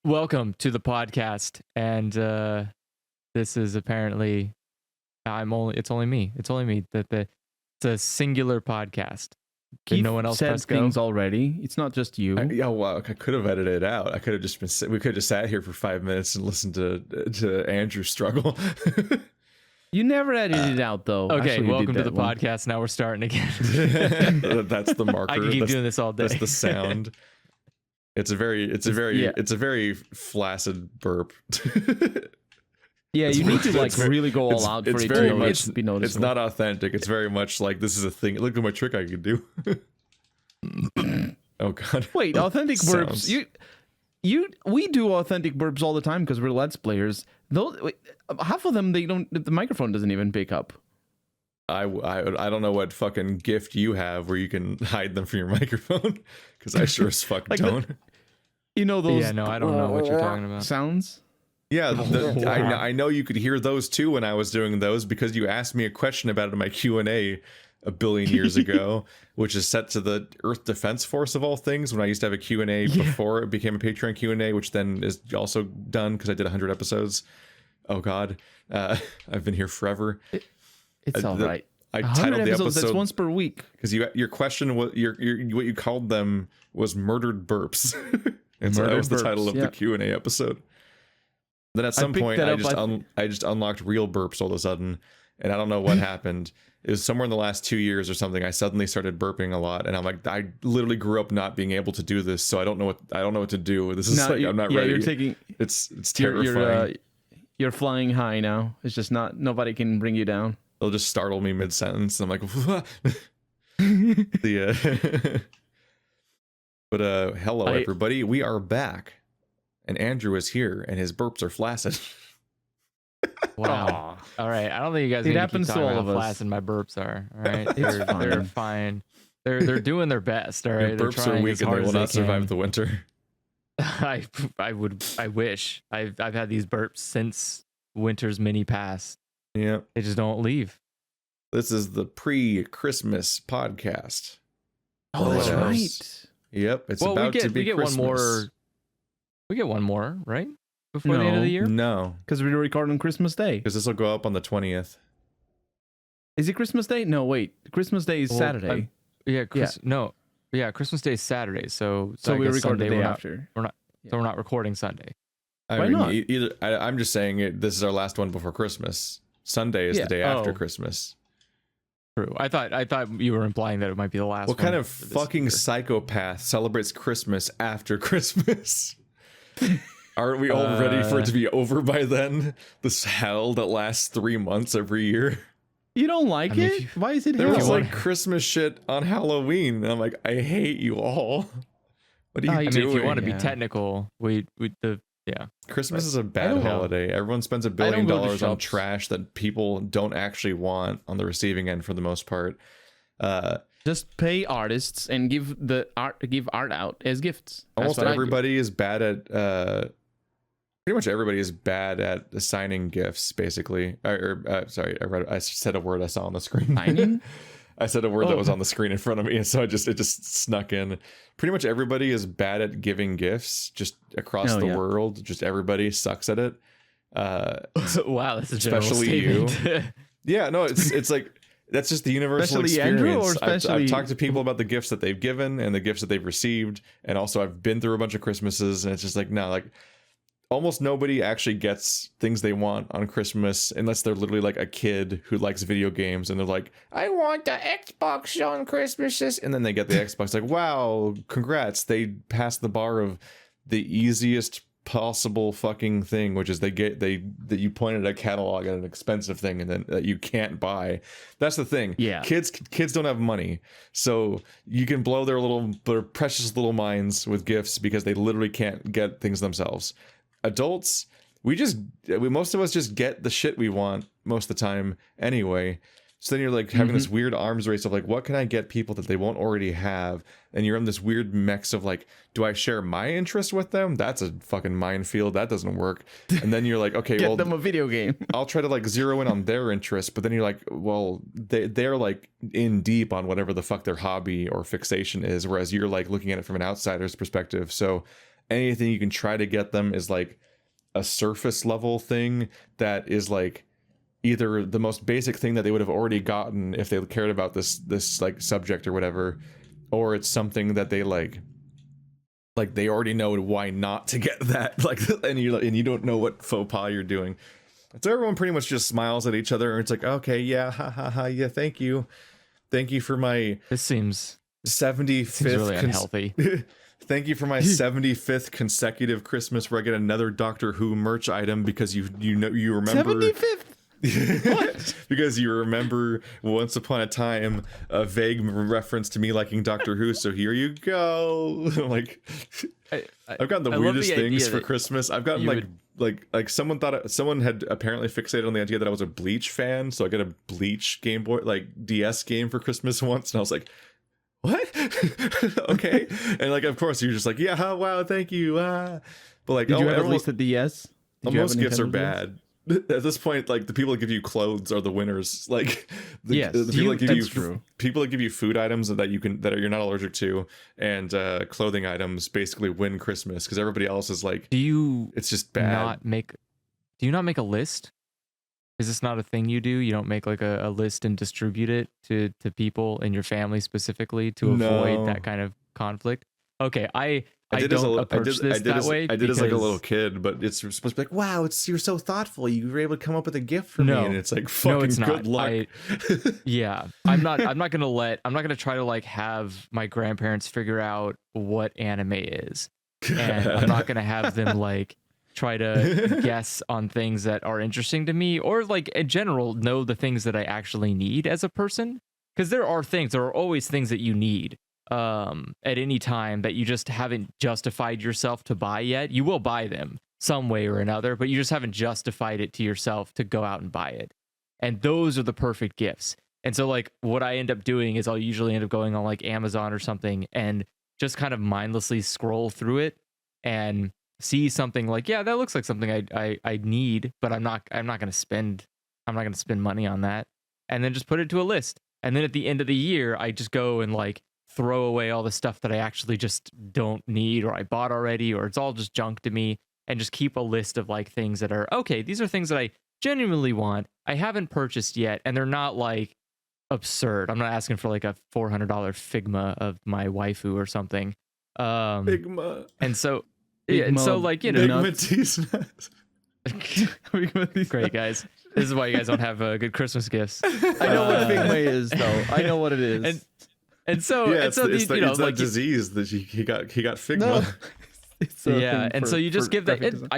Welcome to the podcast, and this is apparently it's only me. It's a singular podcast. Did no one else said press go? things already. It's not just you. I could have edited it out. I could have just been. We could have just sat here for 5 minutes and listened to Andrew struggle. You never edited it out, though. Okay, Actually, welcome to the podcast. Now we're starting again. That's the marker. I can keep doing this all day. That's the sound. It's a very flaccid burp. Yeah, you need to really go all out for it to be noticeable. It's not authentic. It's very much like, this is a thing. Look at my trick I can do. Oh god. Wait, authentic burps. We do authentic burps all the time because we're Let's Players. Half of them the microphone doesn't even pick up. I don't know what fucking gift you have where you can hide them from your microphone, because I sure as fuck don't. You know those? Yeah, no, I don't know what you're talking about. Sounds. Yeah, I know you could hear those too when I was doing those, because you asked me a question about it in my Q&A a billion years ago, which is set to the Earth Defense Force of all things, when I used to have a Q&A before it became a Patreon Q&A, which then is also done because I did 100 episodes. Oh god, I've been here forever. It's all right. I titled the episode, that's once per week, because your question was what you called them was murdered burps. And so that was the title of the Q&A episode. Then at some point I just unlocked real burps all of a sudden, and I don't know what happened. It was somewhere in the last 2 years or something. I suddenly started burping a lot, and I'm like, I literally grew up not being able to do this, so I don't know what to do. This is I'm not ready. You're taking it's terrifying. You're flying high now. It's just nobody can bring you down. They'll just startle me mid-sentence. I'm like, But hello everybody, we are back, and Andrew is here, and his burps are flaccid. Wow. All right, I don't think you guys need to keep talking about how flaccid my burps are. All right, they're fine. They're doing their best. All right, your burps are weak and they will not survive the winter. I wish. I've had these burps since winter's mini pass. Yeah, they just don't leave. This is the pre-Christmas podcast. Oh, that's right. Yep, it's about to be Christmas. We get one more, right? Before the end of the year? No. Because we record on Christmas Day. Because this will go up on the 20th. Is it Christmas Day? No, wait. Christmas Day is Saturday. Christmas Day is Saturday. So we record Sunday, the day after. We're not recording Sunday. Why not? I'm just saying this is our last one before Christmas. Sunday is the day after Christmas. True. I thought you were implying that it might be the last one. What kind of fucking psychopath celebrates Christmas after Christmas? Aren't we all ready for it to be over by then? This hell that lasts 3 months every year. You don't like it? Why is it hell? There was like Christmas shit on Halloween, and I'm like, I hate you all. What are you doing? If you want to be technical, Christmas is a bad holiday. Everyone spends $1 billion on trash that people don't actually want on the receiving end for the most part. Just pay artists and give art out as gifts. Almost everybody is bad at pretty much everybody is bad at assigning gifts, basically. I said a word I saw on the screen. Signing? I said a word that was on the screen in front of me, and so it just snuck in. Pretty much everybody is bad at giving gifts, just across the world. Just everybody sucks at it. Wow, that's a especially you. Yeah, no, it's like that's just the universal experience. Andrew, or I've talked to people about the gifts that they've given and the gifts that they've received, and also I've been through a bunch of Christmases, and it's just like, no, like almost nobody actually gets things they want on Christmas unless they're literally like a kid who likes video games, and they're like, I want the Xbox on Christmas, and then they get the Xbox. Like, wow, congrats, they passed the bar of the easiest possible fucking thing, which is that you pointed at a catalog at an expensive thing and then that you can't buy. That's the thing. Yeah, kids don't have money, so you can blow their precious little minds with gifts because they literally can't get things themselves. Adults, most of us just get the shit we want most of the time anyway. So then you're like having this weird arms race of like, what can I get people that they won't already have? And you're in this weird mix of like, do I share my interest with them? That's a fucking minefield. That doesn't work. And then you're like, okay, get them a video game. I'll try to like zero in on their interest, but then you're like, well, they're like in deep on whatever the fuck their hobby or fixation is, whereas you're like looking at it from an outsider's perspective. So anything you can try to get them is like a surface level thing that is like either the most basic thing that they would have already gotten if they cared about this like subject or whatever, or it's something that they like they already know why not to get that, like, and you don't know what faux pas you're doing. So everyone pretty much just smiles at each other and it's like, okay, yeah, ha ha ha, yeah, thank you for my This seems 75th really unhealthy. Thank you for my 75th consecutive Christmas where I get another Doctor Who merch item because you remember 75th. What? Because you remember once upon a time a vague reference to me liking Doctor Who, so here you go. Like, I've gotten the weirdest things for Christmas. I've gotten like someone had apparently fixated on the idea that I was a Bleach fan, so I got a Bleach Game Boy like DS game for Christmas once, and I was like, what? Okay. And like, of course you're just like, yeah, wow, thank you. But like, Did you have at least a DS? Most gifts are bad. At this point, like, the people that give you clothes are the winners. Like, the people that give you people that give you food items that you're not allergic to, and clothing items basically win Christmas because everybody else is like, it's just bad. Do you not make a list? Is this not a thing you do? You don't make like a list and distribute it to people in your family specifically to avoid that kind of conflict? Okay, I don't approach this that way. I did as like a little kid, but it's supposed to be like, wow, you're so thoughtful. You were able to come up with a gift for me, and it's like, fucking good luck. I'm not gonna try to like have my grandparents figure out what anime is, and I'm not gonna have them like try to guess on things that are interesting to me, or like in general know the things that I actually need as a person, because there are always things that you need at any time that you just haven't justified yourself to buy yet. You will buy them some way or another, but you just haven't justified it to yourself to go out and buy it. And those are the perfect gifts. And so like what I end up doing is I'll usually end up going on like Amazon or something and just kind of mindlessly scroll through it and see something like, yeah, that looks like something I need, but I'm not gonna spend money on that. And then just put it to a list. And then at the end of the year, I just go and like throw away all the stuff that I actually just don't need, or I bought already, or it's all just junk to me, and just keep a list of like things that are okay. These are things that I genuinely want, I haven't purchased yet, and they're not like absurd. I'm not asking for like a $400 Figma of my waifu or something. Figma. And so yeah, and so like, you know, great guys. This is why you guys don't have good Christmas gifts. I know what Figma is, though. I know what it is. And so it's that disease that he got Figma. No. And so you just give that.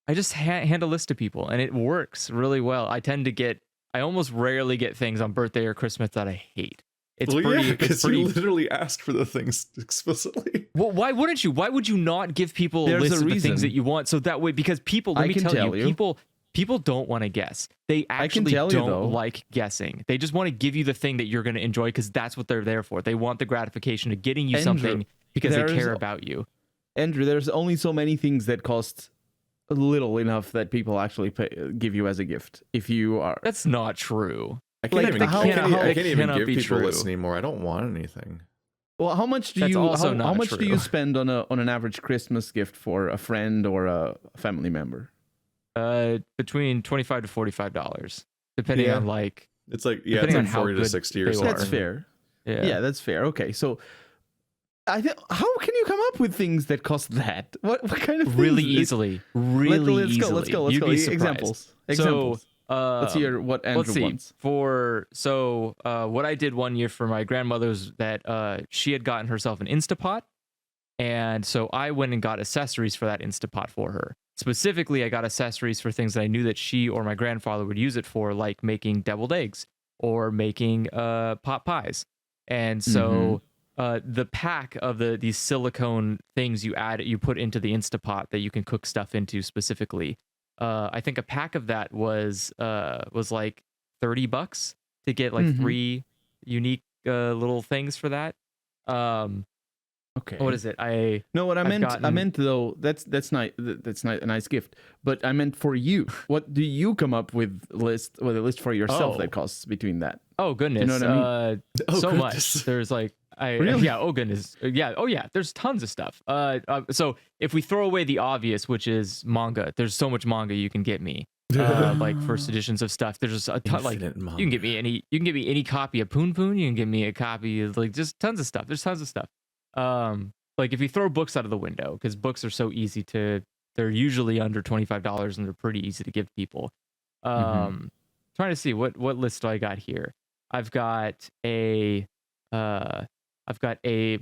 I just hand a list to people, and it works really well. I almost rarely get things on birthday or Christmas that I hate. Because you literally asked for the things explicitly. Well, why wouldn't you? Why would you not give people a list of the things that you want? So that way, because people, let me tell you, people don't want to guess. They actually don't like guessing. They just want to give you the thing that you're going to enjoy because that's what they're there for. They want the gratification of getting you something because they care about you. Andrew, there's only so many things that cost little enough that people actually give you as a gift. If you are, that's not true. I can't even give people lists anymore. I don't want anything. Well, how much do you spend on an average Christmas gift for a friend or a family member? Between $25 to $45, depending on like it's like from 40 to 60 or something. That's fair. Yeah, that's fair. Okay, so how can you come up with things that cost that? What kind of really easily? Let's go. Examples. So, let's hear what Andrew wants. What I did one year for my grandmother was that she had gotten herself an Instapot, and so I went and got accessories for that Instapot for her. Specifically, I got accessories for things that I knew that she or my grandfather would use it for, like making deviled eggs or making pot pies. And so the pack of these silicone things you put into the Instapot that you can cook stuff into specifically. I think a pack of that was like $30 to get like 3 unique little things for that. Okay. What is it? I meant though, that's not a nice gift, but I meant for you. What do you come up with a list for yourself that costs between that? Oh goodness. You know what I mean? Much. There's like Really? Yeah, Ogun is yeah. Oh yeah, there's tons of stuff. So if we throw away the obvious, which is manga, there's so much manga you can get me. Like first editions of stuff. There's just a ton. Like Infinite manga. you can get me any. You can get me any copy of Poon Poon. You can get me a copy of like just tons of stuff. There's tons of stuff. Like if you throw books out of the window, because books are so easy to. They're usually under $25 and they're pretty easy to give people. Trying to see what list do I got here. I've got a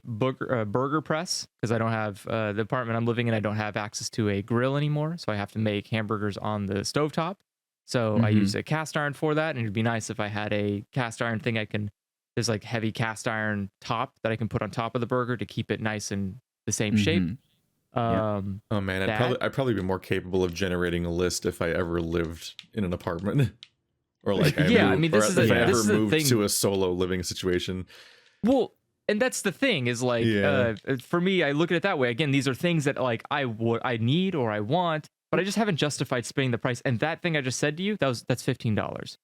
burger press because I don't have the apartment I'm living in. I don't have access to a grill anymore, so I have to make hamburgers on the stovetop. So I use a cast iron for that, and it'd be nice if I had a cast iron thing. There's like heavy cast iron top that I can put on top of the burger to keep it nice and the same shape. Oh man, I'd probably be more capable of generating a list if I ever lived in an apartment, or like if I ever moved to a solo living situation. Well, and that's the thing is like for me, I look at it that way. Again, these are things that like I need or I want, but I just haven't justified spending the price. And that thing I just said to you, that's $15.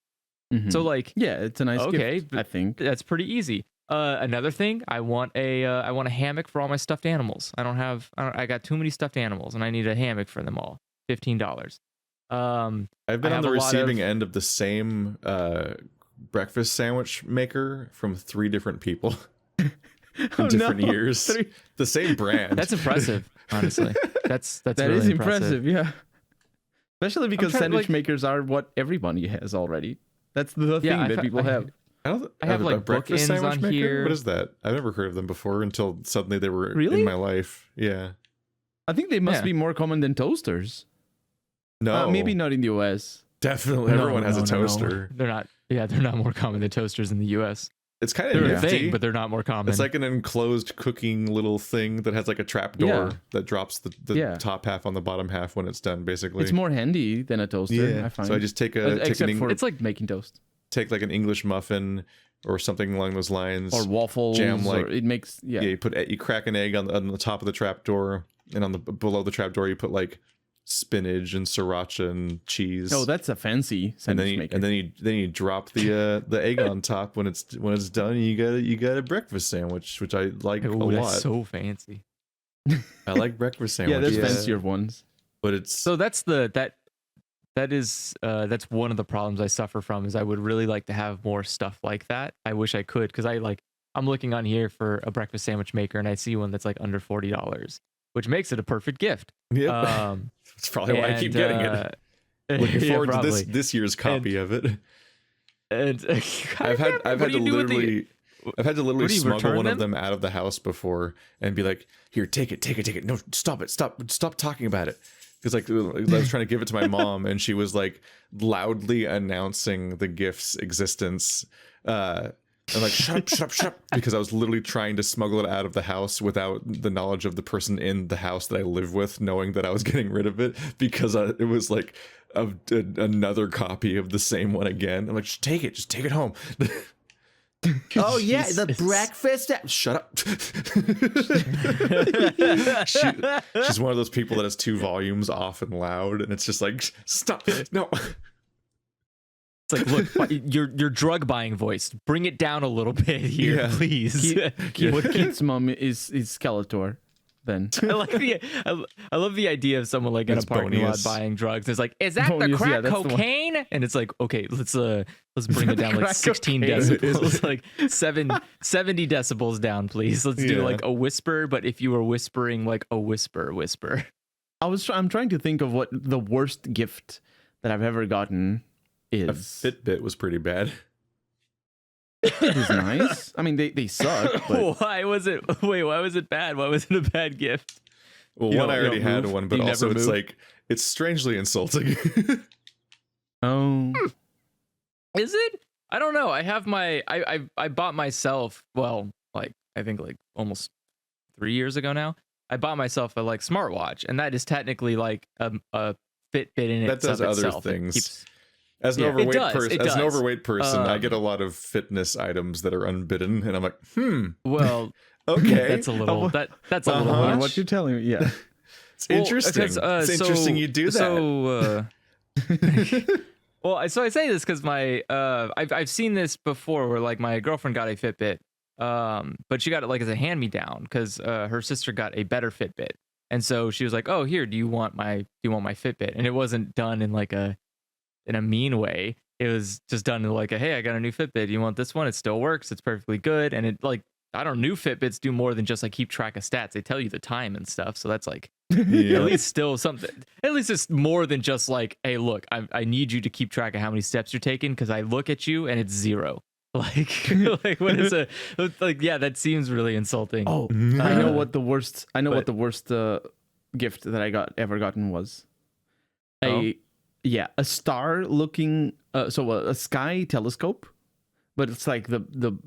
So like, yeah, it's a nice gift, I think that's pretty easy. Another thing, I want a hammock for all my stuffed animals. I got too many stuffed animals, and I need a hammock for them all. $15. I've been on the receiving end of the same breakfast sandwich maker from 3 different people in different years. The same brand. That's impressive, honestly. That really is impressive. Yeah, especially because sandwich makers are what everybody has already. That's the thing that people have. I have like a breakfast bookends sandwich on maker? here. What is that? I've never heard of them before until suddenly they were in my life. Yeah. I think they must be more common than toasters. No. Maybe not in the US. Definitely. Everyone has a toaster. They're not. Yeah, they're not more common than toasters in the US. It's kind of they're a thing, but they're not more common. It's like an enclosed cooking little thing that has like a trap door that drops the top half on the bottom half when it's done, basically. It's more handy than a toaster, I find. So I just take it's like making toast. Take like an English muffin or something along those lines, or waffles, jam like it makes you crack an egg on the top of the trap door, and on the below the trap door you put like spinach and sriracha and cheese. Oh, that's a fancy sandwich maker. And then you drop the egg on top when it's done. And you got a breakfast sandwich, which I like a lot. That's so fancy. I like breakfast sandwiches. Yeah, there's fancier ones, but it's so that's one of the problems I suffer from is I would really like to have more stuff like that. I wish I could, because I'm looking on here for a breakfast sandwich maker and I see one that's like under $40, which makes it a perfect gift. Yeah, that's probably why I keep getting it. Looking forward to this year's copy of it. And I've had to literally smuggle one of them out of the house before and be like, "Here, take it. No, stop talking about it." Because like I was trying to give it to my mom, and she was like loudly announcing the gift's existence. I'm like, shut up, because I was literally trying to smuggle it out of the house without the knowledge of the person in the house that I live with knowing that I was getting rid of it, because it was like another copy of the same one again. I'm like, just take it home. Oh yeah, the breakfast. Shut up. She's one of those people that has 2 volumes off and loud, and it's just like, stop. No. It's like, look, your drug buying voice, bring it down a little bit here, please. What Keith's mom is Skeletor. Then I love the idea of someone like in a parking lot buying drugs. It's like, is that the crack cocaine? And it's like, okay, let's bring it down like 16 decibels, like 70 decibels down, please. Let's do like a whisper, but if you were whispering like a whisper. I'm trying to think of what the worst gift that I've ever gotten is. A Fitbit was pretty bad. It was nice. I mean, they suck. But... Why was it bad? Why was it a bad gift? Well, I already had one, but also it's like, it's strangely insulting. Oh. Is it? I don't know. I have I bought myself, well, like, I think like almost 3 years ago now, I bought myself a like smartwatch, and that is technically like a Fitbit in that does other itself. things. As an overweight person, I get a lot lot of fitness items that are unbidden, and I'm like, well, okay, that's a little that's a little much. What you're telling me, yeah, it's interesting. It's interesting you do that. Well, so I say this because I've seen this before, where like my girlfriend got a Fitbit But she got it like as a hand me down because her sister got a better Fitbit, and so she was like, "Oh, here, do you want my Fitbit?" And it wasn't done in like a mean way. It was just done in like a, "Hey, I got a new Fitbit. Do you want this one? It still works. It's perfectly good." And it like, I don't know, new Fitbits do more than just like keep track of stats. They tell you the time and stuff. So that's like at least still something. At least it's more than just like, "Hey, look, I need you to keep track of how many steps you're taking because I look at you and it's 0." Like, like what is a like? Yeah, that seems really insulting. Oh, I know what the worst. What the worst gift that I ever gotten was. A star looking. So a sky telescope, but it's like the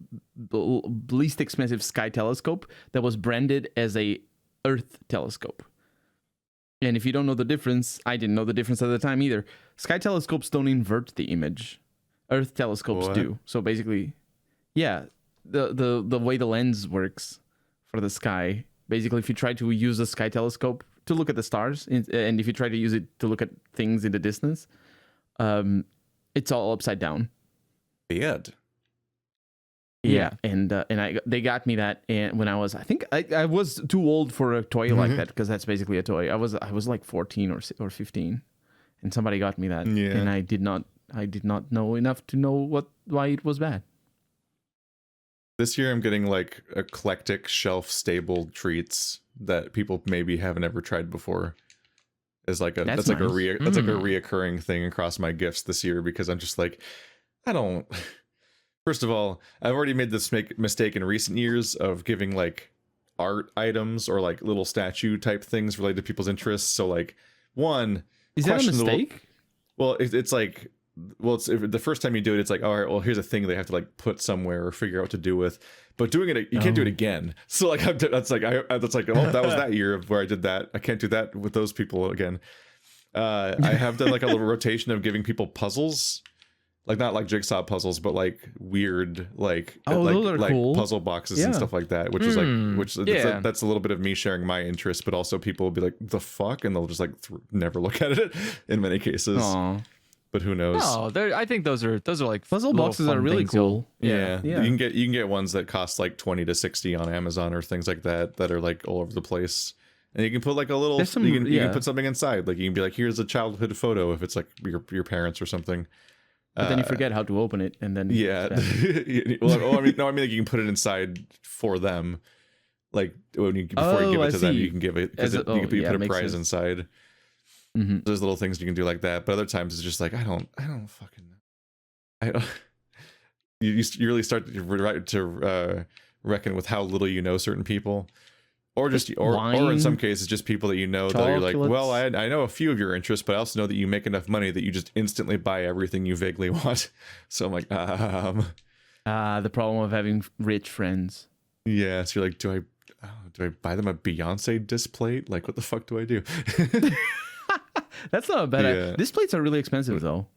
least expensive sky telescope that was branded as a Earth telescope. And if you don't know the difference, I didn't know the difference at the time either. Sky telescopes don't invert the image. Earth telescopes do. So basically, the way the lens works for the sky, basically if you try to use a sky telescope to look at the stars, and if you try to use it to look at things in the distance, it's all upside down. Weird. Yeah, and they got me that, and when I was, I think I was too old for a toy like that, because that's basically a toy. I was like 14 or 15, and somebody got me that, and I did not know enough to know why it was bad. This year I'm getting like eclectic shelf stable treats that people maybe haven't ever tried before. Is like that's like a reoccurring thing across my gifts this year, because I'm just like, I don't. First of all, I've already made this mistake in recent years of giving like art items or like little statue type things related to people's interests. So like, one, is that a mistake? Well, it's like, it's the first time you do it, it's like, all right, well, here's a thing they have to like put somewhere or figure out what to do with. But doing it, you can't do it again. So like, that's like, oh, that was that year where I did that. I can't do that with those people again. I have done like a little rotation of giving people puzzles. Like not like jigsaw puzzles, but like weird, like those are like cool. puzzle boxes and stuff like that. Which is like, that's a little bit of me sharing my interest, but also people will be like, "The fuck," and they'll just like never look at it in many cases. Aww. But who knows? No, I think those are like puzzle boxes are really cool. Yeah. You can get ones that cost like 20 to 60 on Amazon or things like that are like all over the place. And you can put like a little, you can put something inside. Like you can be like, "Here's a childhood photo," if it's like your parents or something. But then you forget how to open it, and then well, I mean like you can put it inside for them, like before you give it to them, you can give it because you can put a prize inside. Mm-hmm. There's little things you can do like that, but other times it's just like I don't fucking know. You really start to reckon with how little you know certain people. Or just or in some cases just people that you know that you're like, well, I know a few of your interests, but I also know that you make enough money that you just instantly buy everything you vaguely want. So I'm like, the problem of having rich friends. Yeah, so you're like, do I buy them a Beyonce disc plate? Like, what the fuck do I do? That's not a bad idea. Disc plates are really expensive though.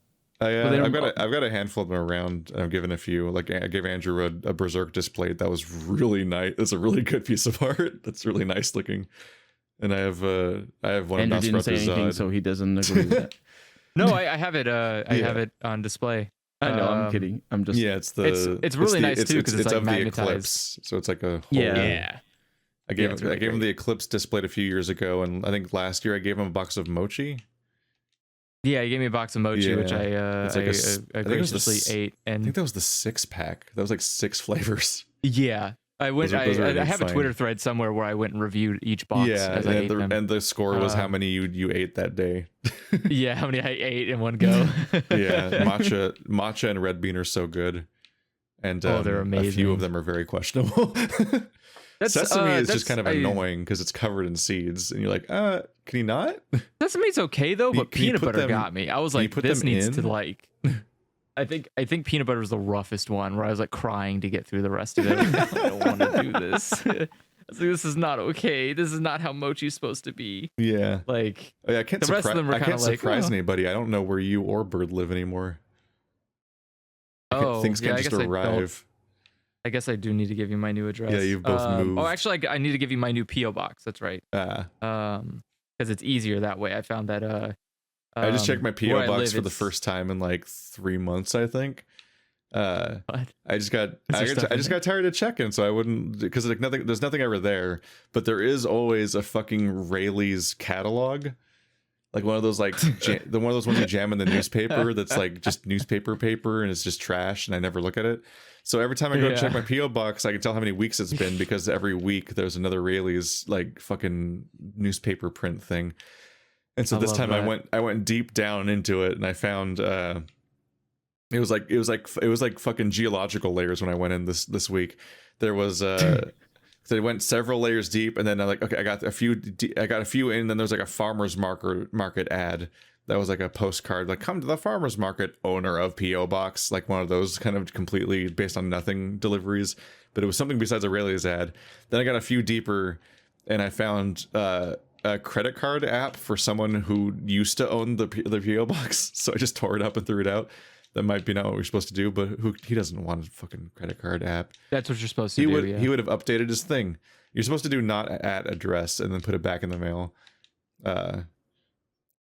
I've got a handful of them around. I've given a few. Like I gave Andrew a Berserk display that was really nice. It's a really good piece of art. That's really nice looking. And I have one. Andrew didn't say anything, so he doesn't agree with that. No, I have it. I have it on display. I know. I'm kidding. I'm just. Yeah, it's really nice too because it's like magnetized. The Eclipse, so it's like a whole, yeah. I gave him the Eclipse displayed a few years ago, and I think last year I gave him a box of mochi. Yeah, he gave me a box of mochi, which I graciously ate. And I think that was the 6-pack. That was like 6 flavors. Yeah, I went. I have a Twitter thread somewhere where I went and reviewed each box as I ate them. And the score was how many you ate that day. Yeah, how many I ate in one go. Yeah, matcha and red bean are so good, and they're amazing. A few of them are very questionable. Sesame is just kind of annoying because it's covered in seeds, and you're like, can you not? Sesame's okay though, but peanut butter got me. I was like, this needs to like. I think peanut butter is the roughest one, where I was like crying to get through the rest of it. Like, I don't want to do this. I was like, this is not okay. This is not how mochi's supposed to be. Yeah. Like, I can't the rest of them were kind of like, surprise anybody. I don't know where you or Bird live anymore. Things can just arrive. I guess I do need to give you my new address. Yeah, you've both moved. Oh, actually, I need to give you my new PO box. That's right. Because it's easier that way. I found that. I just checked my PO box for the first time in like 3 months, I think, What? I just got tired of checking, so I wouldn't, because like there's nothing ever there, but there is always a fucking Rayleigh's catalog, like one of those like one of those ones you jam in the newspaper that's like just newspaper paper and it's just trash, and I never look at it. So every time I go to check my PO box, I can tell how many weeks it's been because every week there's another Rayleigh's like fucking newspaper print thing. And so this time I went deep down into it, and I found it was like fucking geological layers when I went in this week. There was they went several layers deep, and then I'm like, okay, I got a few in, and then there's like a farmer's market ad that was like a postcard, like, come to the farmer's market, owner of PO box, like one of those kind of completely based on nothing deliveries, but it was something besides a Rayleigh's ad. Then I got a few deeper, and I found a credit card app for someone who used to own the PO box, so I just tore it up and threw it out. That might be not what we're supposed to do, but he doesn't want a fucking credit card app. That's what you're supposed to do. He would have updated his thing. You're supposed to do not at address and then put it back in the mail. But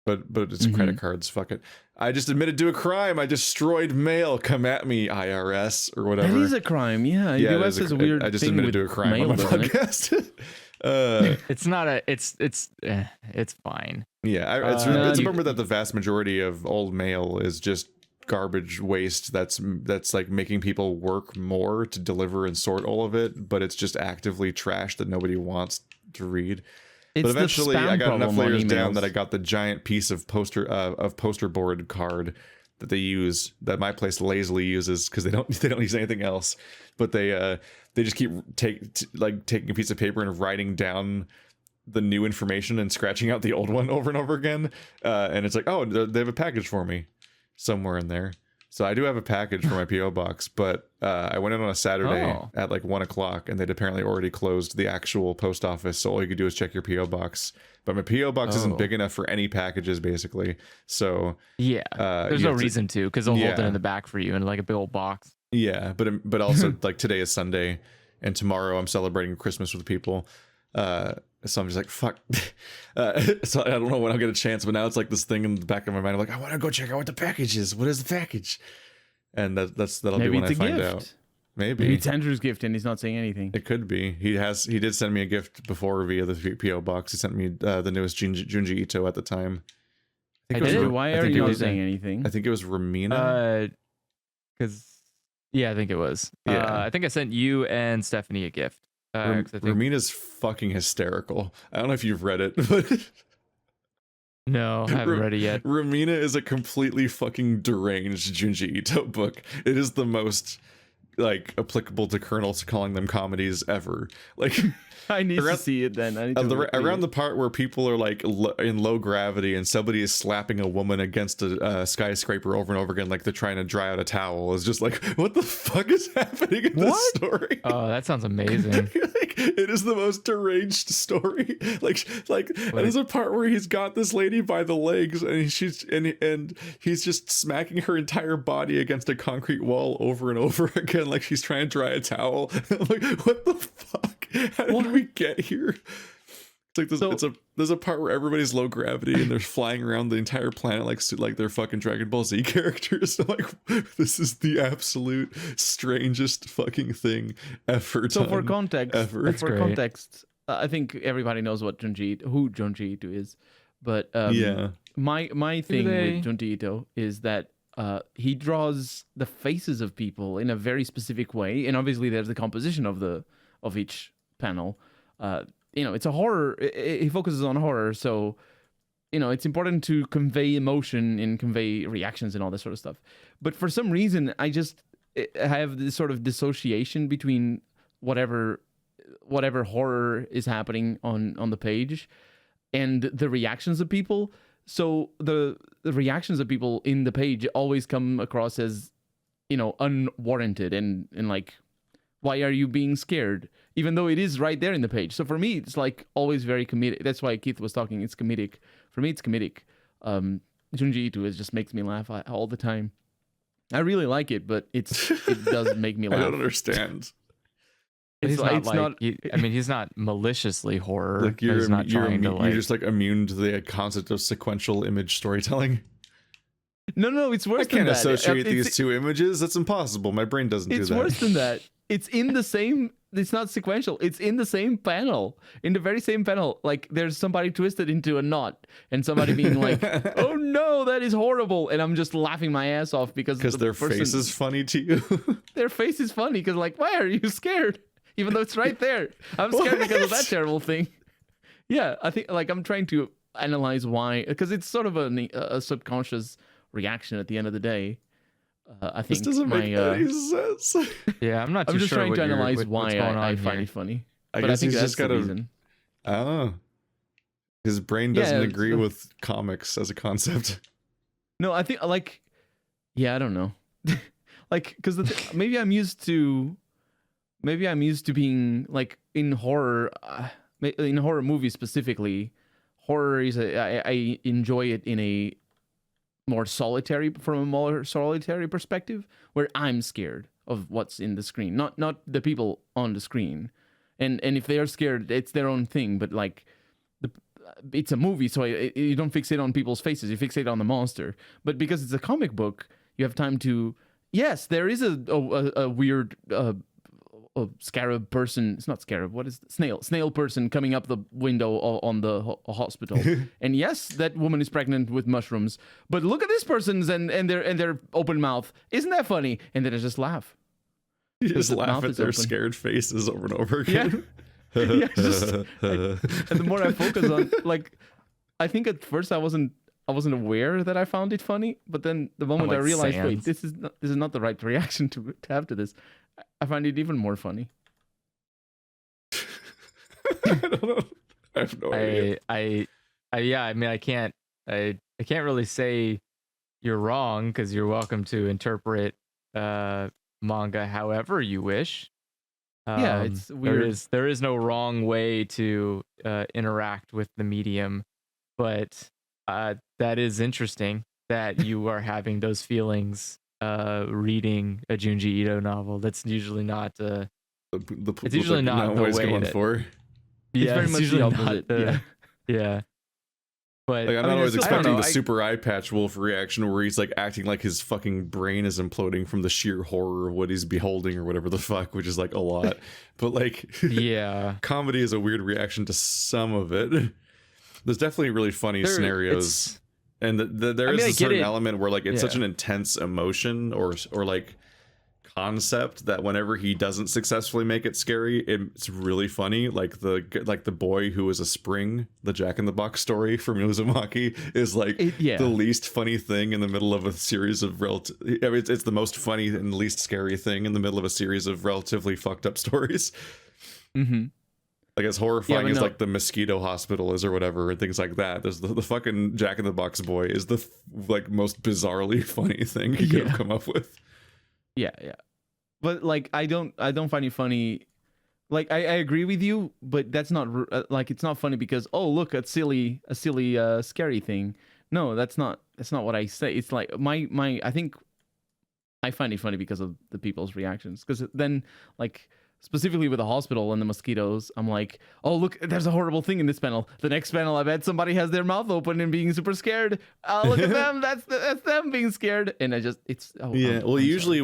it's credit cards. Fuck it. I just admitted to a crime. I destroyed mail. Come at me, IRS or whatever. That is a crime. Yeah, yeah, the US is a weird. I just thing admitted with to a crime mail, on my podcast. It's not a. It's fine. Yeah, it's a bummer that the vast majority of old mail is just garbage waste that's like making people work more to deliver and sort all of it, but it's just actively trash that nobody wants to read. But eventually I got enough layers down that I got the giant piece of poster board card that they use, that my place lazily uses because they don't use anything else, but they just keep taking a piece of paper and writing down the new information and scratching out the old one over and over again, and it's like, oh, they have a package for me somewhere in there. So I do have a package for my PO box, but I went in on a Saturday at like 1:00, and they'd apparently already closed the actual post office, so all you could do is check your PO box. But my PO box isn't big enough for any packages, basically. So yeah, there's no reason to, because they'll hold it in the back for you in like a big old box. Yeah, but also like today is Sunday, and tomorrow I'm celebrating Christmas with people. So I'm just like, fuck. So I don't know when I'll get a chance, but now it's like this thing in the back of my mind. I'm like, I want to go check out what the package is. What is the package? And that'll be when I find out. Maybe it's Andrew's gift, and he's not saying anything. It could be. He did send me a gift before via the PO box. He sent me the newest Junji Ito at the time. Why are you not saying anything? I think it was Ramina. Because I think it was. I think I sent you and Stephanie a gift. Ramina's fucking hysterical. I don't know if you've read it, but no, I haven't read it yet. Ramina is a completely fucking deranged Junji Ito book. It is the most like applicable to Colonels calling them comedies ever. Like, I need to see it then. Around the part where people are like in low gravity and somebody is slapping a woman against a skyscraper over and over again, like they're trying to dry out a towel. It's just like, what the fuck is happening in this story? Oh, that sounds amazing. Like, it is the most deranged story. Like there's a part where he's got this lady by the legs, and he's just smacking her entire body against a concrete wall over and over again, like she's trying to dry a towel. I'm like, what the fuck? How did we get here? It's like this, there's a part where everybody's low gravity and they're flying around the entire planet like they're fucking Dragon Ball Z characters. I'm like, this is the absolute strangest fucking thing ever. So for context, I think everybody knows who Junji Ito is, but my thing with Junji Ito is that he draws the faces of people in a very specific way, and obviously there's the composition of each panel. It's a horror. He focuses on horror, so it's important to convey emotion and convey reactions and all that sort of stuff. But for some reason, I have this sort of dissociation between whatever horror is happening on the page and the reactions of people. So the reactions of people in the page always come across as unwarranted and like, why are you being scared? Even though it is right there in the page. So for me, it's like always very comedic. That's why Keith was talking. It's comedic. For me, it's comedic. Junji Ito just makes me laugh all the time. I really like it, but it does make me laugh. I don't understand. He's not maliciously horror. Like you're just like immune to the concept of sequential image storytelling. No, it's worse I can't than that. associate It's- these two images. That's impossible. My brain doesn't do It's that. worse than that. It's in the same. It's not sequential. It's in the same panel. In the very same panel. Like there's somebody twisted into a knot, and somebody being like, "Oh no, that is horrible," and I'm just laughing my ass off because Their face is funny to you. their face is funny because like, why are you scared? Even though it's right there. I'm scared because of that terrible thing. Yeah, I think like I'm trying to analyze why, because it's sort of a subconscious reaction at the end of the day. I This think doesn't make any sense. Yeah, I'm not too I'm just sure trying what to you're- analyze what- what's why going I on find here. it funny. I But I guess think he's that's just the got reason. I don't know. His brain doesn't Yeah, agree so- with comics as a concept. No, I think like, yeah, I don't know, like because maybe I'm used to being like in horror movies specifically. Horror is I enjoy it in a more solitary perspective where I'm scared of what's in the screen, not the people on the screen, and if they are scared, it's their own thing. But like it's a movie, so you don't fixate on people's faces, you fixate on the monster. But because it's a comic book, you have time to. Yes, there is a weird a scarab person. It's not scarab. What is it? Snail person coming up the window on the hospital. And yes, that woman is pregnant with mushrooms. But look at this person's and their open mouth. Isn't that funny? And then I just laugh. You just the laugh mouth at is their open. scared faces over and over again. Yeah, and the more I focus on, like, I think at first I wasn't aware that I found it funny, but then the moment like I realized, Sans. wait, this is not the right reaction to have to this, I find it even more funny. I don't know. I have no idea. Yeah, I mean, I can't really say you're wrong because you're welcome to interpret manga however you wish. Yeah, it's weird. There is no wrong way to interact with the medium, but that is interesting that you are having those feelings reading a Junji Ito novel. That's usually not it's usually not the what he's way going that- for. yeah, very it's much the usually not opposite, the- yeah. yeah. But Like, I'm I not mean, always it's- I expecting don't know, the I- super eye patch wolf reaction where he's like acting like his fucking brain is imploding from the sheer horror of what he's beholding or whatever the fuck, which is like a lot. But like, yeah, comedy is a weird reaction to some of it. There's definitely really funny scenarios, and there I is mean, I a get certain it. element where like it's such Yeah. an intense emotion or like concept that whenever he doesn't successfully make it scary, it's really funny. Like the boy who is a spring, the Jack in the Box story from Uzumaki is like Yeah. the least funny thing in the middle of a series of it's the most funny and least scary thing in the middle of a series of relatively fucked up stories. Mm-hmm. Like as horrifying but as no. like the mosquito hospital is or whatever and things like that. There's the fucking Jack in the Box boy is the like most bizarrely funny thing he could have come up with. Yeah. But like, I don't find it funny. Like, I agree with you, but that's not like it's not funny because look, a silly scary thing. No, that's not what I say. It's like my I think I find it funny because of the people's reactions. Because then like. Specifically with the hospital and the mosquitoes, I'm like, oh, look, there's a horrible thing in this panel. The next panel, I bet somebody has their mouth open and being super scared. Oh, look at them. That's them being scared. And Yeah. Well, usually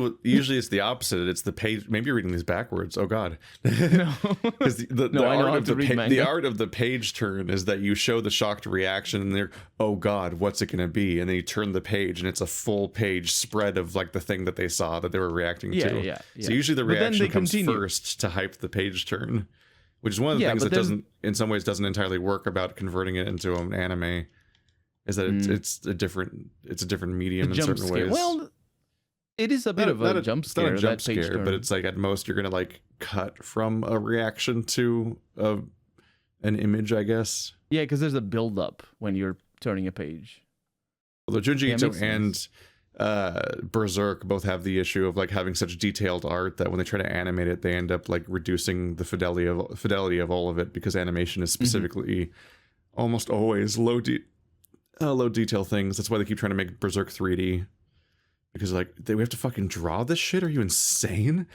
it's the opposite. It's the page. Maybe you're reading these backwards. Oh God. No. Because the No, I know art how of to read the manga. art of the page turn is that you show the shocked reaction and they're, oh God, what's it gonna be? And then you turn the page and it's a full page spread of like the thing that they saw that they were reacting to. Yeah. So usually the But then reaction they comes continue. first to hype the page turn, which is one of the Yeah, things but that then- doesn't, in some ways, doesn't entirely work about converting it into an anime. Is that it's a different medium in jump certain scare. ways. Well, it is a bit of a jump It's not scare. a jump that page scare, turn. but it's like at most you're gonna like cut from a reaction to an image, I guess. yeah, because there's a build up when you're turning a page. Although Junji Yeah, Ito makes sense. and Berserk both have the issue of like having such detailed art that when they try to animate it, they end up like reducing the fidelity of all of it because animation is specifically almost always low detail things. That's why they keep trying to make Berserk 3D because like we have to fucking draw this shit. Are you insane?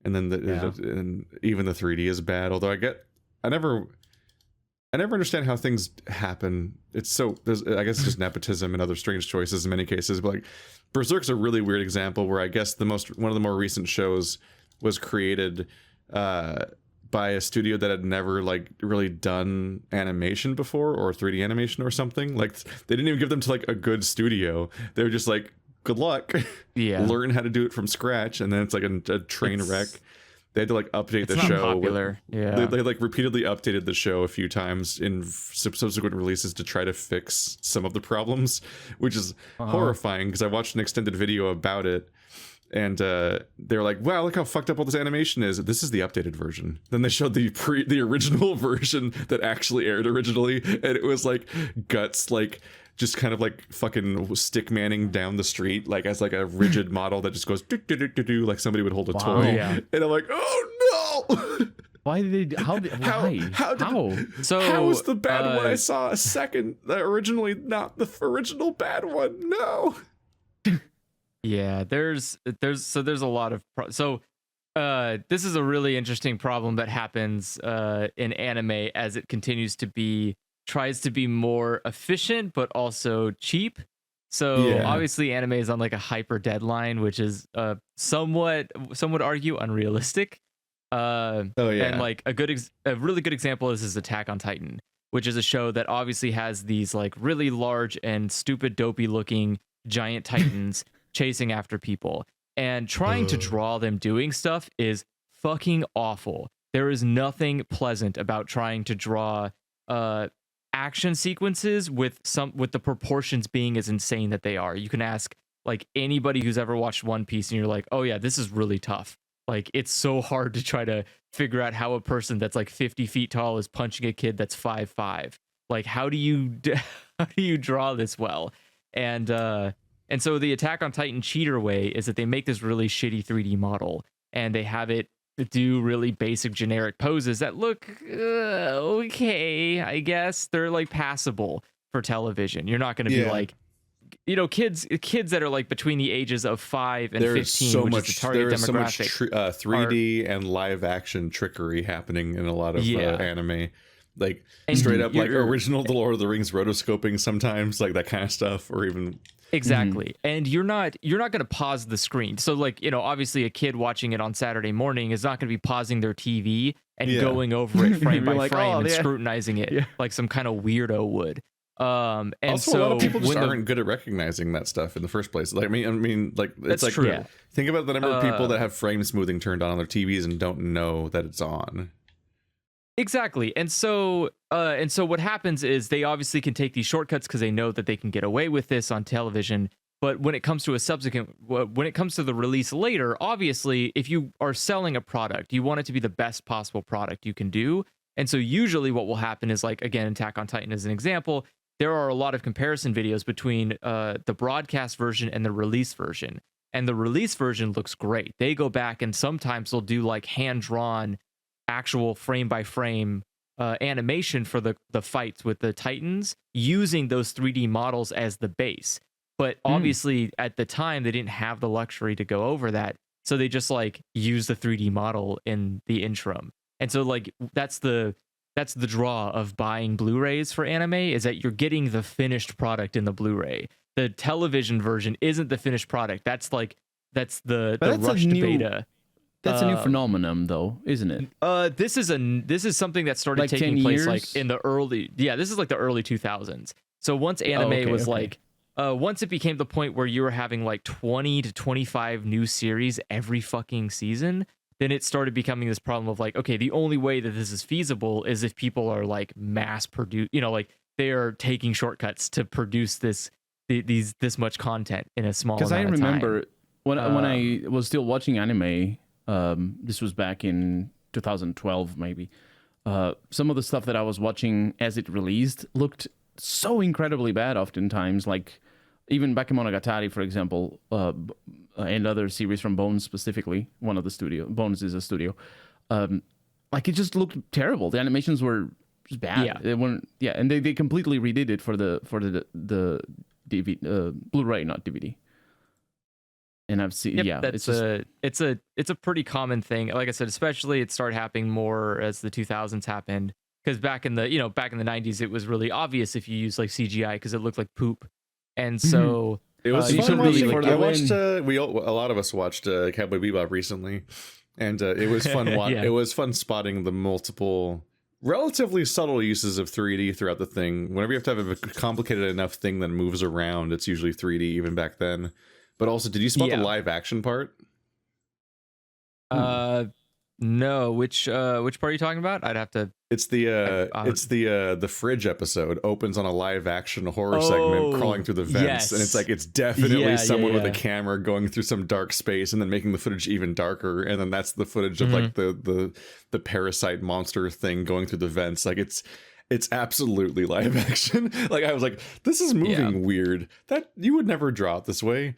And then and even the 3D is bad. Although I I never understand how things happen. It's so there's I guess it's just nepotism and other strange choices in many cases. But like Berserk's a really weird example where I guess one of the more recent shows was created by a studio that had never like really done animation before or 3D animation or something. Like they didn't even give them to like a good studio. They were just like, good luck. Yeah. Learn how to do it from scratch, and then it's like a train wreck. They had to like update the show. Popular. Yeah. They like repeatedly updated the show a few times in subsequent releases to try to fix some of the problems, which is horrifying because I watched an extended video about it, and they were like, "Wow, look how fucked up all this animation is." This is the updated version. Then they showed the original version that actually aired originally, and it was like guts like just kind of like fucking stick manning down the street, like as like a rigid model that just goes do do do do do, like somebody would hold a toy. Yeah. And I'm like, oh no! Why did they? How? So how was the bad one I saw a second? Originally not the original bad one. No. Yeah, there's a lot of this is a really interesting problem that happens in anime as it continues to tries to be more efficient but also cheap. So obviously anime is on like a hyper deadline, which is somewhat, some would argue, unrealistic. And like a really good example is Attack on Titan, which is a show that obviously has these like really large and stupid dopey looking giant titans chasing after people, and trying to draw them doing stuff is fucking awful. There is nothing pleasant about trying to draw action sequences with the proportions being as insane that they are. You can ask like anybody who's ever watched One Piece and you're like, oh yeah, this is really tough. Like it's so hard to try to figure out how a person that's like 50 feet tall is punching a kid that's 5'5". Like how do you draw this well? And so the Attack on Titan cheater way is that they make this really shitty 3D model and they have it do really basic generic poses that look okay, I guess. They're like passable for television. You're not going to be like, you know, kids that are like between the ages of 5 and 15, which is the target demographic. So much 3D and live action trickery happening in a lot of anime. Like straight up like original The Lord of the Rings rotoscoping sometimes, like that kind of stuff, or even exactly. And you're not going to pause the screen. So like, you know, obviously a kid watching it on Saturday morning is not going to be pausing their TV and going over it frame by frame and scrutinizing it like some kind of weirdo would. And also, so a lot of people just aren't good at recognizing that stuff in the first place. Like, I mean, like it's like true. Think about the number of people that have frame smoothing turned on their TVs and don't know that it's on. Exactly. And so what happens is they obviously can take these shortcuts because they know that they can get away with this on television. But when it comes to when it comes to the release later, obviously, if you are selling a product, you want it to be the best possible product you can do. And so usually what will happen is, like, again, Attack on Titan as an example, there are a lot of comparison videos between the broadcast version and the release version. And the release version looks great. They go back and sometimes they'll do like hand-drawn actual frame by frame animation for the fights with the Titans using those 3D models as the base. But obviously at the time they didn't have the luxury to go over that. So they just like use the 3D model in the interim. And so like that's the draw of buying Blu-rays for anime, is that you're getting the finished product in the Blu-ray. The television version isn't the finished product. That's the rushed beta. That's a new phenomenon, though, isn't it? This is something that started like taking place like in the early this is like the early 2000s. So once anime was like once it became the point where you were having like 20 to 25 new series every fucking season, then it started becoming this problem of like, okay, the only way that this is feasible is if people are like mass produce, you know, like they are taking shortcuts to produce this much content in a small amount of time. Because I remember when I was still watching anime. This was back in 2012, maybe. Some of the stuff that I was watching as it released looked so incredibly bad oftentimes. Like even Bakemonogatari, for example, and other series from Bones specifically. One of the studio. Bones is a studio. Like it just looked terrible. The animations were just bad. Yeah. They weren't. Yeah, and they completely redid it for the DVD, Blu-ray, not DVD. And I've seen, it's a pretty common thing. Like I said, especially it started happening more as the 2000s happened. because back in the 90s, it was really obvious if you use like CGI because it looked like poop, and so It was you fun should really, watching. like, I watched. A lot of us watched Cowboy Bebop recently, and it was fun. Yeah. It was fun spotting the multiple, relatively subtle uses of 3D throughout the thing. Whenever you have to have a complicated enough thing that moves around, it's usually 3D even back then. But also, did you spot the live action part? No. Which part are you talking about? I'd have to. It's the fridge episode opens on a live action horror segment crawling through the vents, and it's definitely someone with a camera going through some dark space and then making the footage even darker, and then that's the footage of like the parasite monster thing going through the vents. Like it's absolutely live action. Like I was like, this is moving weird. That you would never draw it this way.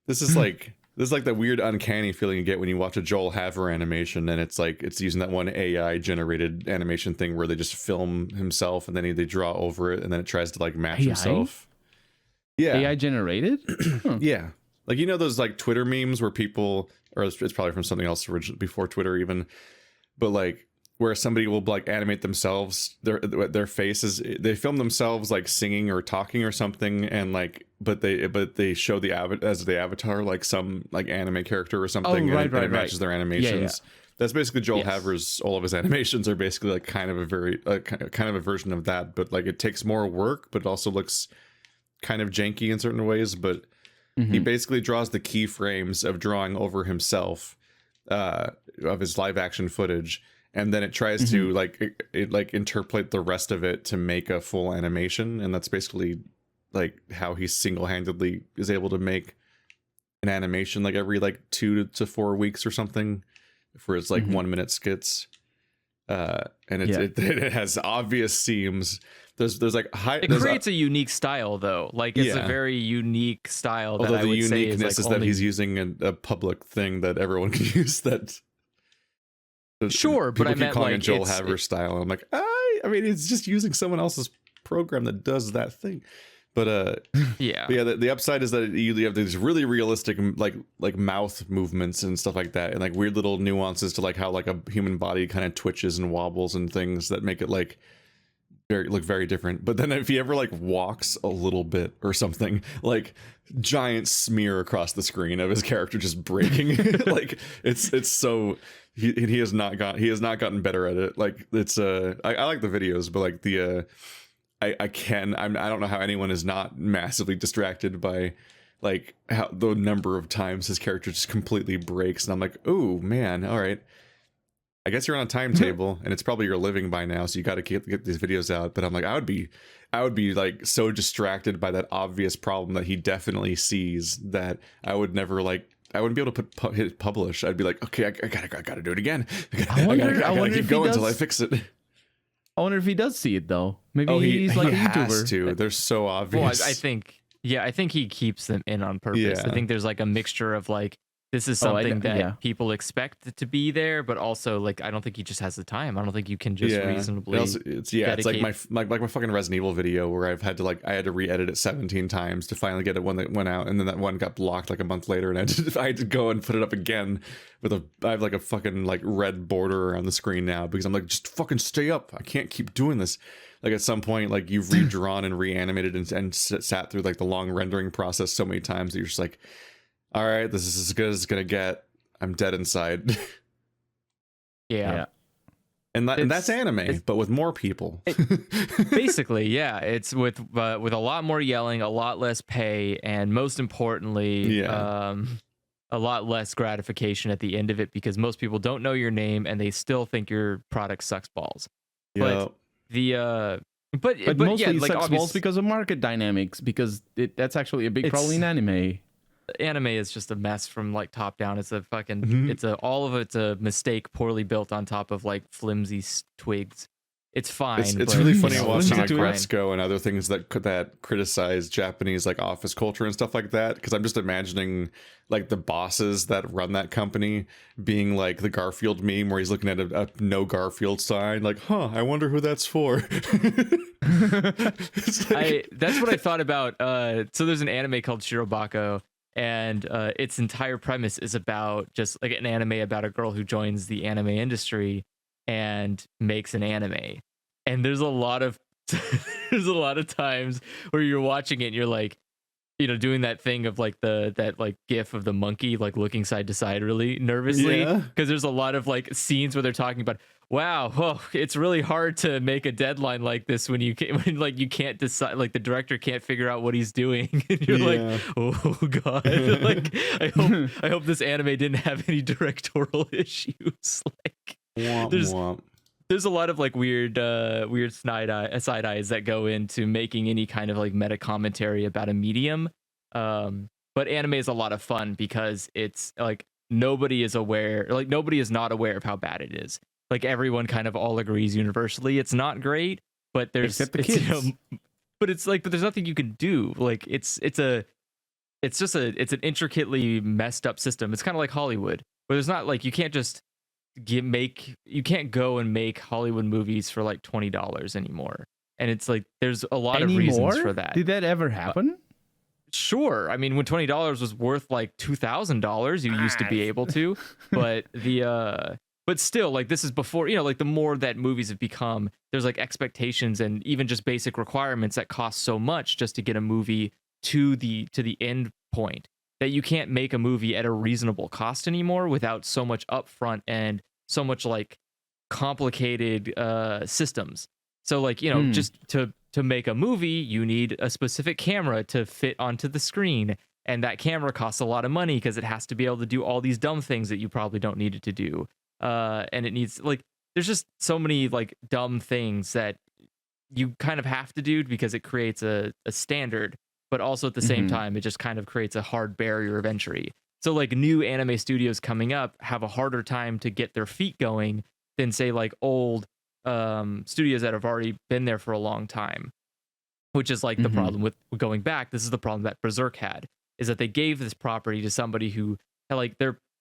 This is like that weird uncanny feeling you get when you watch a Joel Haver animation, and it's like it's using that one AI generated animation thing where they just film himself and then they draw over it and then it tries to like match himself. Yeah, AI generated. Yeah, like you know those like Twitter memes where people, or it's probably from something else originally before Twitter even, but like where somebody will like animate themselves, their faces, they film themselves like singing or talking or something, and like but they show the avatar like some like anime character or something, and it matches their animations. That's basically Joel Haver's. All of his animations are basically like kind of a version of that, but like it takes more work, but it also looks kind of janky in certain ways. But he basically draws the keyframes of drawing over himself, of his live action footage. And then it tries to like interpolate the rest of it to make a full animation, and that's basically like how he single-handedly is able to make an animation like every like 2 to 4 weeks or something for its like 1 minute skits. And it has obvious seams. There's like it creates a unique style though. Like it's a very unique style. Although that I the would say uniqueness is that he's using a public thing that everyone can use. That sure, people but I keep meant calling like it Joel Haver style. And I'm like, I mean, it's just using someone else's program that does that thing. But the upside is that you have these really realistic like mouth movements and stuff like that, and like weird little nuances to like how like a human body kind of twitches and wobbles and things that make it like look very different. But then if he ever like walks a little bit or something, like giant smear across the screen of his character just breaking. Like it's so he has not gotten better at it. Like it's I like the videos, but like the I don't know how anyone is not massively distracted by like how the number of times his character just completely breaks, and I'm like, oh man, all right, I guess you're on a timetable and it's probably your living by now, so you got to get these videos out. But I'm like, I would be like so distracted by that obvious problem that he definitely sees that I would never like. I wouldn't be able to hit publish. I'd be like, okay, I gotta do it again. I gotta keep going until I fix it. I wonder if he does see it though. Maybe he's like a YouTuber. Has to. They're so obvious. Well, I think he keeps them in on purpose. Yeah. I think there's like a mixture of like this is something that people expect to be there, but also like I don't think he just has the time. I don't think you can just reasonably. It's like my fucking Resident Evil video where I had to re-edit it 17 times to finally get it one that went out, and then that one got blocked like a month later, and I had to go and put it up again I have like a fucking like red border around the screen now because I'm like, just fucking stay up. I can't keep doing this. Like at some point, like you've redrawn and reanimated and sat through like the long rendering process so many times that you're just like, all right, this is as good as it's gonna get. I'm dead inside. Yeah. And that's anime, but with more people. Basically, yeah. It's with a lot more yelling, a lot less pay, and most importantly, a lot less gratification at the end of it because most people don't know your name and they still think your product sucks balls. But but mostly it sucks balls because of market dynamics, because that's actually a big problem in anime. Anime is just a mess from like top down. It's a fucking all of it's a mistake poorly built on top of like flimsy twigs. It's fine. It's really funny watching like Gretzko and other things that criticize Japanese like office culture and stuff like that, because I'm just imagining like the bosses that run that company being like the Garfield meme where he's looking at a no Garfield sign like, I wonder who that's for. That's what I thought about. So there's an anime called Shirobako, and its entire premise is about just like an anime about a girl who joins the anime industry and makes an anime. And there's a lot of there's a lot of times where you're watching it and you're like, doing that thing of like that like gif of the monkey like looking side to side really nervously, Yeah. because there's a lot of like scenes where they're talking about, wow, oh, it's really hard to make a deadline like this when you can't decide, like the director can't figure out what he's doing. And you're like, oh god, like I hope this anime didn't have any directorial issues. Like there's a lot of like weird side eyes that go into making any kind of like meta commentary about a medium. But anime is a lot of fun because it's like nobody is not aware of how bad it is. Like everyone kind of all agrees universally it's not great, but Except the kids. but there's nothing you can do. Like it's an intricately messed up system. It's kind of like Hollywood, where there's not like you can't just you can't go and make Hollywood movies for like $20 anymore. And it's like there's a lot of reasons for that. Did that ever happen? Sure. I mean, when $20 was worth like $2,000, you used to be able to, but but still, like this is before, like the more that movies have become, there's like expectations and even just basic requirements that cost so much just to get a movie to the end point, that you can't make a movie at a reasonable cost anymore without so much upfront and so much like complicated systems. So like, just to make a movie, you need a specific camera to fit onto the screen. And that camera costs a lot of money because it has to be able to do all these dumb things that you probably don't need it to do. And it needs like, there's just so many like dumb things that you kind of have to do because it creates a standard, but also at the same time, it just kind of creates a hard barrier of entry. So like new anime studios coming up have a harder time to get their feet going than say like old studios that have already been there for a long time, which is like the problem with going back. This is the problem that Berserk had, is that they gave this property to somebody who like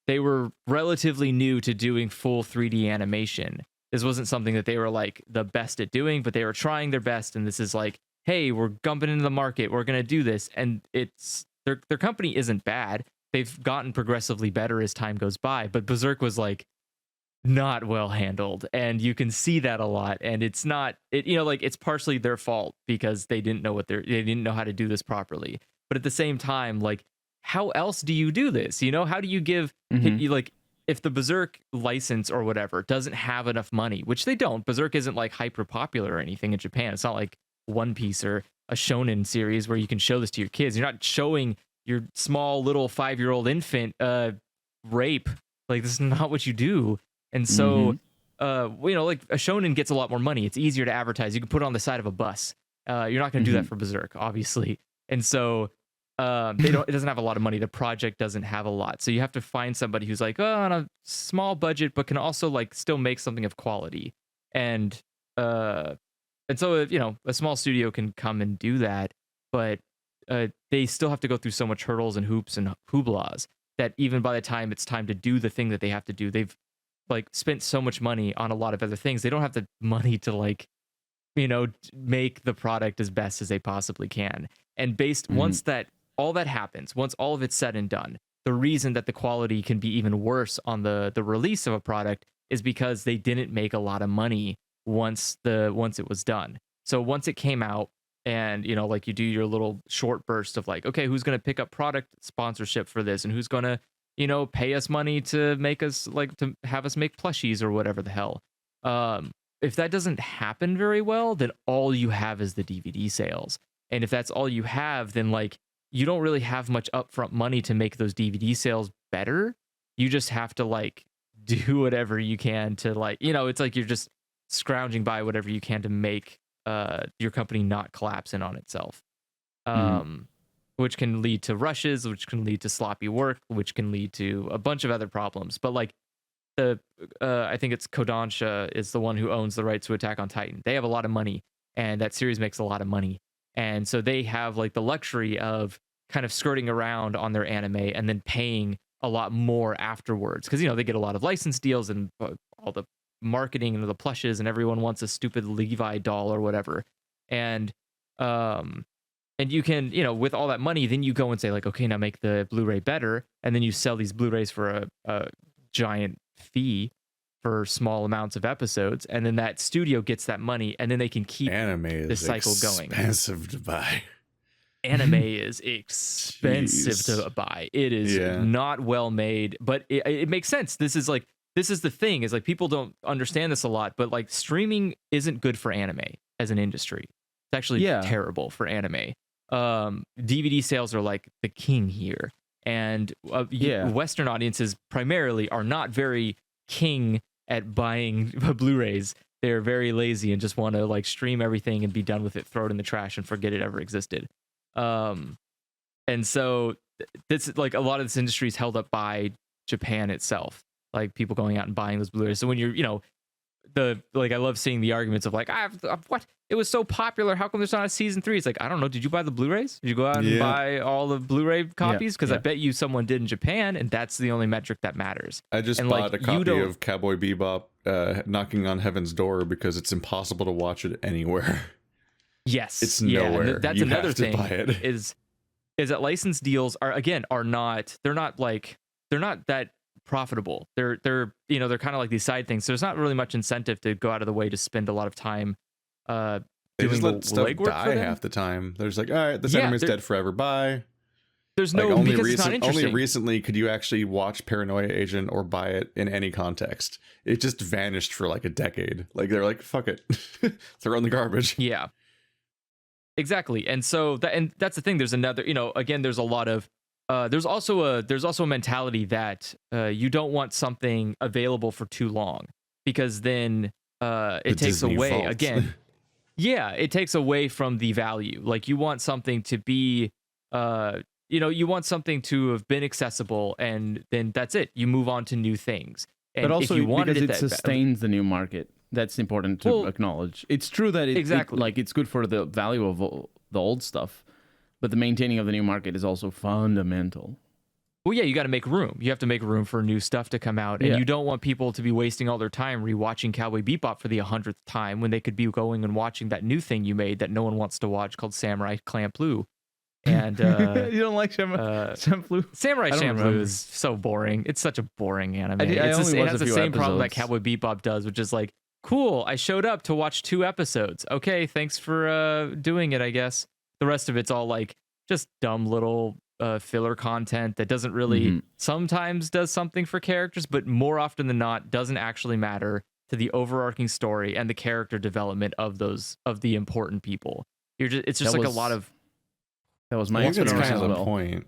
they were relatively new to doing full 3D animation. This wasn't something that they were like the best at doing, but they were trying their best. And this is like, hey, we're gumping into the market, we're gonna do this. And it's their company isn't bad. They've gotten progressively better as time goes by, but Berserk was like not well handled, and you can see that a lot. And it's not like it's partially their fault because they didn't know they didn't know how to do this properly. But at the same time, like how else do you do this? How do you give like if the Berserk license or whatever doesn't have enough money, which they don't. Berserk isn't like hyper popular or anything in Japan. It's not like One Piece or a shonen series where you can show this to your kids. You're not showing your small little 5-year-old infant rape. Like this is not what you do. And so like a shonen gets a lot more money. It's easier to advertise. You can put it on the side of a bus. You're not going to do that for Berserk, obviously. And so it doesn't have a lot of money. The project doesn't have a lot. So you have to find somebody who's like, on a small budget, but can also like still make something of quality. And so a small studio can come and do that, but they still have to go through so much hurdles and hoops and hooplas that even by the time it's time to do the thing that they have to do, they've like spent so much money on a lot of other things. They don't have the money to like, make the product as best as they possibly can. And once all that happens, once all of it's said and done, the reason that the quality can be even worse on the release of a product is because they didn't make a lot of money once it was done. So once it came out, and like you do your little short burst of like, okay, who's going to pick up product sponsorship for this, and who's going to pay us money to make us like to have us make plushies or whatever the hell. If that doesn't happen very well, then all you have is the DVD sales. And if that's all you have, then like you don't really have much upfront money to make those DVD sales better. You just have to like do whatever you can to like, it's like you're just scrounging by whatever you can to make your company not collapse in on itself. Which can lead to rushes, which can lead to sloppy work, which can lead to a bunch of other problems. But like I think it's Kodansha is the one who owns the rights to Attack on Titan. They have a lot of money, and that series makes a lot of money. And so they have like the luxury of kind of skirting around on their anime and then paying a lot more afterwards. Because, they get a lot of license deals and all the marketing and the plushes, and everyone wants a stupid Levi doll or whatever. And you can, with all that money, then you go and say like, okay, now make the Blu-ray better. And then you sell these Blu-rays for a giant fee. for small amounts of episodes, and then that studio gets that money, and then they can keep Anime is the cycle going. expensive to buy. Anime is expensive to buy. It is not well made, but it makes sense. This is the thing, is like people don't understand this a lot, but like streaming isn't good for anime as an industry. It's actually terrible for anime. DVD sales are like the king here, and Western audiences primarily are not very king at buying Blu-rays. They're very lazy and just want to like stream everything and be done with it, throw it in the trash and forget it ever existed. And so this, like, a lot of this industry is held up by Japan itself, like people going out and buying those Blu-rays. So when you're, I love seeing the arguments of like, what? It was so popular. How come there's not a season 3? It's like, I don't know. Did you buy the Blu-rays? Did you go out and buy all the Blu-ray copies? Because I bet you someone did in Japan, and that's the only metric that matters. I just bought a copy of Cowboy Bebop, Knocking on Heaven's Door, because it's impossible to watch it anywhere. Yes, it's nowhere. That's another thing. Is that license deals are not that profitable. They're kind of like these side things. So there's not really much incentive to go out of the way to spend a lot of time. They just let stuff die half the time. There's like, all right, this anime's dead forever. Bye. There's no, only because it's not interesting. Only recently could you actually watch Paranoia Agent or buy it in any context. It just vanished for like a decade. Like they're like, fuck it, throw it in the garbage. Yeah, exactly. And so that's the thing. There's another, again, there's a lot of there's also a mentality that you don't want something available for too long, because then it takes away fault. Again. Yeah, it takes away from the value. Like you want something to be, you want something to have been accessible, and then that's it. You move on to new things. And but also if you wanted because it sustains the new market. That's important to acknowledge. It's true that it's good for the value of the old stuff, but the maintaining of the new market is also fundamental. Well, yeah, you got to make room. You have to make room for new stuff to come out, and you don't want people to be wasting all their time rewatching Cowboy Bebop for the 100th time when they could be going and watching that new thing you made that no one wants to watch called Samurai Champloo. And you don't like Champloo? Samurai Champloo is so boring. It's such a boring anime. It has the same problem that Cowboy Bebop does, which is like, cool, I showed up to watch 2 episodes. Okay, thanks for doing it, I guess. The rest of it's all like just dumb little filler content that doesn't really sometimes does something for characters, but more often than not doesn't actually matter to the overarching story and the character development of the important people. It's just a lot of. That was my experience kind as of well. The point.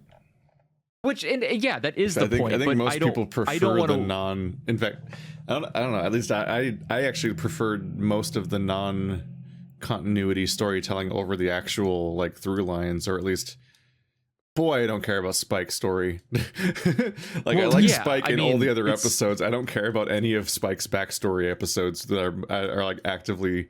Which that is the point. I think but most people prefer the non. In fact, I don't know. At least I actually preferred most of the non-continuity storytelling over the actual like through lines, or at least. Boy, I don't care about Spike's story. I like Spike in all the other episodes. I don't care about any of Spike's backstory episodes that are like actively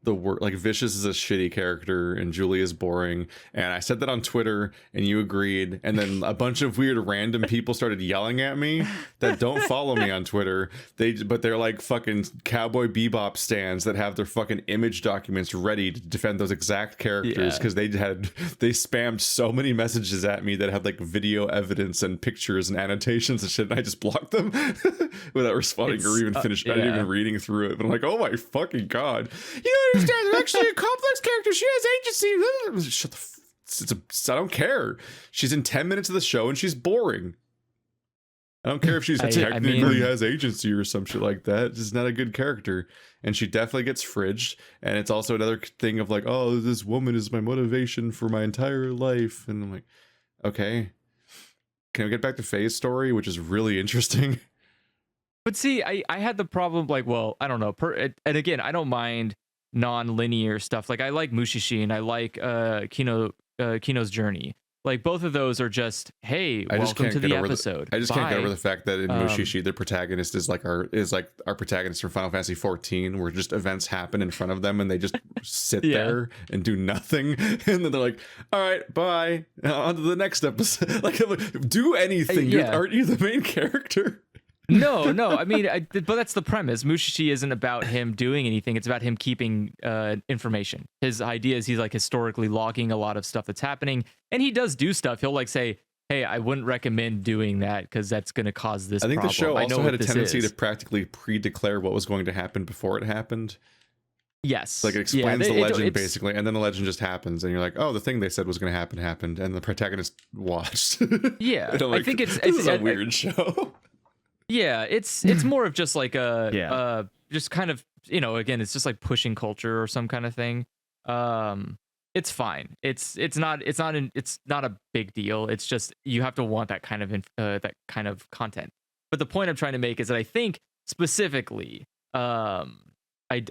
the work. Like Vicious is a shitty character and Julie is boring. And I said that on Twitter and you agreed. And then a bunch of weird random people started yelling at me that don't follow me on Twitter. But they're like fucking Cowboy Bebop stans that have their fucking image documents ready to defend those exact characters, because they spammed so many messages at me that had like video evidence and pictures and annotations and shit, and I just blocked them without responding or even even reading through it. But I'm like, oh my fucking god, you don't understand, they're actually a complex character, she has agency. Shut the I don't care. She's in 10 minutes of the show and she's boring. I don't care if she's technically has agency or some shit like that. She's not a good character. And she definitely gets fridged. And it's also another thing of like, oh, this woman is my motivation for my entire life. And I'm like, okay. Can we get back to Faye's story, which is really interesting? But see, I had the problem, like, well, I don't know. And again, I don't mind non-linear stuff. Like, I like Mushishi and I like Kino's Journey. Like, both of those are just, hey, welcome to the episode. I just can't get over the fact that in Mushishi, the protagonist is like our protagonist from Final Fantasy 14, where just events happen in front of them and they just sit there and do nothing. And then they're like, all right, bye. On to the next episode. Like, do anything. Aren't you the main character? No. I mean, but that's the premise. Mushishi isn't about him doing anything. It's about him keeping information. His idea is he's like historically logging a lot of stuff that's happening, and he does do stuff. He'll like say, hey, I wouldn't recommend doing that because that's going to cause this I think problem. the show also had a tendency is. to practically pre-declare what was going to happen before it happened. Yes. Like it explains the legend it's, basically, and then the legend just happens, and you're like, oh, the thing they said was going to happen happened, and the protagonist watched. Yeah, like, I think this is a weird show. Yeah, it's more of just like just kind of, you know, again, it's just like pushing culture or some kind of thing. It's fine. It's not a big deal. It's just you have to want that kind of content. But the point I'm trying to make is that I think specifically, I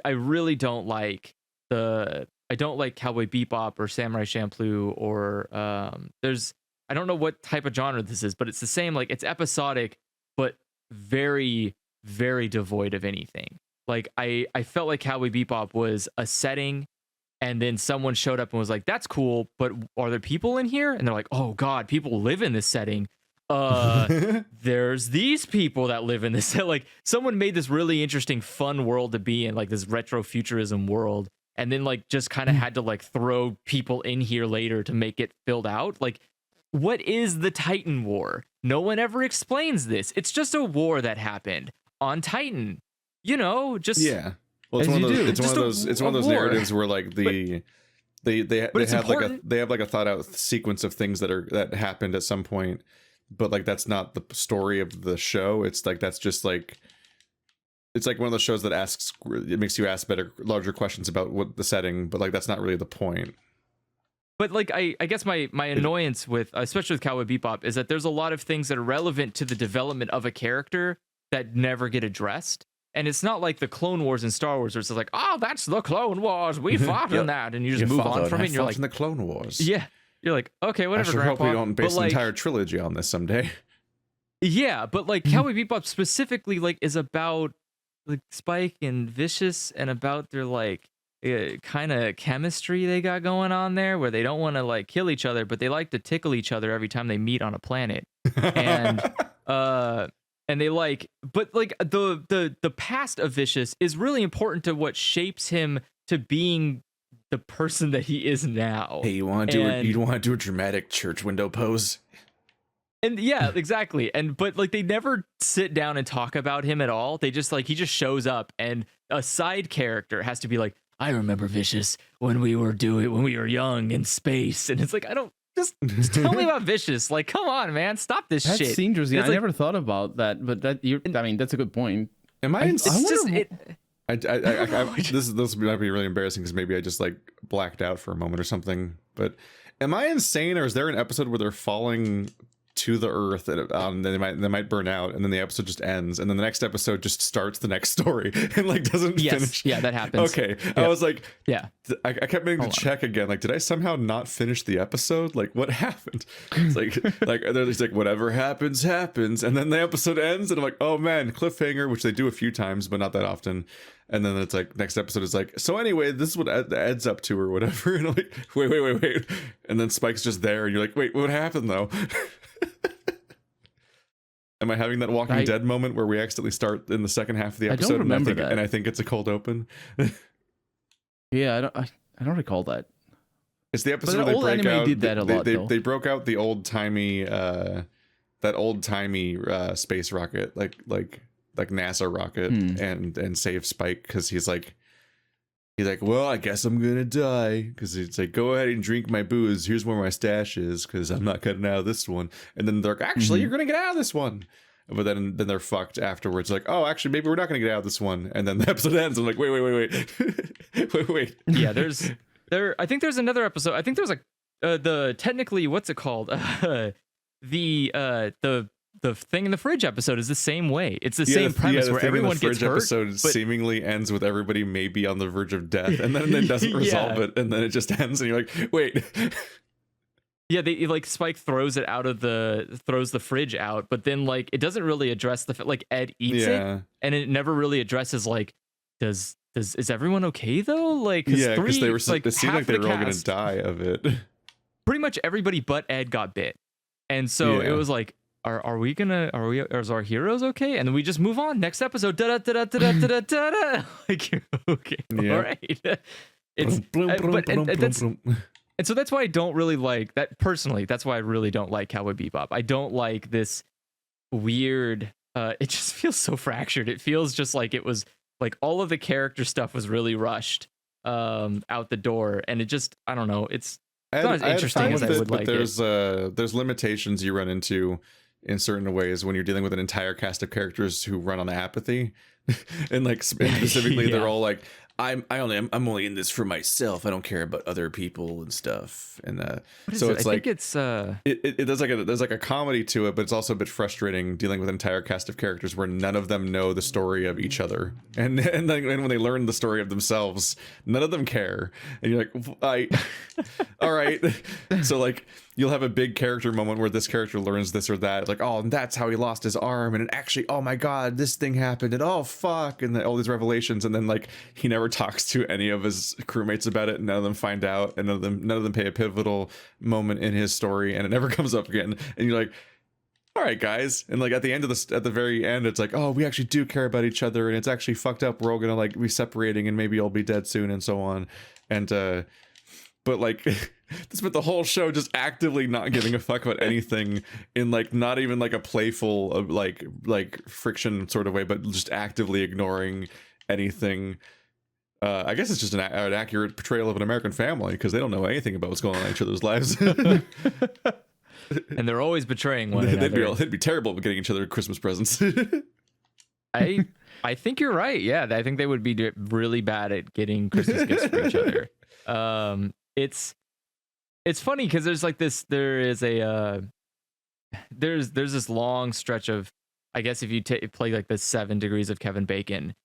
really don't like Cowboy Bebop or Samurai Champloo or I don't know what type of genre this is, but it's the same, like it's episodic but very, very devoid of anything. Like I felt like Cowboy Bebop was a setting, and then someone showed up and was like, that's cool, but are there people in here? And they're like, oh god, people live in this setting. There's these people that live in this. Like someone made this really interesting, fun world to be in, like this retro futurism world, and then like just kind of had to like throw people in here later to make it filled out. Like, what is the Titan War? No one ever explains this. It's just a war that happened on Titan. You know, just yeah. Well, it's one of those narratives where like they have like a thought out sequence of things that happened at some point. But like that's not the story of the show. It's like that's just like it's like one of those shows that makes you ask larger questions about what the setting, but like that's not really the point. But like I guess my annoyance with especially with Cowboy Bebop is that there's a lot of things that are relevant to the development of a character that never get addressed. And it's not like the Clone Wars in Star Wars where it's like, oh, that's the Clone Wars, we fought in that, and you just move on from it and you're like in the Clone Wars. Yeah. You're like, okay, whatever. I sure Grandpa. hope we don't base an entire trilogy on this someday. Yeah, but like Cowboy Bebop specifically like is about like Spike and Vicious and about their like kind of chemistry they got going on there where they don't want to like kill each other, but they like to tickle each other every time they meet on a planet. And and they like, but like the past of Vicious is really important to what shapes him to being the person that he is now. Hey, you want to do a dramatic church window pose? And yeah, exactly. And but like they never sit down and talk about him at all. They just like he just shows up, and a side character has to be like, I remember Vicious when we were young in space, and it's like I don't just tell me about Vicious. Like, come on, man, stop this shit. That's interesting. I like, never thought about that, but I mean, that's a good point. Am I? This might be really embarrassing because maybe I just like blacked out for a moment or something. But am I insane, or is there an episode where they're falling to the earth and they might burn out, and then the episode just ends, and then the next episode just starts the next story and like doesn't finish? Yeah, that happens. Okay, yeah. I was like, yeah, I kept meaning to check again. Like, did I somehow not finish the episode? Like, what happened? It's like they're just like, whatever happens, happens, and then the episode ends, and I'm like, oh man, cliffhanger, which they do a few times, but not that often. And then it's like next episode is like, so anyway, this is what Ed's up to or whatever. And I'm like, wait, and then Spike's just there, and you're like, wait, what happened though? Am I having that Walking Dead moment where we accidentally start in the second half of the episode? I don't remember that. And I think it's a cold open. Yeah, I don't recall that. It's the episode but where they old break anime out. Did that a lot, they broke out the old timey space rocket, like NASA rocket, and save Spike because he's like, well, I guess I'm gonna die, because it's like, go ahead and drink my booze, here's where my stash is, because I'm not cutting out of this one. And then they're like, actually, you're gonna get out of this one. But then they're fucked afterwards, like, oh, actually, maybe we're not gonna get out of this one. And then the episode ends. I'm like, wait. Yeah, I think there's another episode. I think there's like the technically, what's it called? The thing in the fridge episode is the same way. It's the same premise where everyone gets hurt. The episode seemingly ends with everybody maybe on the verge of death, and then it doesn't resolve it, and then it just ends, and you're like, wait. Yeah, they like Spike throws the fridge out, but then like it doesn't really address like Ed eats it, and it never really addresses like is everyone okay though? Like because they were like, it seemed like they were all gonna die of it. Pretty much everybody but Ed got bit, and so it was like, Are our heroes okay? And then we just move on. Next episode. Like, okay, all right. It's And so that's why I don't really like that personally. That's why I really don't like Cowboy Bebop. I don't like this weird. It just feels so fractured. It feels just like it was like all of the character stuff was really rushed out the door, and it just I don't know. It's not as interesting as I would like. There's limitations you run into in certain ways when you're dealing with an entire cast of characters who run on apathy, and like specifically they're all like, I'm only in this for myself. I don't care about other people and stuff. And so it's like it does there's like a comedy to it, but it's also a bit frustrating dealing with an entire cast of characters where none of them know the story of each other, and then when they learn the story of themselves, none of them care, and you're like, all right. So like you'll have a big character moment where this character learns this or that, like, oh, and that's how he lost his arm, and it actually, oh my god, this thing happened, and oh fuck, and then all these revelations, and then like he never talks to any of his crewmates about it, and none of them find out, and none of them pay a pivotal moment in his story, and it never comes up again, and you're like, all right guys, and like at the very end it's like, oh, we actually do care about each other, and it's actually fucked up, we're all gonna like be separating, and maybe I'll be dead soon, and so on, and but like they spent the whole show just actively not giving a fuck about anything, in like not even like a playful like friction sort of way, but just actively ignoring anything. I guess it's just an accurate portrayal of an American family, because they don't know anything about what's going on in each other's lives. And they're always betraying one another. They'd be terrible at getting each other Christmas presents. I think you're right. Yeah, I think they would be really bad at getting Christmas gifts for each other. It's funny because there's this long stretch of, I guess if you play like the 7 Degrees of Kevin Bacon,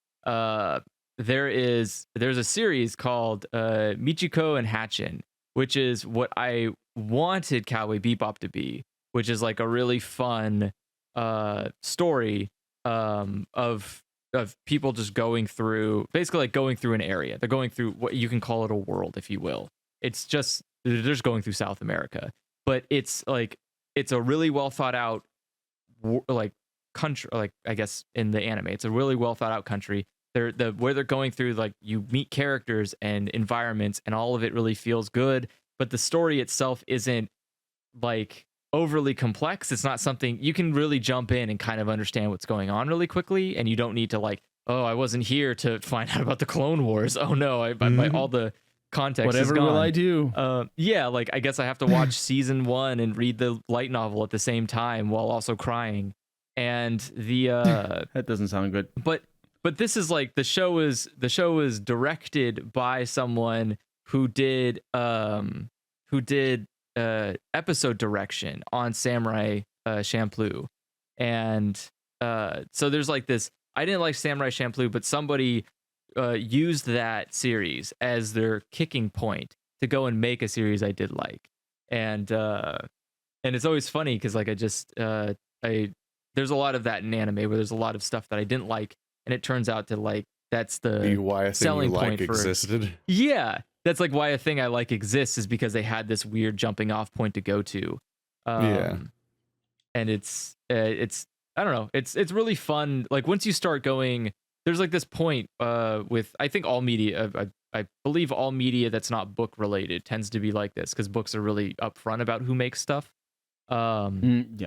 there's a series called Michiko and Hatchin, which is what I wanted Cowboy Bebop to be, which is like a really fun story of people just going through, basically like going through an area. They're going through what you can call it a world, if you will. It's just they're just going through South America, but it's a really well thought out like country, like I guess in the anime, it's a really well thought out country. Where they're going through, like you meet characters and environments, and all of it really feels good. But the story itself isn't like overly complex. It's not something you can really jump in and kind of understand what's going on really quickly, and you don't need to like, oh, I wasn't here to find out about the Clone Wars. Oh no, all the context whatever is gone. Will I do? Yeah, like I guess I have to watch season 1 and read the light novel at the same time while also crying. And the that doesn't sound good. But this is like the show is directed by someone who did episode direction on Samurai Champloo, and so there's like this. I didn't like Samurai Champloo, but somebody used that series as their kicking point to go and make a series I did like, and it's always funny because like there's a lot of that in anime where there's a lot of stuff that I didn't like, and it turns out to like that's the why a thing selling you like point existed. Yeah, that's like why a thing I like exists, is because they had this weird jumping off point to go to. And it's I don't know, it's really fun. Like once you start going, there's like this point with I think all media, I believe all media that's not book related tends to be like this, because books are really upfront about who makes stuff. But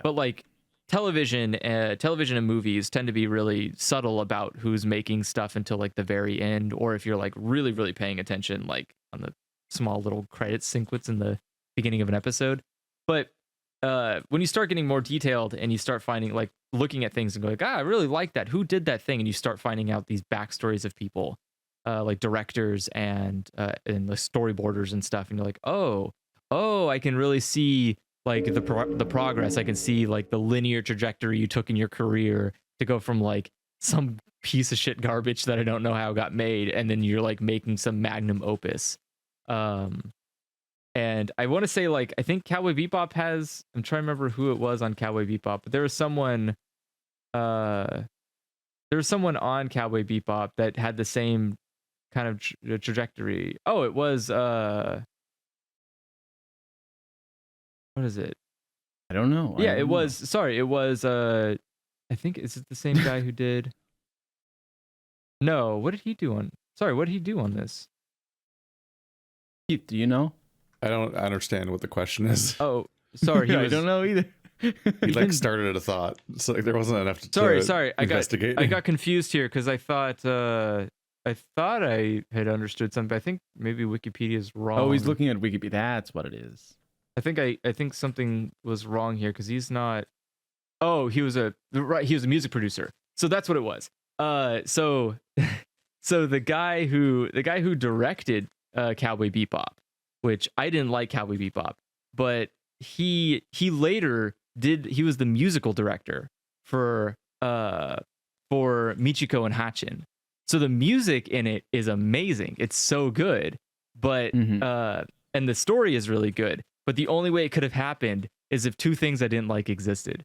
like television and movies tend to be really subtle about who's making stuff until like the very end, or if you're like really really paying attention, like on the small little credit sequence in the beginning of an episode. But when you start getting more detailed and you start finding, like looking at things and going, I really like that, who did that thing, and you start finding out these backstories of people, like directors and the storyboarders and stuff, and you're like, oh, I can really see like the progress. I can see like the linear trajectory you took in your career to go from like some piece of shit garbage that I don't know how got made, and then you're like making some magnum opus. And I want to say, like, I think Cowboy Bebop has, I'm trying to remember who it was on Cowboy Bebop, but there was someone on Cowboy Bebop that had the same kind of trajectory. Oh, it was what is it? I don't know. Yeah, it was. Sorry, it was. I think is it the same guy who did? No, what did he do on? Sorry, what did he do on this? Keith, do you know? I don't understand what the question is. Oh, sorry. I don't know either. He like started at a thought, so like there wasn't enough to Sorry. investigate. I got confused here because I thought I had understood something. I think maybe Wikipedia's wrong. Oh, he's looking at Wikipedia. That's what it is. I think something was wrong here because he's not. Oh, he was a music producer. So that's what it was. So the guy who directed Cowboy Bebop, which I didn't like Cowboy Bebop, but he later did. He was the musical director for Michiko and Hatchin. So the music in it is amazing. It's so good, but and the story is really good. But the only way it could have happened is if two things I didn't like existed.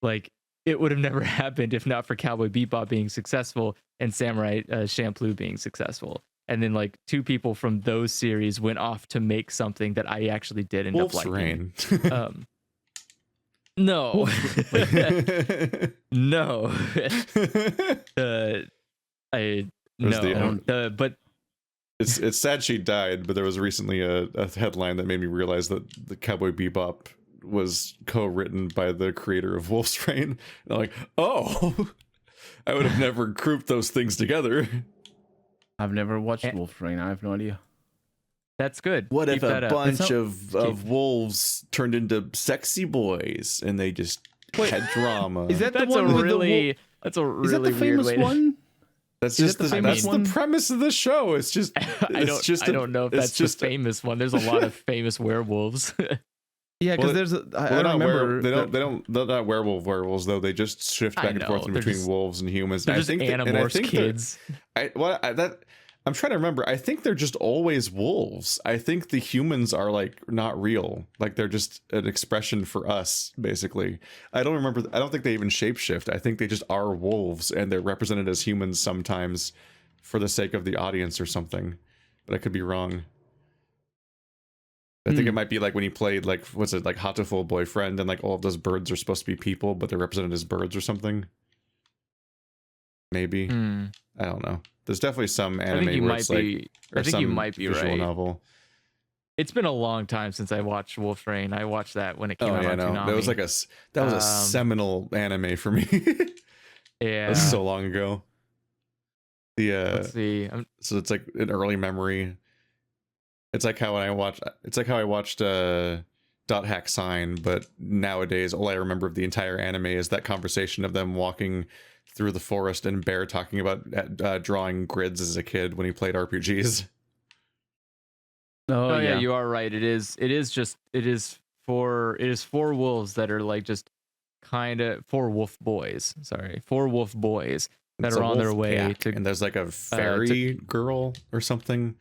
Like, it would have never happened if not for Cowboy Bebop being successful and Samurai Champloo being successul. And then like two people from those series went off to make something that I actually did end Wolf's up liking. Rain. No. No. But it's sad she died, but there was recently a headline that made me realize that the Cowboy Bebop was co-written by the creator of Wolf's Rain. And I'm like, oh, I would have never grouped those things together. I've never watched Wolf's Rain. I have no idea. That's good. What Keep if that a up. bunch of wolves turned into sexy boys and they just had drama? Is that That's the one a with really that's a really Is that the weird famous way to- one? That's Is just that the the, famous that's one? the premise of the show. It's just I don't know if that's just the famous one. There's a lot of famous werewolves. Yeah, because Well, there's a. I Well, don't remember. they're not werewolves though. They just shift I back and know, forth in they're between just- wolves and humans. They're I just think that- and I Animorphs think that- kids. I'm trying to remember. I think they're just always wolves. I think the humans are like not real. Like they're just an expression for us, basically. I don't remember. I don't think they even shapeshift. I think they just are wolves and they're represented as humans sometimes for the sake of the audience or something. But I could be wrong. I think it might be like when he played like, what's it, like Hatoful Boyfriend, and like all of those birds are supposed to be people, but they're represented as birds or something. Maybe. I don't know. There's definitely some I anime think you where might it's be. like, I or think you some might be visual right. novel. It's been a long time since I watched Wolf's Rain. I watched that when it came Oh out yeah, on no, Toonami. that was like a seminal anime for me. Yeah. That's so long ago. Let's see. So it's like an early memory. It's like how I watched Dot Hack Sign, but nowadays all I remember of the entire anime is that conversation of them walking through the forest and Bear talking about drawing grids as a kid when he played RPGs. Oh yeah, you are right. It is four wolves that are like just kind of four wolf boys that It's are a on their wolf way pack, to. and there's like a fairy girl or something.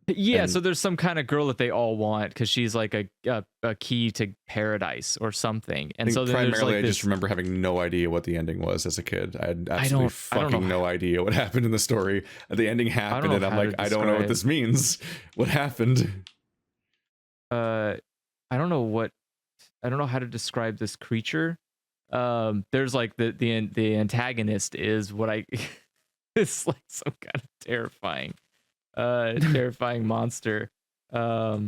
Yeah, and- so there's some kind of girl that they all want because she's like a key to paradise or something. And so then there's primarily like I this, just remember having no idea what the ending was as a kid. I had absolutely I don't fucking know. no idea what happened in the story. The ending happened know and I'm how to like, I don't know what describe- this means. What happened? I don't know how to describe this creature. There's like the antagonist is what I it's like some kind of terrifying monster. I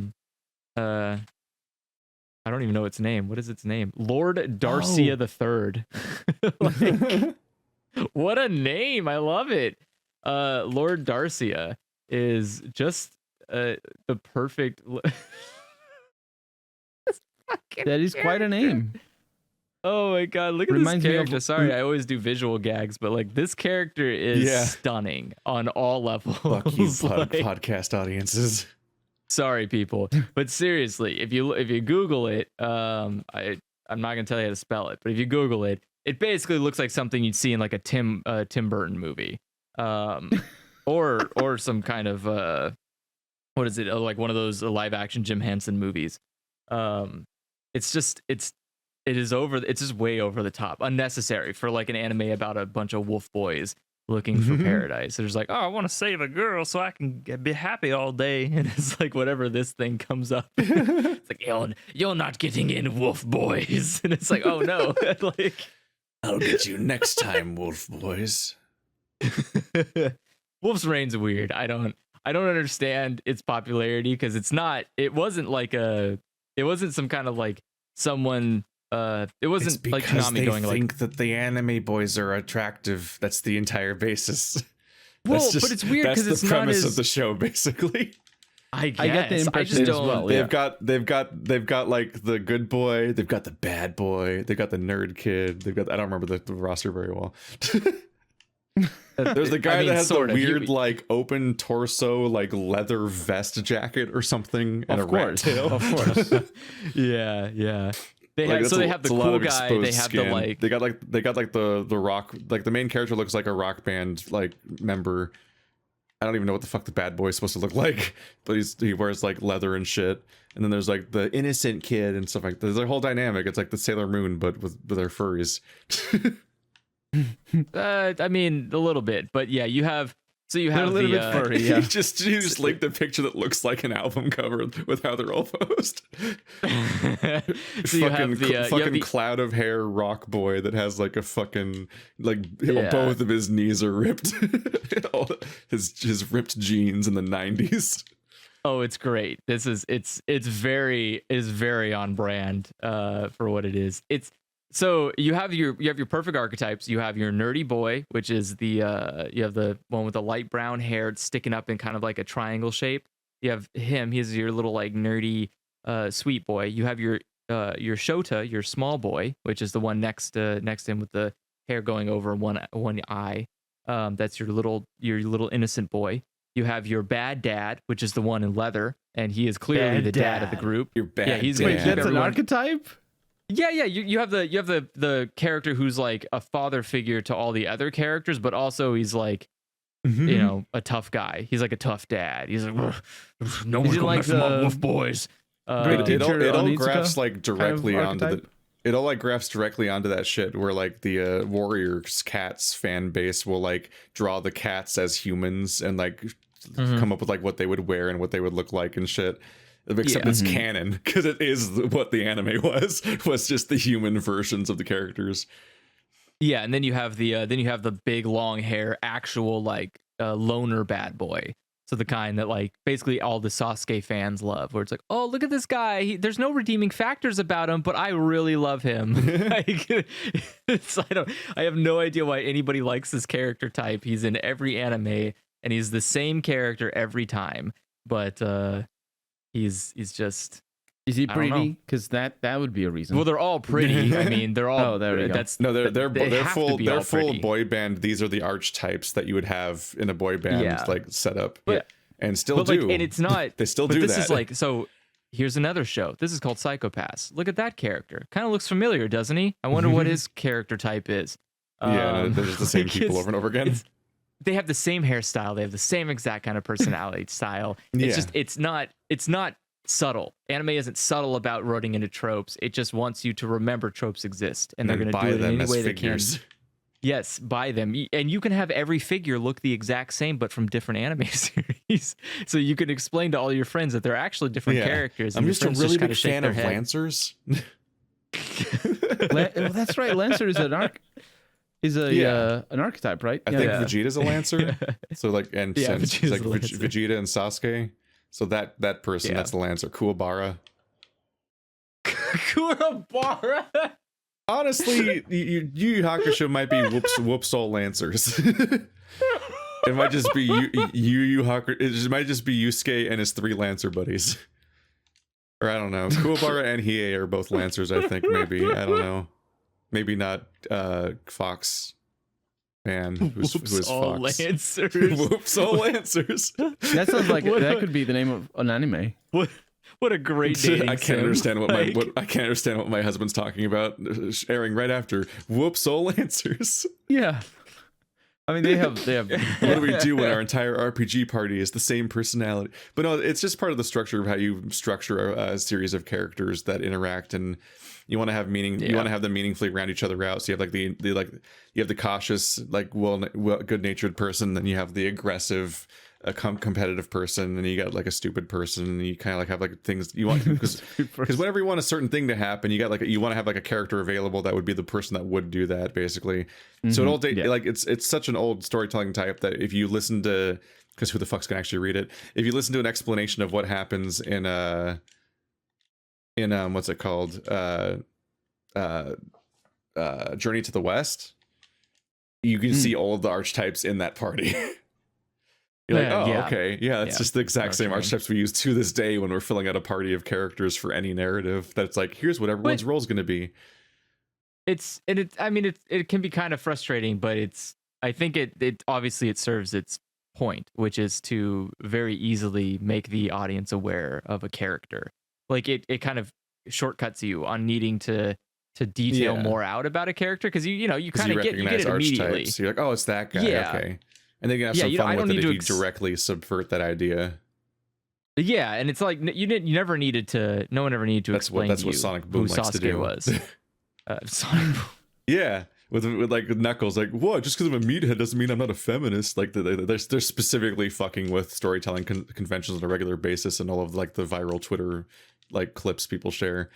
don't even know its name. What is its name? Lord Darcia the Third. Like, what a name! I love it. Lord Darcia is just the perfect. That is quite a name. Oh my god, look at Reminds this me of- character. Sorry, I always do visual gags, but like this character is Yeah. stunning on all levels. Fuck you, Like, podcast audiences. sorry, people, but seriously, if you Google it, I'm not gonna tell you how to spell it, but if you Google it, it basically looks like something you'd see in like a Tim Burton movie, or some kind of what is it? Like one of those live action Jim Henson movies. It's just way over the top, unnecessary for like an anime about a bunch of wolf boys looking for paradise. They're just like, oh, I want to save a girl so I can be happy all day, and it's like whatever this thing comes up, it's like you're not getting in, wolf boys, and it's like, oh no, like I'll get you next time, wolf boys. Wolf's Rain's weird. I I don't understand its popularity because it wasn't some kind of like someone it wasn't It's like because Konami they going think like, that the anime boys are attractive. That's the entire basis. well, That's but it's weird because that's it's the not premise as of the show, basically. I guess. I get the I impression just as don't. well. They've got like the good boy, they've got the bad boy, they've got the nerd kid, they've got I don't remember the roster very well. There's the guy I mean, that has the sort of. weird like open torso like leather vest jacket or something and Of a rat course, tail. of course. Yeah. They Like, have, so they have the it's a lot cool of guy. They exposed have skin. the like. they got like the rock, like the main character looks like a rock band like member. I don't even know what the fuck the bad boy is supposed to look like, but he wears like leather and shit. And then there's like the innocent kid and stuff like that. There's a whole dynamic. It's like the Sailor Moon, but with their furries. I mean, a little bit, but yeah, you have. So you They're have a little the. bit furry, yeah. you just linked a picture that looks like an album cover with how they're all posed. So you have the. You have fucking the cloud of hair rock boy that has like a fucking like Yeah. both of his knees are ripped. All his ripped jeans in the 90s. oh, it's great. It's very on brand for what it is. It's so you have your perfect archetypes. You have your nerdy boy, which is the you have the one with the light brown hair sticking up in kind of like a triangle shape. You have him. He's your little like nerdy sweet boy. You have your Shota, your small boy, which is the one next to him with the hair going over one eye. That's your little innocent boy. You have your bad dad, which is the one in leather, and he is clearly Bad the dad of the dad. group. You're bad. Yeah, he's dad. gonna Wait, keep that's an everyone- archetype? Yeah. You have the character who's like a father figure to all the other characters, but also he's like, you know, a tough guy. He's like a tough dad. He's like, no one's gonna like mess with my the wolf boys. great It teacher all Onizuka graphs like directly kind of onto the. archetype? It all like graphs directly onto that shit where like the Warriors cats fan base will like draw the cats as humans and like come up with like what they would wear and what they would look like and shit. Except Yeah. it's canon because it is what the anime was just the human versions of the characters. Yeah, and then you have the big long hair actual like loner bad boy. So the kind that like basically all the Sasuke fans love, where it's like, oh, look at this guy. There's no redeeming factors about him, but I really love him. Like, I have no idea why anybody likes this character type. He's in every anime, and he's the same character every time. But he's just. Is he I don't know. pretty? Because that would be a reason. Well, they're all pretty. I mean, they're all. Oh, there we go. That's No, they're they have to full be all full pretty. boy band. These are the archetypes that you would have in a boy band Yeah. like setup. But- and still But do. like, and it's not. They still but do this that. is like so. Here's another show. This is called Psychopaths. Look at that character. Kind of looks familiar, doesn't he? I wonder what his character type is. yeah, they're just the same like, people it's- over and over again. it's- They have the same hairstyle. They have the same exact kind of personality style. It's Yeah. just it's not subtle. Anime isn't subtle about running into tropes. It just wants you to remember tropes exist, and they're then going to buy do it in them any as way figures. they can. Yes, buy them. And you can have every figure look the exact same, but from different anime series. So you can explain to all your friends that they're actually different Yeah. characters. I'm and your just a friends really kinda big shake fan their of head. Lancers. Well, that's right. Lancer is an Yeah. an archetype, right? I Yeah. think Vegeta's a Lancer. So like and Yeah, since Vegeta's like a Lancer. Vegeta and Sasuke. So that person, Yeah. that's the Lancer. Kuwabara. Kuwabara. Honestly, Yu Yu Hakusho might be whoops all Lancers. It might just be Yu Yu Hakusho. It just might just be Yusuke and his 3 Lancer buddies. Or I don't know. Kuwabara and Hiei are both Lancers, I think, maybe. I don't know. Maybe not Fox Man, who's all Fox. Lancers. Whoops all Lancers. That sounds like What that a- could be the name of an anime. What a great dating I can't sim. understand what Like, I can't understand what my husband's talking about. Airing right after Whoops all Lancers. Yeah. I mean, they have. What do we do when our entire RPG party is the same personality? But no, it's just part of the structure of how you structure a series of characters that interact, and you want to have meaning. You Yeah. want to have them meaningfully round each other out. So you have like the you have the cautious, like good-natured person, then you have the aggressive, competitive person, and you got like a stupid person, and you kind of like have like things you want because whenever you want a certain thing to happen, you got like you want to have like a character available that would be the person that would do that basically. So it all Yeah. like it's such an old storytelling type that if you listen to because who the fuck's gonna actually read it? If you listen to an explanation of what happens in what's it called, Journey to the West, you can see all of the archetypes in that party. You're like, oh, okay, yeah, it's just the exact same archetypes we use to this day when we're filling out a party of characters for any narrative. That's like, here's what everyone's role is going to be. It can be kind of frustrating, but I think it obviously it serves its point, which is to very easily make the audience aware of a character. Like it kind of shortcuts you on needing to detail more out about a character, because you kind of get it immediately. So you're like, oh, it's that guy. Okay. And then you can have some fun with it if you directly subvert that idea. Yeah, and it's like no one ever needed to explain that's what Sonic Boom who likes Sasuke to do. Was. Sonic Boom. Yeah, with like Knuckles, like, what? Just because I'm a meathead doesn't mean I'm not a feminist. Like they're specifically fucking with storytelling conventions on a regular basis, and all of like the viral Twitter like clips people share.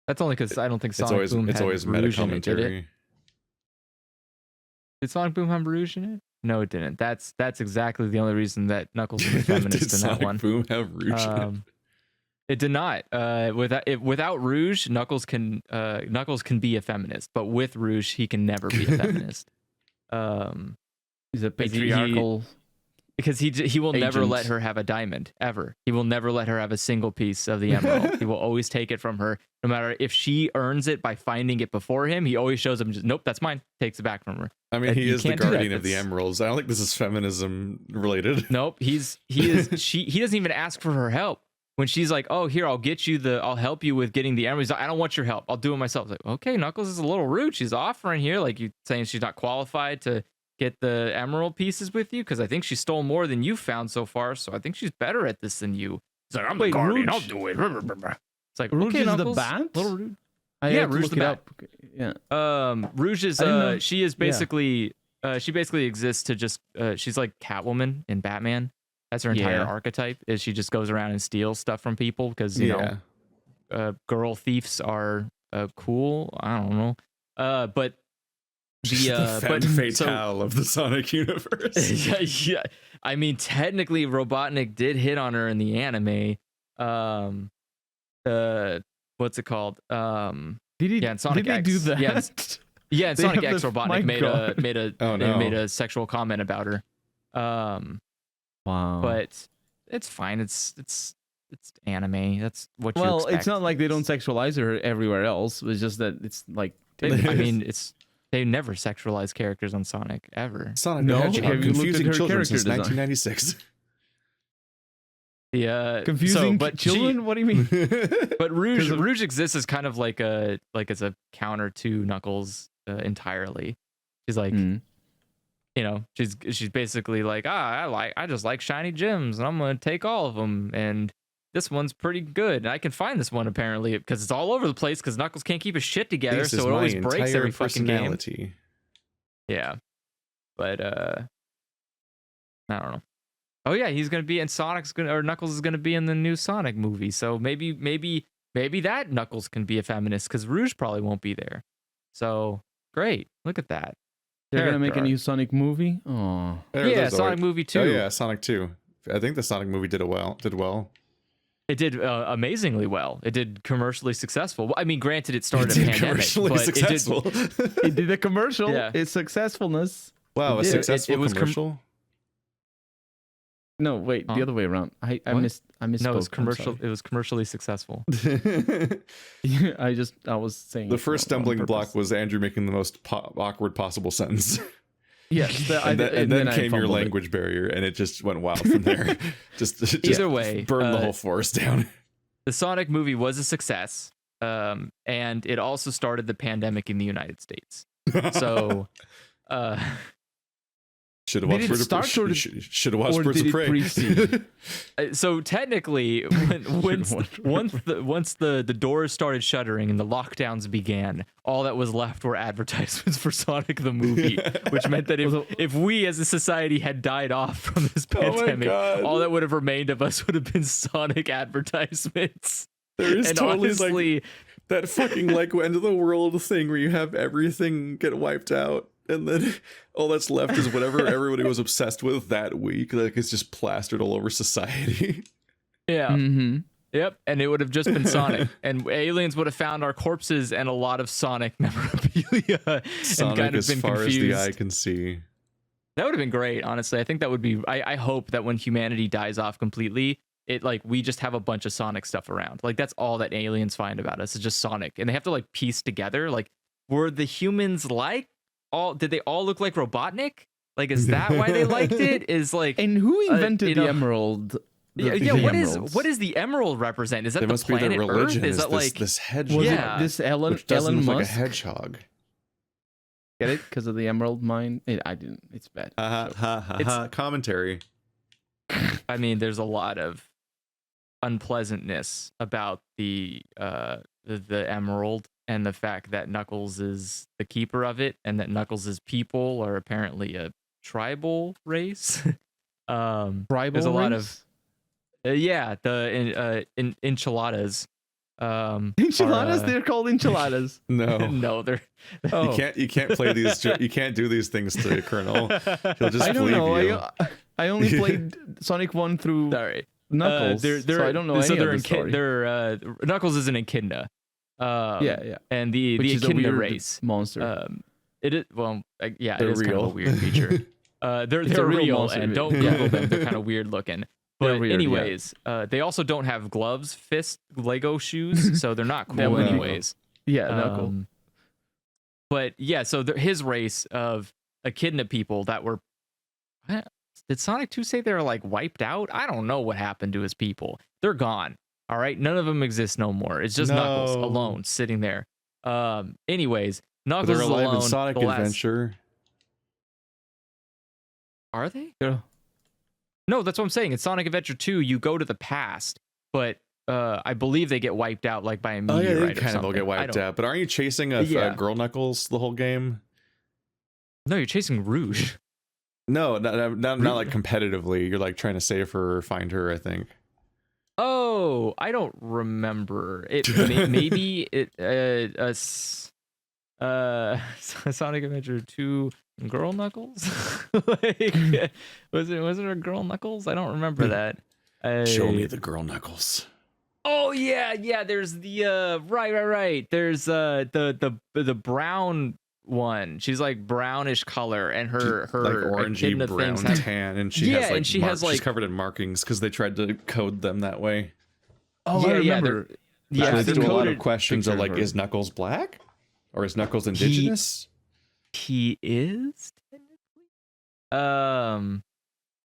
That's only because I don't think Sonic Boom had always Rouge meta commentary. Did Sonic Boom have Rouge in it? No, it didn't. That's exactly the only reason that Knuckles was a feminist in that one. Did Sonic Boom have Rouge in it? It did not. Without Rouge, Knuckles can be a feminist, but with Rouge, he can never be a feminist. He's a patriarchal. Because he will never let her have a diamond, ever. He will never let her have a single piece of the emerald. He will always take it from her, no matter if she earns it by finding it before him. He always shows him, just nope, that's mine. Takes it back from her. I mean, he is the guardian of the emeralds. I don't think this is feminism related. Nope, he doesn't even ask for her help. When she's like, oh, here, I'll help you with getting the emeralds. He's like, I don't want your help. I'll do it myself. It's like, okay, Knuckles is a little rude. She's offering here, like you saying she's not qualified to get the emerald pieces with you, because I think she stole more than you found so far, so I think she's better at this than you. It's like, I'm the guardian, I'll do it. It's like, Rouge okay, is Knuckles, the bat? Little rude. Rouge is the bat. Yeah. Rouge is she is basically she basically exists to just she's like Catwoman in Batman. That's her entire archetype, is she just goes around and steals stuff from people because you know girl thieves are cool. I don't know. But the femme fatale of the Sonic universe. yeah. I mean, technically, Robotnik did hit on her in the anime. What's it called? In Sonic X. do that? Yeah, in Sonic X, Robotnik made a sexual comment about her. Wow. But it's fine. It's anime. That's what you expect. It's not like they don't sexualize her everywhere else. It's just that it's like they never sexualize characters on Sonic ever. Sonic the Hedgehog confusing children since 1996. Yeah, confusing children. What do you mean? But Rouge exists as kind of like as a counter to Knuckles entirely. She's like, you know, she's basically like, I just like shiny gems, and I'm gonna take all of them, and this one's pretty good, and I can find this one apparently because it's all over the place because Knuckles can't keep his shit together, so it always breaks every fucking game. Yeah, but I don't know. Oh yeah, he's gonna be, and Knuckles is gonna be in the new Sonic movie, so maybe that Knuckles can be a feminist because Rouge probably won't be there. So great, look at that. They're gonna make a new Sonic movie. Oh yeah, Sonic movie 2. Oh yeah, Sonic 2. I think the Sonic movie did well. It did amazingly well. It did commercially successful. I mean, granted, it started a pandemic, commercially but successful. It did a commercial. Yeah. Its successfulness. Wow, a successful commercial. No, wait, the other way around. I missed. No, it was commercial. It was commercially successful. I was saying the first stumbling block was Andrew making the most awkward possible sentence. Yes, and then came your language barrier, and it just went wild from there. just either way, burned the whole forest down. The Sonic movie was a success, and it also started the pandemic in the United States. So, should have watched Birds of Prey. So technically, once the doors started shuttering and the lockdowns began, all that was left were advertisements for Sonic the movie, which meant that if we as a society had died off from this pandemic, all that would have remained of us would have been Sonic advertisements. There is totally honestly, like that fucking like end of the world thing where you have everything get wiped out. and then all that's left is whatever everybody was obsessed with that week. Like it's just plastered all over society. Yeah. Mm-hmm. Yep. And it would have just been Sonic, and aliens would have found our corpses and a lot of Sonic memorabilia, and Sonic kind of as been far confused. as the eye can see. That would have been great, honestly. I think that would be. I hope that when humanity dies off completely, it like we just have a bunch of Sonic stuff around. Like that's all that aliens find about us is just Sonic, and they have to like piece together. Like, were the humans like all? Did they all look like Robotnik? Like, is that why they liked it? Is like, And who invented the know- emerald? yeah. The What does the emerald represent? Is that It the must be planet their religion. Earth? Is Is that this, like this hedgehog? Was Yeah. it this Elon Which doesn't Elon look like a Musk? hedgehog. Get it? Because of the emerald mine? I didn't. It's bad. Ha ha ha ha. Commentary. I mean, there's a lot of unpleasantness about the emerald and the fact that Knuckles is the keeper of it, and that Knuckles' people are apparently a tribal race. Tribal there's a lot of race? yeah, the enchiladas. Enchiladas? are, They're called enchiladas. No. no, they're Oh. You can't play these. You can't do these things to Colonel. He'll just I don't leave know. you. I only played Sonic 1 through sorry. Knuckles, so I don't know so any they're of the story. Knuckles is an echidna. Yeah. And the Which is a echidna weird race. monster. It is yeah, They're it is kind of a real. weird creature. It's They're a real real, monster. and don't Yeah. Google them. They're kind of weird looking. They're But weird, yeah. anyways, they also don't have gloves, fist, Lego shoes, so they're not They're cool weird. anyways. Yeah, Knuckle. But yeah, so his race of echidna people that were. Did Sonic 2 say they were like wiped out? I don't know what happened to his people. They're gone. All right, none of them exist no more. It's just Knuckles No. alone sitting there. Anyways, But Knuckles they're is alive alone. in Sonic the last- Adventure. Are they? Yeah. No, that's what I'm saying. In Sonic Adventure 2, you go to the past, but I believe they get wiped out like by a Oh meteorite yeah, they or kind of something. will get I wiped don't- out. But aren't you chasing a Yeah. girl Knuckles the whole game? No, you're chasing Rouge. No, not like competitively. You're like trying to save her or find her. I think. Oh, I don't remember. It maybe it Sonic Adventure 2 Girl Knuckles? Like, was it a Girl Knuckles? I don't remember that. Show me the girl Knuckles. Oh yeah. There's the right. There's the brown one. She's like brownish color, and her Like orangey echidna brown things have- tan, and she Yeah, has like and she has, she's like- covered in markings because they tried to code them that way. Oh, I yeah, remember. yeah, There's they're still a lot of coded. questions of picture of like, her. is Knuckles black, or is Knuckles indigenous? He is technically.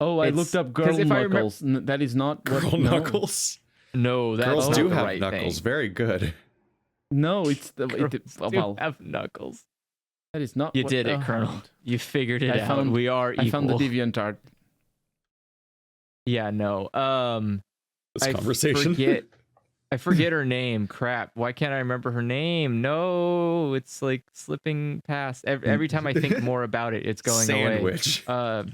Oh, I It's- looked up 'cause girl if I remember- Knuckles. That is not what, Girl no. Knuckles. No, that's Girls not do the have right Knuckles. thing. Very good. No, it's the Girls do well. have Knuckles. That is not. You what, did it, Colonel. You figured it I out. found- We are equal. I found the deviant art. Yeah, no. This I conversation. I forget her name. Crap. Why can't I remember her name? No, it's like slipping past. Every time I think more about it, it's going Sandwich. away.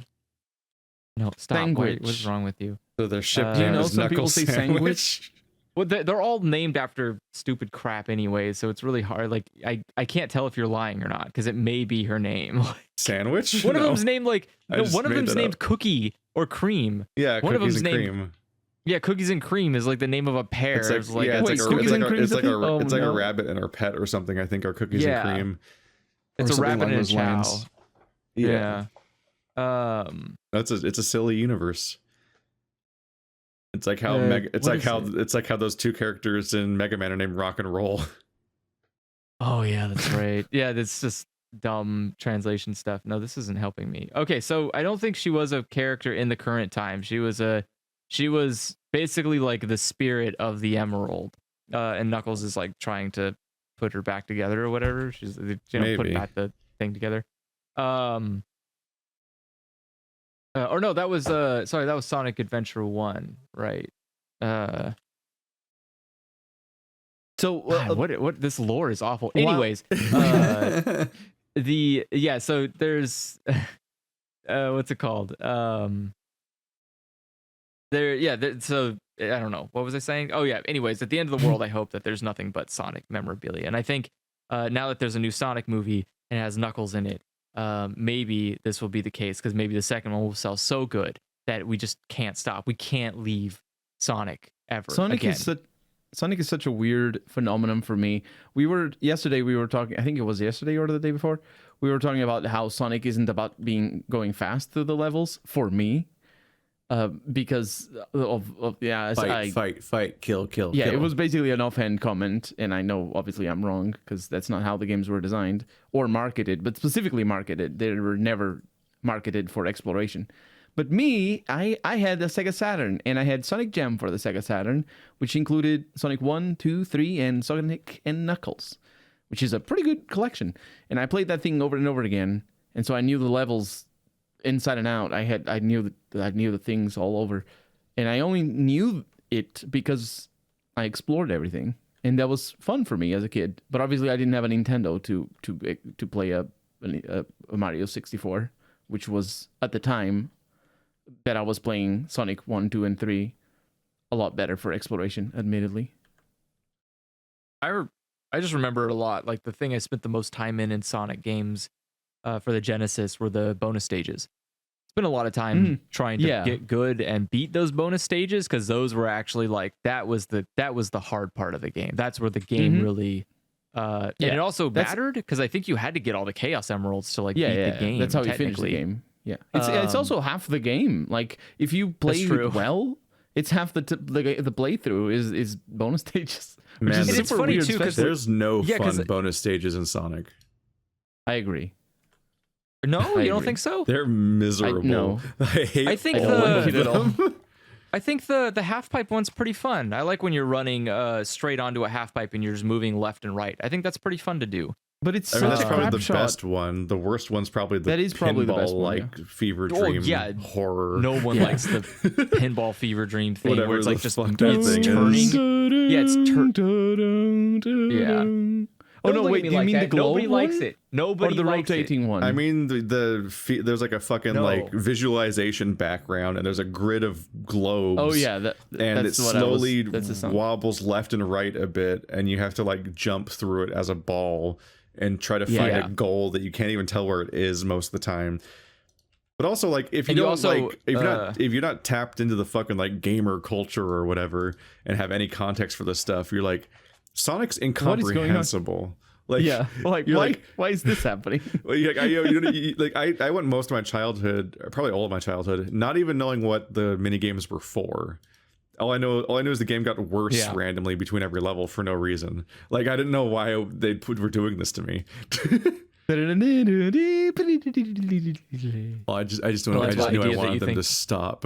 No, stop. Sandwich. What's wrong with you? So their ship Do you name know is some people Knuckles say Sandwich. Well, they're all named after stupid crap anyway, so it's really hard. Like, I can't tell if you're lying or not because it may be her name. Sandwich. One of No. them's named like I no, just one of made them's that named up. Cookie or Cream. Yeah, one of cookies and them's named- cream. Yeah, Cookies and Cream is like the name of a pear. It's like, It's like yeah, wait, it's like, cookies and cream it's is like a a, thing? Oh, it's like no. a rabbit and her pet or something. I think are cookies Yeah. and cream. it's or a something rabbit along and a those chow. lines. Yeah. It's a silly universe. It's like how it's like how those two characters in Mega Man are named Rock and Roll. Oh yeah, that's right. Yeah, that's just dumb translation stuff. No, this isn't helping me. Okay, so I don't think she was a character in the current time. She was basically like the spirit of the Emerald. And Knuckles is like trying to put her back together or whatever. She's put Maybe. back the thing together. Or no, that was sorry, that was Sonic Adventure 1, right? So God, what this lore is awful. Wow. Anyways, so there's what's it called? So I don't know. What was I saying? Oh yeah, anyways, at the end of the world I hope that there's nothing but Sonic memorabilia. And I think now that there's a new Sonic movie and it has Knuckles in it, maybe this will be the case because maybe the second one will sell so good that we just can't stop. We can't leave Sonic ever. Sonic is such a weird phenomenon for me. Yesterday we were talking, I think it was yesterday or the day before, we were talking about how Sonic isn't about going fast through the levels for me. Because fight, kill. Yeah, kill. it was basically an offhand comment, and I know obviously I'm wrong because that's not how the games were designed or marketed, but specifically marketed. They were never marketed for exploration. But me, I had a Sega Saturn, and I had Sonic Jam for the Sega Saturn, which included Sonic 1, 2, 3, and Sonic and Knuckles, which is a pretty good collection. And I played that thing over and over again, and so I knew the levels inside and out. I knew the things all over, and I only knew it because I explored everything, and that was fun for me as a kid. But obviously, I didn't have a Nintendo to play a Mario 64, which was at the time that I was playing Sonic 1, 2, and 3 a lot better for exploration, admittedly. I just remember it a lot. Like the thing I spent the most time in Sonic games for the Genesis were the bonus stages. Spent a lot of time trying to get good and beat those bonus stages because those were actually like that was the hard part of the game. That's where the game really and it also mattered because I think you had to get all the Chaos Emeralds to like beat the game. That's how you finish the game. Yeah, it's also half the game. Like if you play it well, it's half the playthrough is bonus stages. Man, which is it's funny weird, too because there's no fun bonus stages in Sonic. I agree. No, you don't think so? They're miserable. I hate I think all of them. I think the half pipe one's pretty fun. I like when you're running straight onto a half pipe and you're just moving left and right. I think that's pretty fun to do. But it's that's probably the shot. best one. The worst one's probably the that is probably the best one, like fever dream horror. No one likes the pinball fever dream thing Whatever where it's like the just fuck that it's thing turning. Yeah, it's Oh no! Wait, do you mean the globe Nobody likes it. Nobody or the likes rotating one? I mean there's like a fucking like visualization background and there's a grid of globes. Oh yeah, and it slowly wobbles left and right a bit, and you have to like jump through it as a ball and try to find a goal that you can't even tell where it is most of the time. But also like if you're not tapped into the fucking like gamer culture or whatever and have any context for this stuff, you're like, Sonic's incomprehensible. Like, why is this happening? I went most of my childhood, probably all of my childhood, not even knowing what the mini games were for. All I know is the game got worse randomly between every level for no reason. Like I didn't know why were doing this to me. Well, I just don't know. I just knew I wanted them to stop.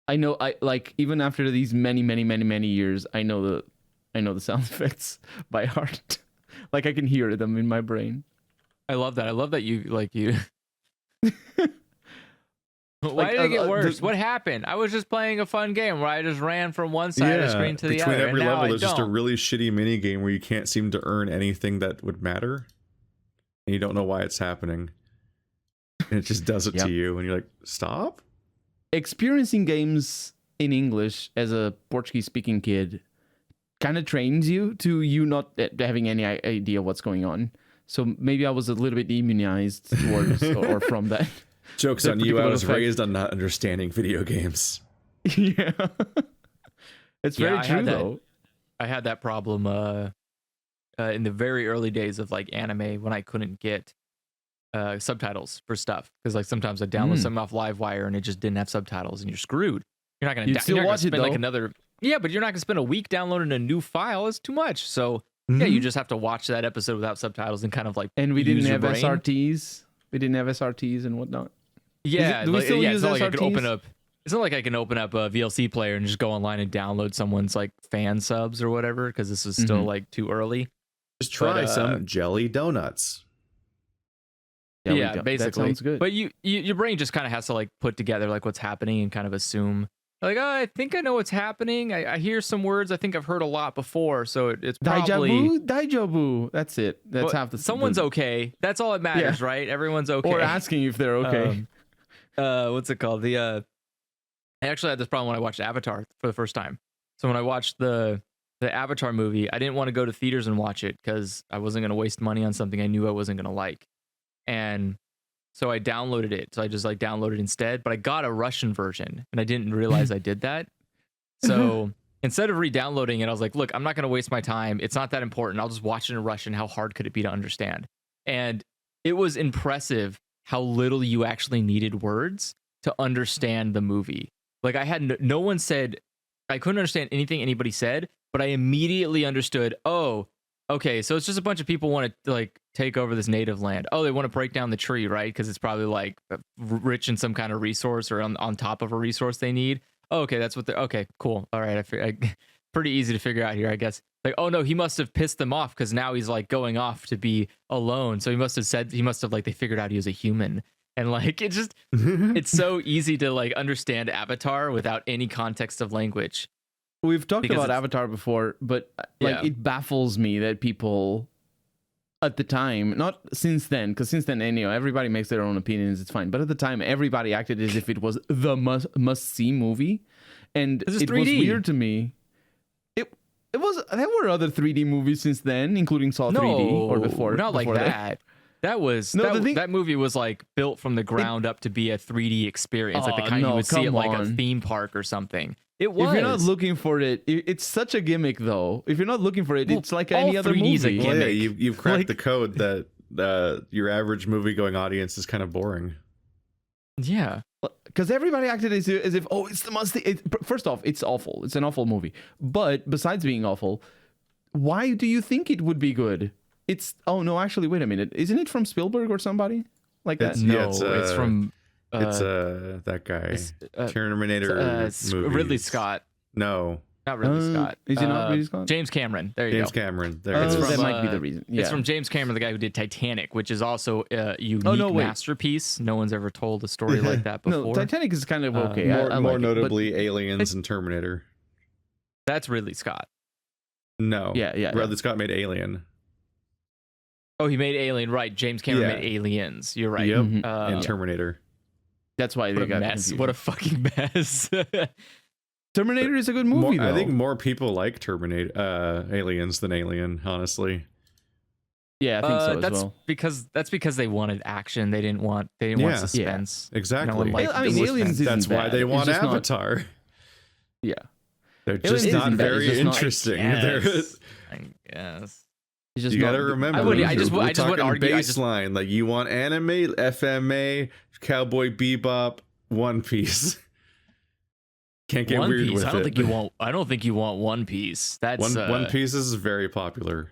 I know. I like even after these many years, I know the sound effects by heart. Like I can hear them in my brain. I love that. I love that you. Why did it get worse? What happened? I was just playing a fun game where I just ran from one side of the screen to the other. Between every level, there's just a don't. really shitty mini game where you can't seem to earn anything that would matter, and you don't know why it's happening. And it just does it to you, and you're like, stop. Experiencing games in English as a Portuguese-speaking kid kind of trains you to not having any idea what's going on. So maybe I was a little bit immunized towards or from that. Joke's on you. I was raised on not understanding video games. Yeah. It's very true, though. I had that problem in the very early days of like anime when I couldn't get subtitles for stuff. Because like sometimes I download something off Livewire and it just didn't have subtitles and you're screwed. You're not going to spend like another... Yeah, but you're not going to spend a week downloading a new file. It's too much. So you just have to watch that episode without subtitles and kind of like. And we didn't have SRTs. We didn't have SRTs and whatnot. Yeah, do we still use it's not SRTs? like I can open up. It's not like I can open up a VLC player and just go online and download someone's like fan subs or whatever because this is still like too early. Just try some jelly donuts. Yeah, basically. That sounds good. But your brain just kind of has to like put together like what's happening and kind of assume. Like, I think I know what's happening. I hear some words I think I've heard a lot before, so it's probably... Daijoubu. That's it. That's half the... Someone's okay. That's all that matters, right? Everyone's okay. Or asking if they're okay. What's it called? I actually had this problem when I watched Avatar for the first time. So when I watched the Avatar movie, I didn't want to go to theaters and watch it because I wasn't going to waste money on something I knew I wasn't going to like. and so I downloaded it. So I just like downloaded instead, but I got a Russian version and I didn't realize I did that. So instead of re-downloading it, I was like, look, I'm not going to waste my time. It's not that important. I'll just watch it in Russian. How hard could it be to understand? And it was impressive how little you actually needed words to understand the movie. Like I had no one said, I couldn't understand anything anybody said, but I immediately understood, oh, okay, so it's just a bunch of people want to like take over this native land. Oh, they want to break down the tree, right? Because it's probably like rich in some kind of resource or on top of a resource they need. Oh, okay, that's what they're. Okay, cool. All right, pretty easy to figure out here, I guess. Like, oh no, he must have pissed them off because now he's like going off to be alone. So he must have like they figured out he was a human. And like it just, it's so easy to like understand Avatar without any context of language. We've talked about Avatar before, but like it baffles me that people at the time, not since then, because since then, everybody makes their own opinions, it's fine. But at the time, everybody acted as if it was the must-see movie, and it was weird to me. It was. There were other 3D movies since then, including Saw 3D or before. Not like that. That movie was like built from the ground up to be a 3D experience, like the kind you would see at like a theme park or something. It was. If you're not looking for it, it's such a gimmick, though. If you're not looking for it, it's like any other movie. Well, yeah, you've cracked the code that your average movie-going audience is kind of boring. Yeah, because everybody acted as if, oh, it's the must. First off, it's awful. It's an awful movie. But besides being awful, why do you think it would be good? It's actually, wait a minute. Isn't it from Spielberg or somebody like that? It's from. It's that guy. Terminator movies. Ridley Scott. No. Not Ridley Scott. Is it not Ridley Scott? From Cameron. There you go. James Cameron. There it's from, that might be the reason. Yeah. It's from James Cameron, the guy who did Titanic, which is also a unique masterpiece. No one's ever told a story like that before. No, Titanic is kind of okay. More notably, Aliens and Terminator. That's Ridley Scott. No. Yeah. Ridley Scott made Alien. Oh, he made Alien, right. James Cameron made Aliens. You're right. Yep. And Terminator. That's why they got mess. What a fucking mess. Terminator is a good movie, though. I think more people like Aliens than Alien, honestly. Yeah, I think so as well. That's because they wanted action. They didn't want suspense. Yeah, exactly. No one liked Aliens. That's why they want Avatar. Yeah, they're just not very interesting. I guess. You gotta remember. I just would argue baseline. Like you want anime, FMA, Cowboy Bebop, One Piece. Can't get weird with it. I don't think you want One Piece. That's One Piece is very popular,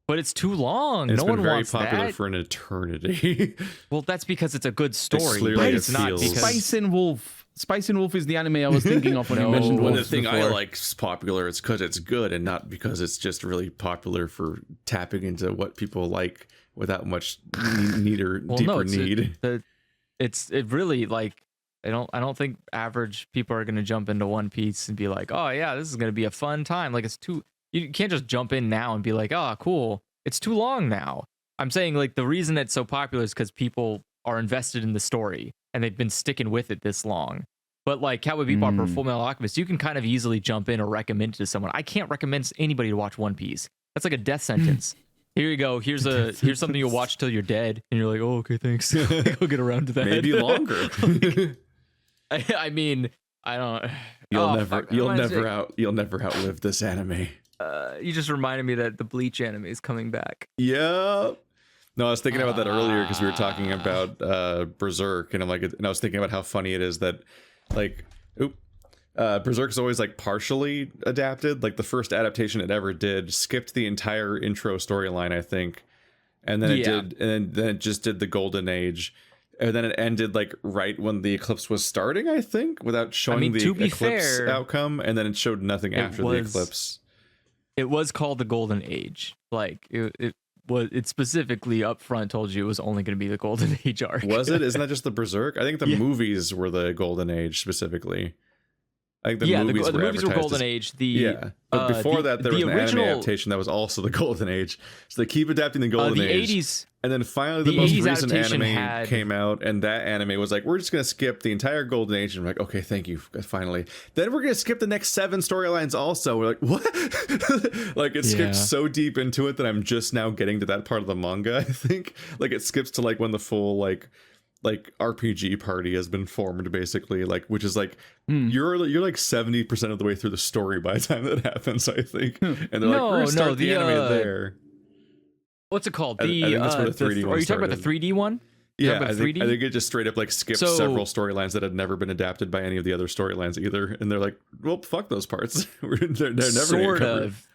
but it's too long. It's no been one very wants popular that. for an eternity. Well, that's because it's a good story. It's not because Spice and Wolf. Spice and Wolf is the anime I was thinking of when you mentioned Wolf. The thing I like is popular. It's because it's good, and not because it's just really popular for tapping into what people like without much deeper need. It really like I don't think average people are gonna jump into One Piece and be like, oh yeah, this is gonna be a fun time. Like you can't just jump in now and be like, oh cool. It's too long now. I'm saying like the reason it's so popular is because people are invested in the story and they've been sticking with it this long. But like Cowboy Bebop or Full Metal Alchemist, you can kind of easily jump in or recommend it to someone. I can't recommend anybody to watch One Piece. That's like a death sentence. Here you go. Here's something you'll watch till you're dead, and you're like, oh, okay, thanks. I'll get around to that. Maybe longer. I mean, I don't. You'll never outlive this anime. You just reminded me that the Bleach anime is coming back. Yeah. No, I was thinking about that earlier because we were talking about Berserk, and I was thinking about how funny it is that, like, Berserk's always like partially adapted. Like the first adaptation it ever did skipped the entire intro storyline, I think, and then then it just did the Golden Age, and then it ended like right when the eclipse was starting, I think, without showing the eclipse outcome, and then it showed nothing after the eclipse. It was called the Golden Age. Like it specifically up front told you it was only going to be the Golden Age arc. Was it? Isn't that just the Berserk? I think the movies were the Golden Age specifically. Like the yeah, movies, the movies were advertised golden as- age. Yeah, but before that, there was an anime adaptation that was also the golden age. So they keep adapting the golden the age. 80s. And then finally, the The most 80s recent adaptation anime came out, and that anime was like, we're just going to skip the entire golden age. And we're like, okay, thank you, finally. Then we're going to skip the next 7 storylines also. We're like, what? Like, it skips so deep into it that I'm just now getting to that part of the manga, I think. Like, it skips to, like, when the full, like RPG party has been formed, basically, like, which is like you're like 70% of the way through the story by the time that happens, I think. And they're like, we're gonna start the anime there. What's it called? I think that's where the 3D one Are you talking about the started. 3D one? Yeah, I think it just straight up like skips several storylines that had never been adapted by any of the other storylines either, and they're like, well, fuck those parts. they're never sort gonna of.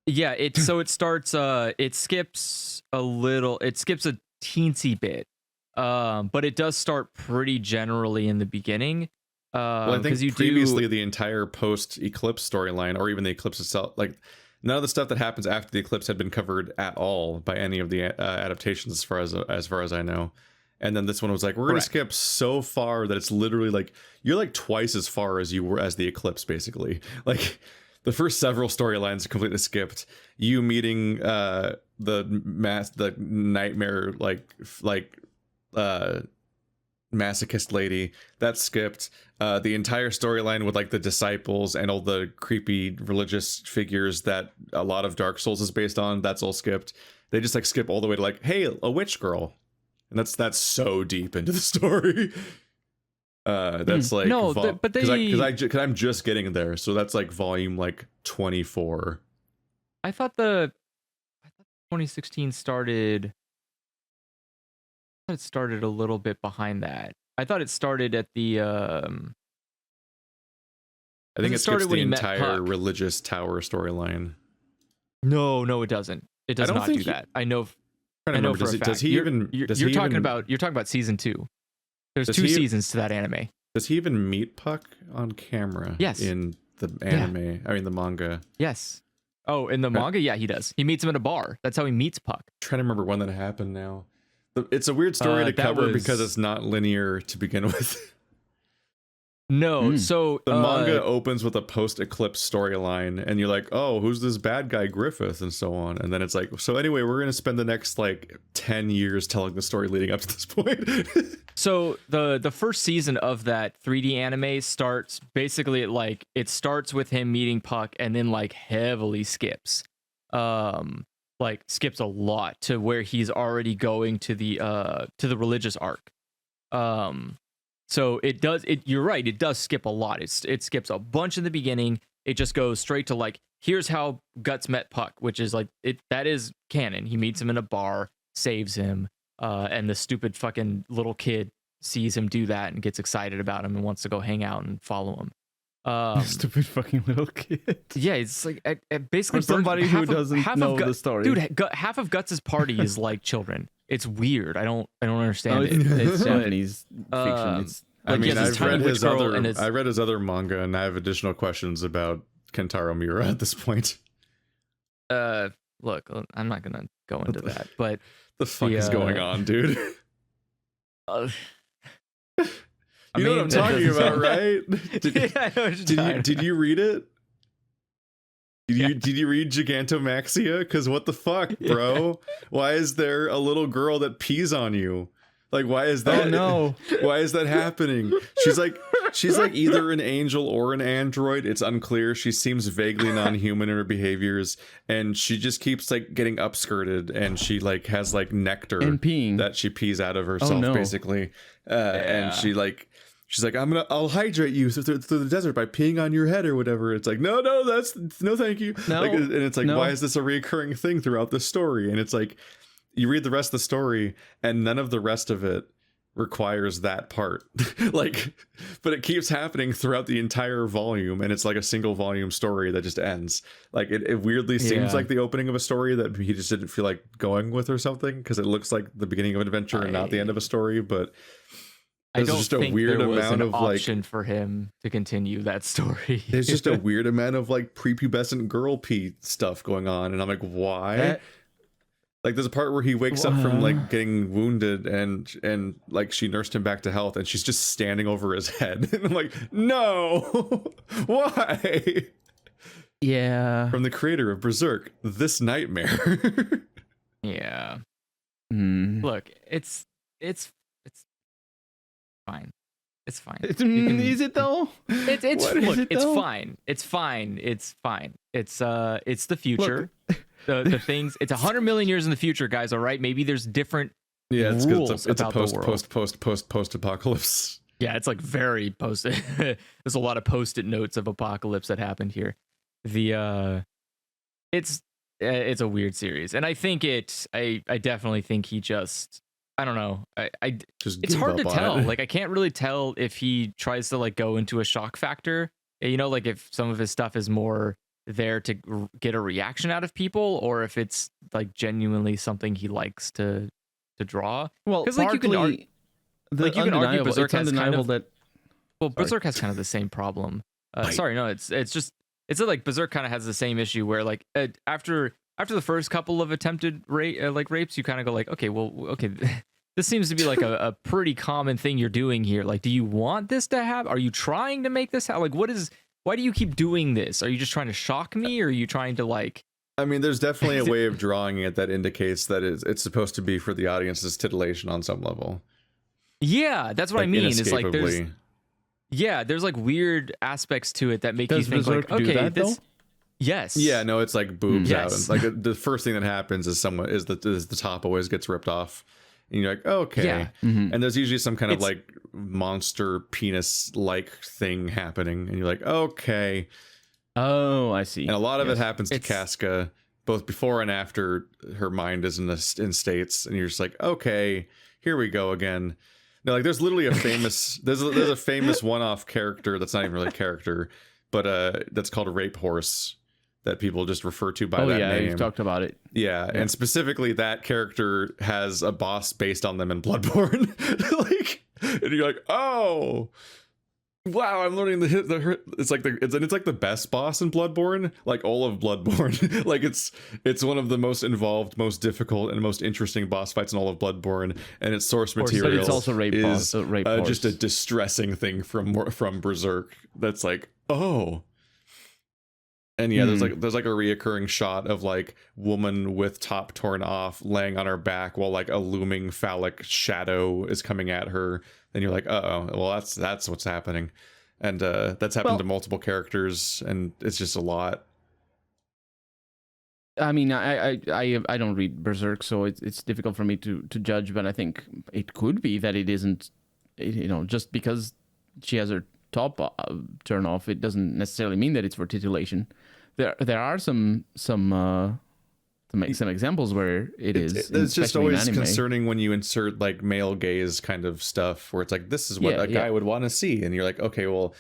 Yeah, it starts. It skips a little. It skips a teensy bit. But it does start pretty generally in the beginning. Well, I think previously the entire post Eclipse storyline, or even the Eclipse itself, like none of the stuff that happens after the Eclipse had been covered at all by any of the adaptations, as far as I know. And then this one was like, we're gonna skip so far that it's literally like you're like twice as far as you were as the Eclipse, basically. Like the first several storylines are completely skipped. You meeting the nightmare like masochist lady, that skipped. The entire storyline with like the disciples and all the creepy religious figures that a lot of Dark Souls is based on, that's all skipped. They just like skip all the way to like, hey, a witch girl, and that's so deep into the story. That's like but because I'm just getting there, so that's like volume like 24. I thought 2016 started. It started a little bit behind that. I thought it started at the. I think it skips the entire religious tower storyline. No, it doesn't. It does not do that. I know. I know for a fact. Does he even? You're talking about season 2. There's 2 seasons to that anime. Does he even meet Puck on camera? Yes. In the anime, yeah. I mean the manga. Yes. Oh, in the manga, yeah, he does. He meets him at a bar. That's how he meets Puck. I'm trying to remember when that happened now. It's a weird story to cover because it's not linear to begin with. No, so the manga opens with a post-eclipse storyline, and you're like, oh, who's this bad guy Griffith, and so on. And then it's like, so anyway, we're gonna spend the next like 10 years telling the story leading up to this point. So the first season of that 3D anime starts basically it starts with him meeting Puck, and then like heavily skips. Like skips a lot to where he's already going to the religious arc. So you're right, it does skip a lot. It skips a bunch in the beginning. It just goes straight to like, here's how Guts met Puck, which is like that is canon. He meets him in a bar, saves him, and the stupid fucking little kid sees him do that and gets excited about him and wants to go hang out and follow him. Stupid fucking little kid. Yeah, it's like basically for somebody who doesn't know the story. Dude, half of Guts' party is like children. It's weird. I don't understand it. It's Japanese fiction. I mean, I've read his other manga, and I have additional questions about Kentaro Miura at this point. Look, I'm not gonna go into that, but the fuck is going on, dude? You know what I'm talking about, right? Did you read it? Did you read Gigantomaxia? Because what the fuck, bro? Why is there a little girl that pees on you? Like, why is that? Oh no! Why is that happening? She's like either an angel or an android. It's unclear. She seems vaguely non-human in her behaviors, and she just keeps like getting upskirted, and she like has like nectar and peeing that she pees out of herself, basically. And she's like, I'll hydrate you through the desert by peeing on your head or whatever. It's like, no, thank you. No, like, and it's like, why is this a recurring thing throughout the story? And it's like, you read the rest of the story, and none of the rest of it requires that part. Like, but it keeps happening throughout the entire volume, and it's like a single volume story that just ends. Like, it weirdly seems like the opening of a story that he just didn't feel like going with or something, because it looks like the beginning of an adventure and not the end of a story. But I don't think there was an option for him to continue that story. There's just a weird amount of like prepubescent girl pee stuff going on, and I'm like, why? Like there's a part where he wakes up from like getting wounded and like she nursed him back to health and she's just standing over his head. And I'm like, no, why? Yeah. From the creator of Berserk, this nightmare. Yeah. Look, it's fine. It's fine. Is it though? It's fine. It's fine. It's fine. It's the future. The things. It's 100 million years in the future, guys. All right. Maybe there's different it's rules it's a about the world. post apocalypse. Yeah, it's like very post. There's a lot of post-it notes of apocalypse that happened here. It's a weird series, and I think I definitely think he just. I don't know. It's hard to tell. Like I can't really tell if he tries to like go into a shock factor. You know, like if some of his stuff is more there to get a reaction out of people, or if it's like genuinely something he likes to draw. Well, because like you can argue Berserk has kind of Berserk has kind of the same problem. Sorry, no, it's like Berserk kind of has the same issue where like after the first couple of attempted rapes, you kind of go like, okay, this seems to be like a pretty common thing you're doing here. Like, do you want this to happen? Are you trying to make this happen? Like, why do you keep doing this? Are you just trying to shock me, or are you trying to like? I mean, there's definitely a way of drawing it that indicates that it's supposed to be for the audience's titillation on some level. Yeah, that's what I mean. It's like there's like weird aspects to it that make you think Berserk like, okay, this. Yes. Yeah, no, it's like boobs out. And like the first thing that happens is the top always gets ripped off. And you're like, okay. Yeah. And there's usually some kind of like monster penis like thing happening. And you're like, okay. Oh, I see. And a lot of it happens to Casca, both before and after her mind is in states. And you're just like, okay, here we go again. No, like there's literally a famous there's a famous one-off character that's not even really a character, but that's called a Rape Horse. That people just refer to by that name. You've talked about it. Yeah, and specifically that character has a boss based on them in Bloodborne. Like, and you're like, oh, wow! I'm learning it's like the best boss in Bloodborne, like all of Bloodborne. Like it's one of the most involved, most difficult, and most interesting boss fights in all of Bloodborne. And its source material but it's also rape just a distressing thing from Berserk. That's like, oh. And yeah, there's like a reoccurring shot of like woman with top torn off laying on her back while like a looming phallic shadow is coming at her. And you're like, well that's what's happening. And that's happened to multiple characters, and it's just a lot. I mean, I don't read Berserk, so it's difficult for me to judge, but I think it could be that it isn't, just because she has her top turn off, it doesn't necessarily mean that it's for titillation. There are some examples where it's just always concerning when you insert like male gaze kind of stuff where it's like, this is what a guy would want to see, and you're like, okay, well,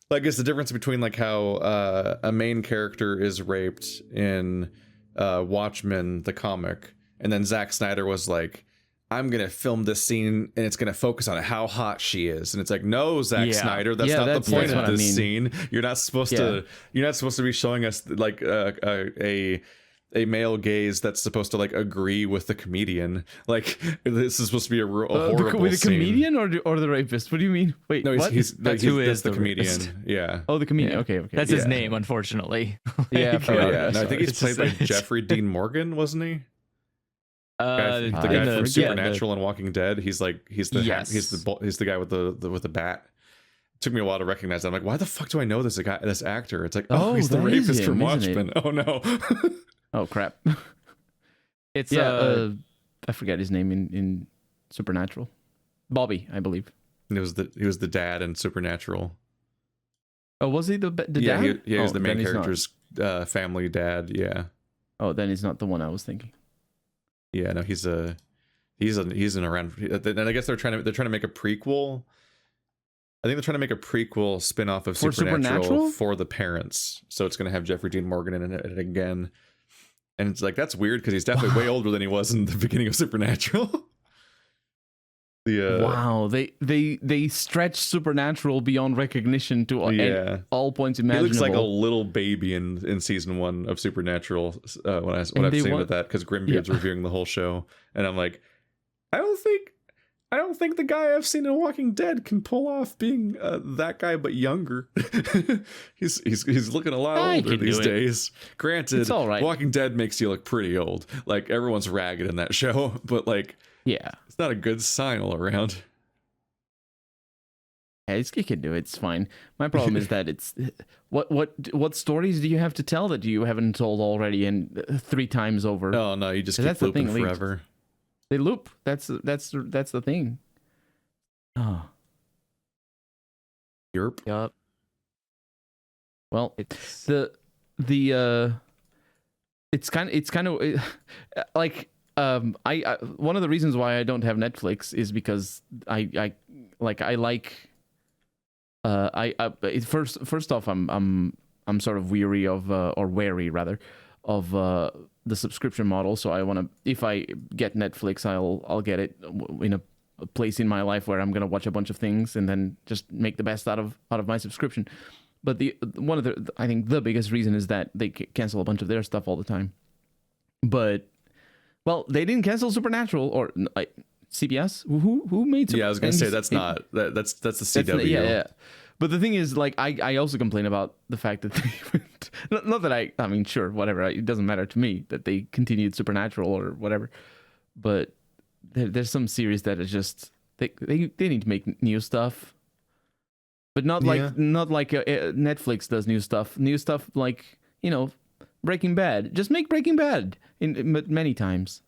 I guess the difference between like how a main character is raped in Watchmen the comic, and then Zack Snyder was like, I'm gonna film this scene and it's gonna focus on how hot she is, and it's like, no, Zack Snyder, that's not the point of this scene. You're not supposed to be showing us like a male gaze that's supposed to like agree with the comedian. Like this is supposed to be a horrible with the scene. Comedian or the rapist? What do you mean? Wait, no, what? That's the comedian. Yeah. Oh, the comedian. Okay. That's his name, unfortunately. No, I think he's played like Jeffrey Dean Morgan, wasn't he? The guy from Supernatural and Walking Dead. He's the guy with the bat. It took me a while to recognize that. I'm like, why the fuck do I know this actor? It's like, he's the rapist from Watchmen. Oh no. Oh crap. It's I forget his name in Supernatural. Bobby, I believe. He was the dad in Supernatural. Oh, was he the dad? He was the main character's family dad. Yeah. Oh, then he's not the one I was thinking. Yeah, no, he's in around, and I guess they're trying to make a prequel. I think they're trying to make a prequel spin-off of Supernatural for the parents. So it's going to have Jeffrey Dean Morgan in it again. And it's like, that's weird because he's definitely way older than he was in the beginning of Supernatural. Wow, they stretch Supernatural beyond recognition to all points he imaginable. looks like a little baby in season 1 of Supernatural. When I've seen with that, because Grimbeard's reviewing the whole show, and I'm like, I don't think the guy I've seen in Walking Dead can pull off being that guy, but younger. he's looking a lot older these days. Granted, it's all right. Walking Dead makes you look pretty old. Like, everyone's ragged in that show, but like, yeah, it's not a good sign all around. Yeah, he can do it. It's fine. My problem is that it's what stories do you have to tell that you haven't told already and 3 times over? Oh no, you just keep looping forever. They loop. That's the thing. Oh. Yup. Well, it's it's kind of like I one of the reasons why I don't have Netflix is because I first off I'm sort of weary of or wary rather of the subscription model. So I want to, if I get Netflix, I'll get it in a place in my life where I'm gonna watch a bunch of things and then just make the best out of my subscription. But I think the biggest reason is that they cancel a bunch of their stuff all the time. But well, they didn't cancel Supernatural or CBS. Who made? Yeah, I was gonna say that's the CW. Yeah. But the thing is, like, I also complain about the fact that they went, not that I mean, sure, whatever. It doesn't matter to me that they continued Supernatural or whatever. But there's some series that is just they need to make new stuff, but not like Netflix does new stuff. New stuff like, Breaking Bad. Just make Breaking Bad in many times,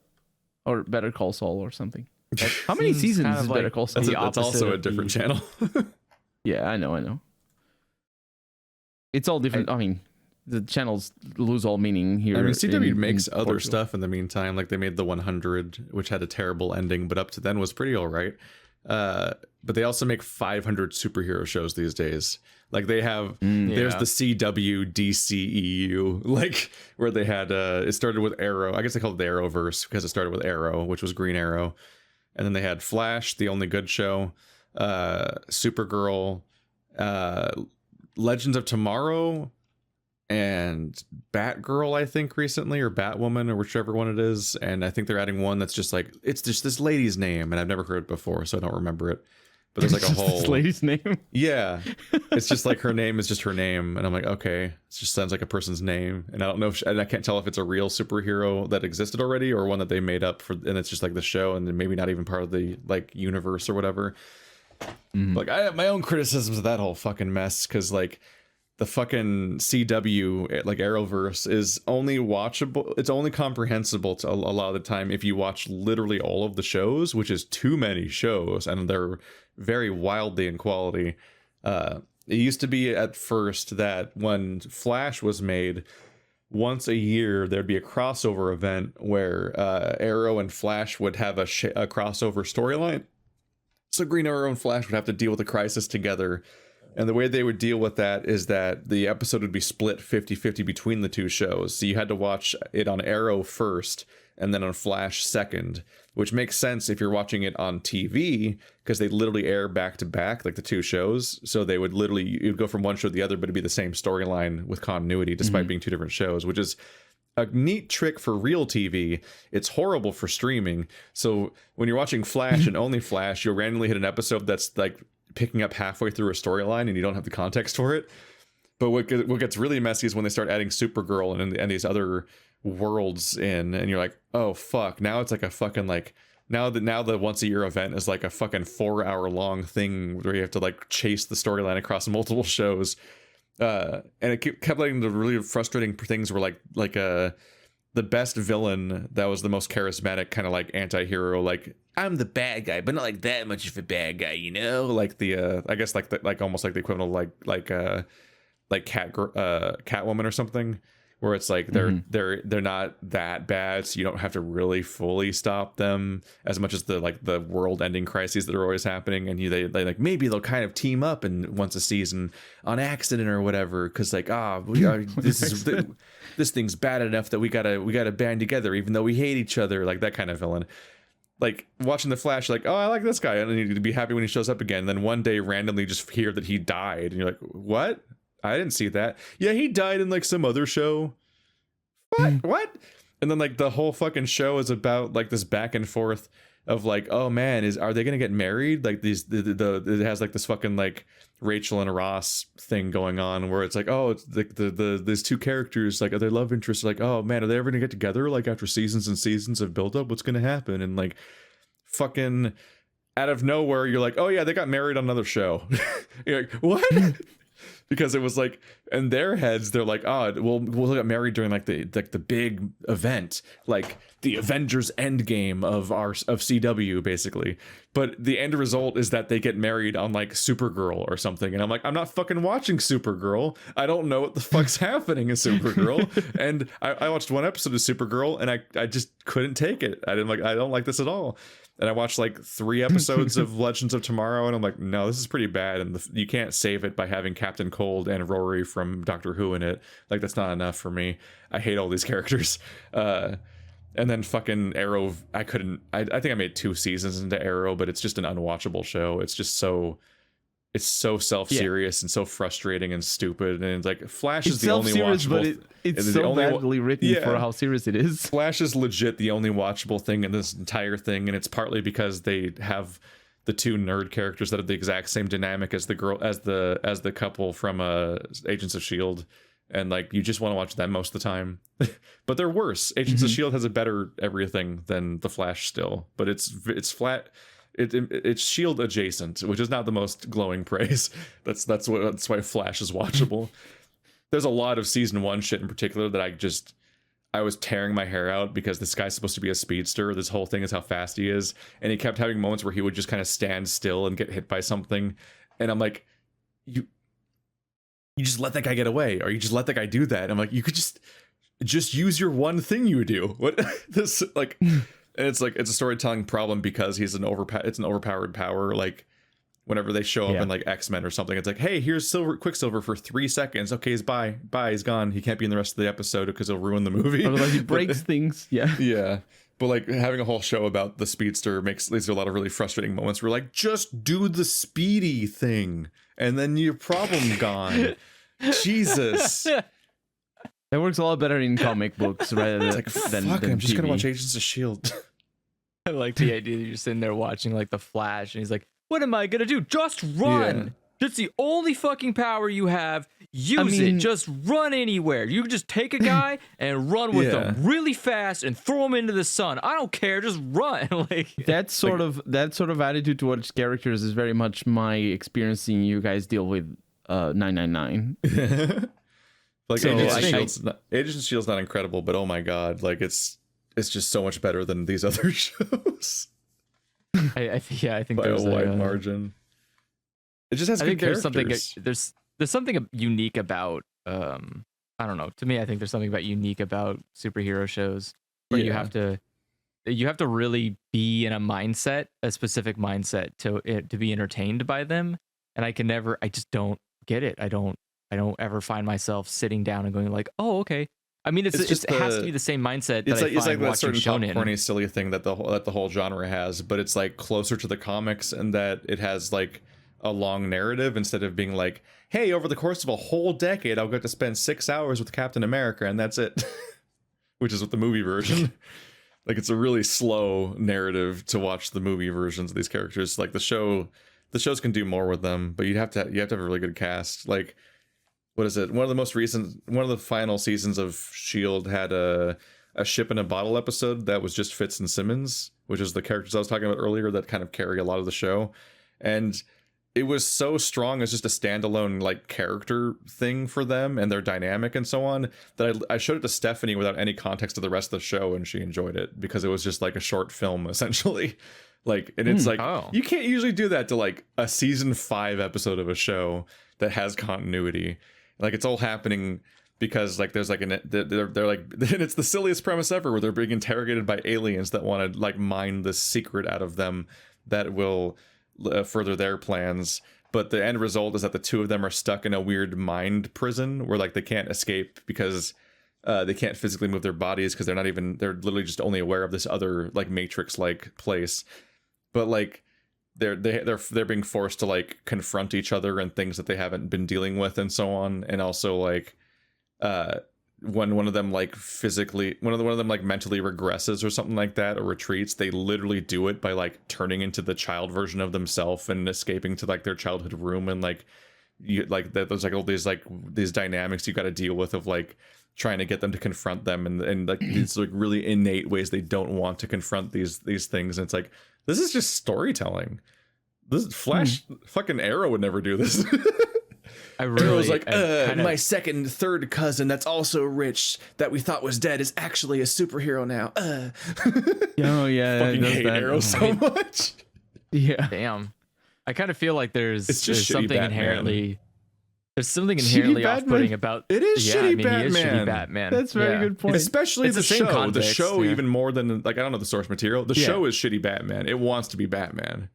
or Better Call Saul or something. Like, how many seasons is Better Call Saul? That's also a different channel. Yeah, I know. It's all different. I mean, the channels lose all meaning here. I mean, CW makes other Portugal. stuff in the meantime. Like, they made The 100, which had a terrible ending, but up to then was pretty all right. But they also make 500 superhero shows these days. Like, they have, there's the CW DCEU, like, where they had, it started with Arrow. I guess they called it the Arrowverse because it started with Arrow, which was Green Arrow. And then they had Flash, the only good show, Supergirl, Legends of Tomorrow, and Batgirl, I think, recently, or Batwoman, or whichever one it is. And I think they're adding one that's just like, it's just this lady's name, and I've never heard it before, so I don't remember it. But there's like a whole this lady's name. Yeah, it's just like her name is just her name, and I'm like, okay, it just sounds like a person's name, and I don't know and I can't tell if it's a real superhero that existed already or one that they made up for, and it's just like the show, and then maybe not even part of the like universe or whatever. Like, I have my own criticisms of that whole fucking mess, because like the fucking CW, like Arrowverse, is only watchable, it's only comprehensible to a lot of the time if you watch literally all of the shows, which is too many shows, and they're very wildly in quality. It used to be at first that when Flash was made, once a year there'd be a crossover event where Arrow and Flash would have a crossover storyline. So Green Arrow and Flash would have to deal with the crisis together. And the way they would deal with that is that the episode would be split 50-50 between the two shows. So you had to watch it on Arrow first and then on Flash second, which makes sense if you're watching it on TV, because they literally air back to back, like the two shows. So they would literally, you'd go from one show to the other, but it'd be the same storyline with continuity, despite being two different shows, which is a neat trick for real TV. It's horrible for streaming. So when you're watching Flash and only Flash, you'll randomly hit an episode that's like picking up halfway through a storyline and you don't have the context for it. But what gets really messy is when they start adding Supergirl and these other worlds in, and you're like, oh fuck, now it's like a fucking like, now the once a year event is like a fucking 4-hour long thing where you have to like chase the storyline across multiple shows. And it kept letting the really frustrating things were like the best villain that was the most charismatic kind of like anti-hero, like, I'm the bad guy, but not like that much of a bad guy, like the I guess like almost like the equivalent of like Catwoman or something, where it's like they're not that bad, so you don't have to really fully stop them as much as the world ending crises that are always happening, and they like maybe they'll kind of team up and once a season on accident or whatever, because like this thing's bad enough that we gotta band together even though we hate each other, like that kind of villain. like watching the Flash, like, oh, I like this guy, and then you'd be happy when he shows up again. And then one day randomly just hear that he died, and you're like, what? I didn't see that. Yeah, he died in like some other show. What? And then like the whole fucking show is about like this back and forth of like, oh man, are they gonna get married? Like these it has like this fucking like Rachel and Ross thing going on where it's like, oh, it's these two characters, like, are they love interests? Like, oh man, are they ever gonna get together? Like after seasons and seasons of build up, what's gonna happen? And like fucking out of nowhere, you're like, oh yeah, they got married on another show. You're like, what? Because it was like in their heads, they're like, oh, we'll get married during like the big event, like the Avengers Endgame of CW, basically. But the end result is that they get married on like Supergirl or something, and I'm like, I'm not fucking watching Supergirl. I don't know what the fuck's happening in Supergirl. And I watched one episode of Supergirl, and I just couldn't take it. I don't like this at all. And I watched like 3 episodes of Legends of Tomorrow, and I'm like, no, this is pretty bad. And you can't save it by having Captain Cold and Rory from Doctor Who in it. Like, that's not enough for me. I hate all these characters. And then fucking Arrow, I think I made 2 seasons into Arrow, but it's just an unwatchable show. It's just so self-serious and so frustrating and stupid. And it's like Flash is the only watchable. But it's so badly written for how serious it is. Flash is legit the only watchable thing in this entire thing, and it's partly because they have the 2 nerd characters that have the exact same dynamic as the girl as the couple from Agents of Shield, and like you just want to watch them most of the time. But they're worse. Agents of Shield has a better everything than the Flash still, but it's flat. It's Shield adjacent, which is not the most glowing praise. That's why Flash is watchable. There's a lot of season 1 shit in particular that I was tearing my hair out because this guy's supposed to be a speedster. This whole thing is how fast he is, and he kept having moments where he would just kind of stand still and get hit by something, and I'm like, you just let that guy get away, or you just let that guy do that. I'm like, you could just use your one thing you do. What this like. And it's like, it's a storytelling problem because it's an overpowered power. Like whenever they show up in like X-Men or something, it's like, hey, here's Quicksilver for 3 seconds. Okay, he's bye, he's gone. He can't be in the rest of the episode because he'll ruin the movie. Otherwise he breaks things. Yeah. Yeah. But like having a whole show about the speedster leads to a lot of really frustrating moments where like, just do the speedy thing and then your problem gone. Jesus. That works a lot better in comic books rather than, like, than I'm just TV. gonna watch Agents of Shield. I like the idea that you're sitting there watching like the Flash, and he's like, "What am I gonna do? Just run! Yeah. That's the only fucking power you have. Use it. Just run anywhere. You can just take a guy and run with him really fast and throw him into the sun. I don't care. Just run." Like that sort of attitude towards characters is very much my experience seeing you guys deal with 999. Like so Agents of Shield's not incredible, but oh my god, like it's just so much better than these other shows. I think by there's a wide margin. It just has good characters. There's something unique about I don't know. To me, I think there's something unique about superhero shows where you have to really be in a specific mindset to be entertained by them. And I just don't get it. I don't ever find myself sitting down and going like, oh, okay. I mean, it has to be the same mindset that it's like that certain shonen. popcorny silly thing that the whole genre has, but it's like closer to the comics and that it has like a long narrative instead of being like, hey, over the course of a whole decade, I'll get to spend 6 hours with Captain America and that's it, which is what the movie version. Like it's a really slow narrative to watch the movie versions of these characters. Like the shows can do more with them, but you have to have a really good cast. Like, what is it? One of the final seasons of S.H.I.E.L.D. had a ship in a bottle episode that was just Fitz and Simmons, which is the characters I was talking about earlier that kind of carry a lot of the show. And it was so strong as just a standalone like character thing for them and their dynamic and so on that I showed it to Stephanie without any context of the rest of the show, and she enjoyed it because it was just like a short film essentially. Like, and it's you can't usually do that to like a season 5 episode of a show that has continuity. Like it's all happening because like there's like they're like, and it's the silliest premise ever where they're being interrogated by aliens that want to like mine this secret out of them that will further their plans. But the end result is that the 2 of them are stuck in a weird mind prison where like they can't escape because they can't physically move their bodies because they're literally just only aware of this other like matrix like place, but like they're being forced to like confront each other and things that they haven't been dealing with and so on. And also like when one of them like one of them like mentally regresses or something like that or retreats, they literally do it by like turning into the child version of themselves and escaping to like their childhood room. And like there's like all these dynamics you got to deal with of like trying to get them to confront them and like these like really innate ways they don't want to confront these things. And it's like, this is just storytelling. This is Flash. Fucking Arrow would never do this. I really Arrow's like, kinda, my third cousin that's also rich that we thought was dead is actually a superhero now. Oh yeah, Fucking hate Arrow so much. Yeah. damn. I kind of feel like there's just shitty something Batman. inherently Shitty inherently Batman? off-putting about It is yeah, shitty I mean, Batman. He is shitty Batman. That's a very good point. Especially It's the the same show. The context, show, yeah. even more than like I don't know the source material. The Yeah. show is shitty Batman. It wants to be Batman.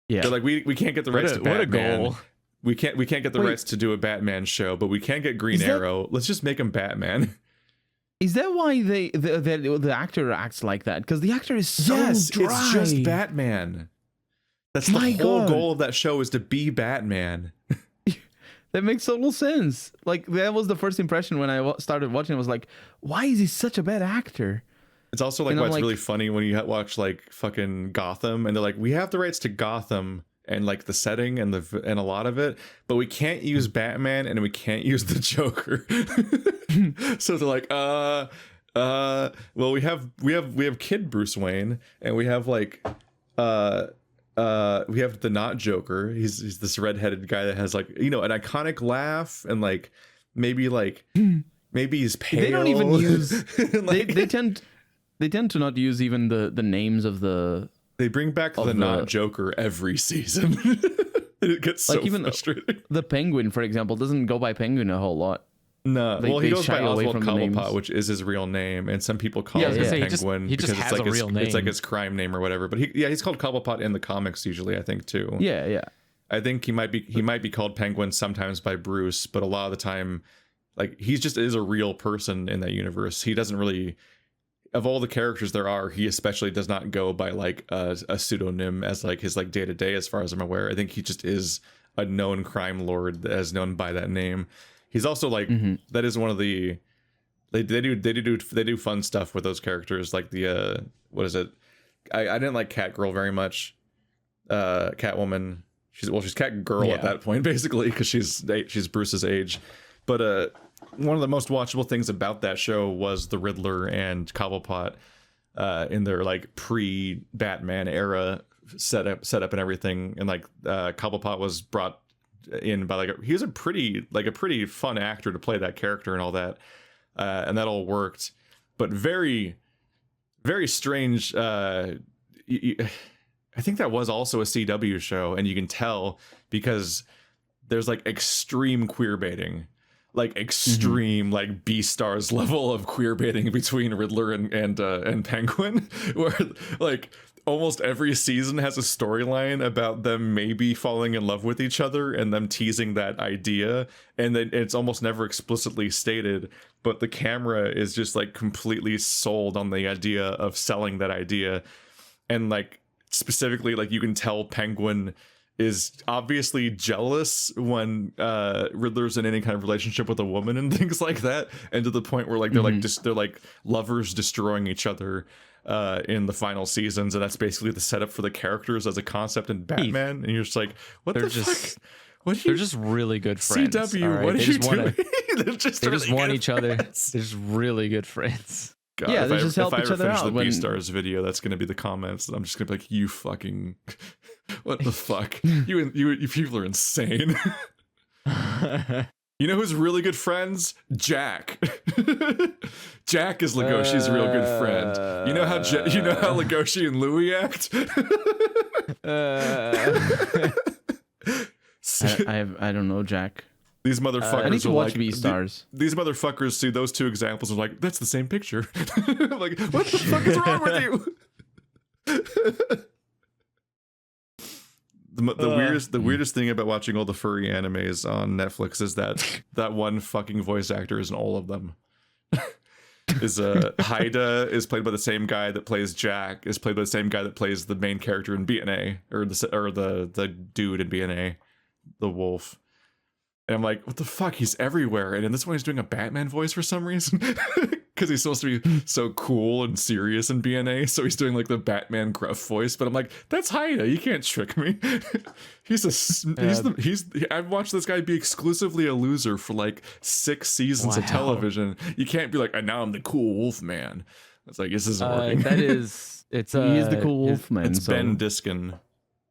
Yeah. They're like, we can't get the rights to What a Batman. goal. We can't get the rights to do a Batman show, but we can get Green Is that- Arrow. Let's just make him Batman. Is that why the actor acts like that? Because the actor is so dry. it's just Batman. That's My the whole God. goal of that show is to be Batman. That makes total sense. Like that was the first impression when I started watching. I was like, why is he such a bad actor? It's also like And why I'm it's like- really funny when you watch like fucking Gotham and they're like, we have the rights to Gotham and like the setting and a lot of it, but we can't use Batman and we can't use the Joker. So they're like, well, we have Kid Bruce Wayne and we have like we have the not Joker. He's this redheaded guy that has like, you know, an iconic laugh and like maybe he's pale. They don't even use. Like, they tend to not use even the names of the. they bring back the not Joker every season. It gets so Like, even frustrating. The Penguin, for example, doesn't go by Penguin a whole lot. No, They- well, he they goes by shy away Oswald from the Cobblepot, names. which is his real name, and some people call Yeah, I was him gonna say, Penguin he just because has it's like a real It's like name. his crime name or whatever. But he's called Cobblepot in the comics usually, I think too. Yeah. I think he might be called Penguin sometimes by Bruce, but a lot of the time, like he just is a real person in that universe. He doesn't really, of all the characters there are, he especially does not go by like a pseudonym as like his like day to day. As far as I'm aware, I think he just is a known crime lord as known by that name. He's also like that is one of the they do fun stuff with those characters, like the what is it? I didn't like Catgirl very much. Catwoman. She's Catgirl at that point basically because she's Bruce's age. But one of the most watchable things about that show was the Riddler and Cobblepot in their like pre-Batman era setup and everything. And like Cobblepot was brought in by he was a pretty fun actor to play that character and all that, and that all worked. But very, very strange. I think that was also a CW show, and you can tell because there's like extreme queer baiting. Like extreme, like B-stars level of queer baiting between Riddler and Penguin, where like almost every season has a storyline about them maybe falling in love with each other and them teasing that idea, and then it's almost never explicitly stated, but the camera is just like completely sold on the idea of selling that idea, and like specifically like you can tell Penguin is obviously jealous when Riddler's in any kind of relationship with a woman and things like that, and to the point where like they're like lovers destroying each other in the final seasons, and that's basically the setup for the characters as a concept in Batman. And you're just like, what They're the just- fuck? What are They're you, just really good friends. CW? all right? What are They you just wanna- doing? They just want each other. friends. They're just really good friends. God, Yeah, if they I, just help if I each ever other finish out the when- B-Stars video, that's going to be the comments. I'm just going to be like, you fucking, what the fuck? You people are insane. You know who's really good friends? Jack. Jack is Legoshi's real good friend. You know how Legoshi and Louis act? I don't know, Jack. These motherfuckers I need to are watch like, B-Stars. These motherfuckers see those two examples and are like, that's the same picture. I'm like, what the fuck is wrong with you? The weirdest thing about watching all the furry animes on Netflix is that one fucking voice actor is in all of them. is Haida is played by the same guy that plays Jack, is played by the same guy that plays the main character in BNA, or the dude in BNA, the wolf. And I'm like, what the fuck? He's everywhere. And in this one, he's doing a Batman voice for some reason. Because he's supposed to be so cool and serious in BNA. So he's doing like the Batman gruff voice. But I'm like, that's Haida. You can't trick me. I've watched this guy be exclusively a loser for like 6 seasons of television. You can't be like, and now I'm the cool wolf man. It's like, this isn't working. That is, he is the cool wolf man. It's Ben Diskin.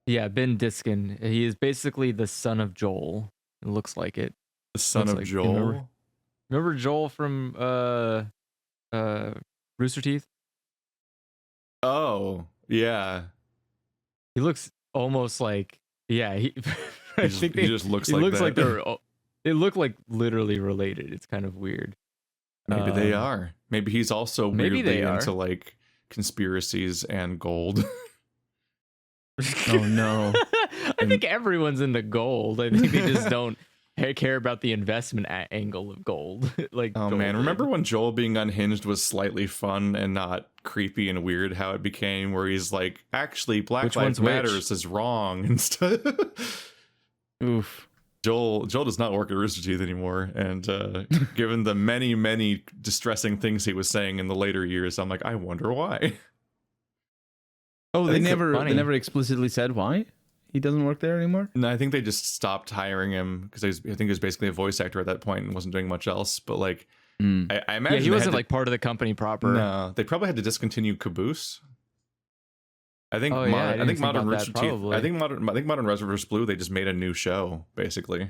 Yeah, Ben Diskin. He is basically the son of Joel. It looks like it. The son of Joel. Remember Joel from Rooster Teeth? Oh, yeah. He looks almost like I think he just looks he like looks that. like they look like literally related. It's kind of weird. Maybe they are. Maybe he's also maybe weirdly they are. into like conspiracies and gold. Oh no. I think everyone's into gold. I think they just don't care about the investment angle of gold. Like, oh gold man, did. remember when Joel being unhinged was slightly fun and not creepy and weird? How it became, where he's like, actually, Black Which Lives one's which? Matters is wrong and stuff. Oof. Joel does not work at Rooster Teeth anymore, and given the many distressing things he was saying in the later years, I'm like, I wonder why. Oh, they That's never explicitly said why he doesn't work there anymore. No, I think they just stopped hiring him because I think he was basically a voice actor at that point and wasn't doing much else. But like, I imagine Yeah, he they wasn't had like part of the company proper. No, they probably had to discontinue Caboose. I think. Oh, yeah, I I think didn't Modern think about Rooster that, Teeth. probably. I think Modern Arrowverse Blue. They just made a new show basically.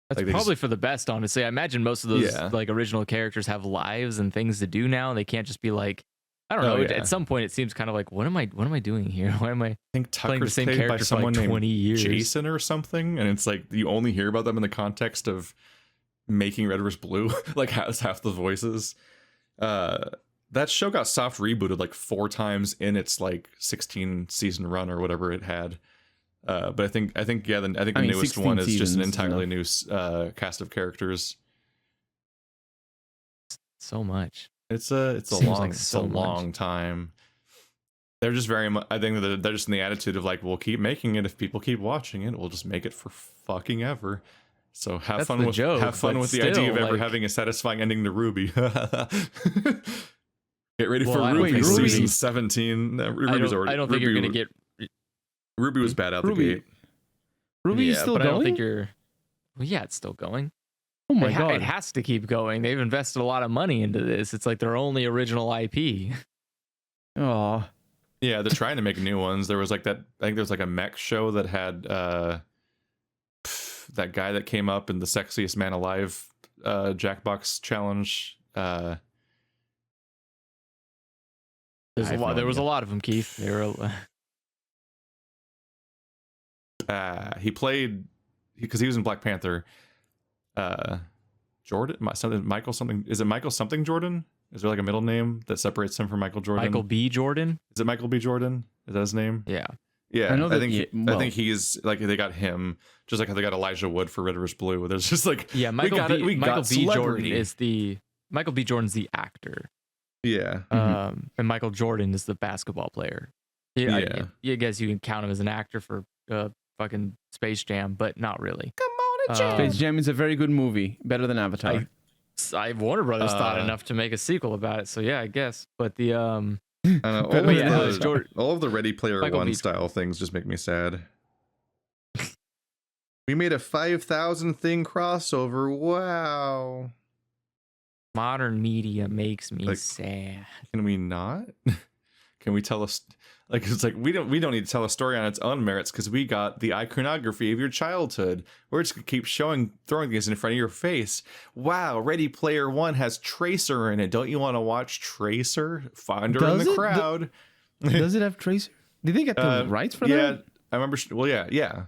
That's Like, they probably for the best, honestly. I imagine most of those Yeah. like original characters have lives and things to do now. They can't just be like, I don't Oh, know. yeah. At some point, it seems kind of like, what am I doing here? Why am I I think playing the Tucker's same played by character for someone like named 20 years? Jason or something, and it's like you only hear about them in the context of making Redverse Blue. Like has half the voices. That show got soft rebooted like 4 times in its like 16 season run or whatever it had. But I think the newest one is just an 16 entirely new cast of characters. So much. It's a Seems long like it's so a much. long time. They're just very much. I think that they're just in the attitude of like, we'll keep making it if people keep watching it. We'll just make it for fucking ever. So have That's fun the with joke, have fun but with the idea of still, ever like- having a satisfying ending to Ruby. Get ready Well, for I don't Ruby think season Ruby- 17. No, Ruby's already. I don't think you're gonna get Ruby was bad out the Ruby. gate. Ruby is yeah, still but going. I don't think you're. Well, yeah, it's still going. Oh my it god. has to keep going. They've invested a lot of money into this. It's like their only original IP. Oh. Yeah, they're trying to make new ones. There was like that. I think there was like a mech show that had that guy that came up in the Sexiest Man Alive Jackbox challenge. There I have no was a idea. lot of them, Keith. They were. He played because he was in Black Panther. Jordan, Michael something. Is it Michael something Jordan? Is there like a middle name that separates him from Michael Jordan? Michael B. Jordan. Is it Michael B. Jordan? Is that his name? Yeah. Yeah, I know that- think yeah, I well- think he's like they got him just like how they got Elijah Wood for Redverse Blue. There's just like Yeah, Michael B. we Michael got B. Jordan celebrity. is the Michael B. Jordan's the actor. Yeah. And Michael Jordan is the basketball player. Yeah, Yeah. I guess you can count him as an actor for fucking Space Jam, but not really. Come on, Space Jam is a very good movie, better than Avatar. Warner Brothers thought Uh, enough to make a sequel about it, so yeah, I guess. But the I know, all, But of yeah, the, Jordan- all of the Ready Player Michael One B. style things just make me sad. We made a 5,000 thing crossover. Wow. modern media makes me Like- sad. Can we not? Can we tell us like it's like we don't need to tell a story on its own merits because we got the iconography of your childhood. We're just gonna keep throwing these in front of your face. Wow, Ready Player One has Tracer in it. Don't you want to watch Tracer? Find her in Does the it? crowd. Does it have Tracer? Did they get the rights for yeah, that? I remember. Well, yeah.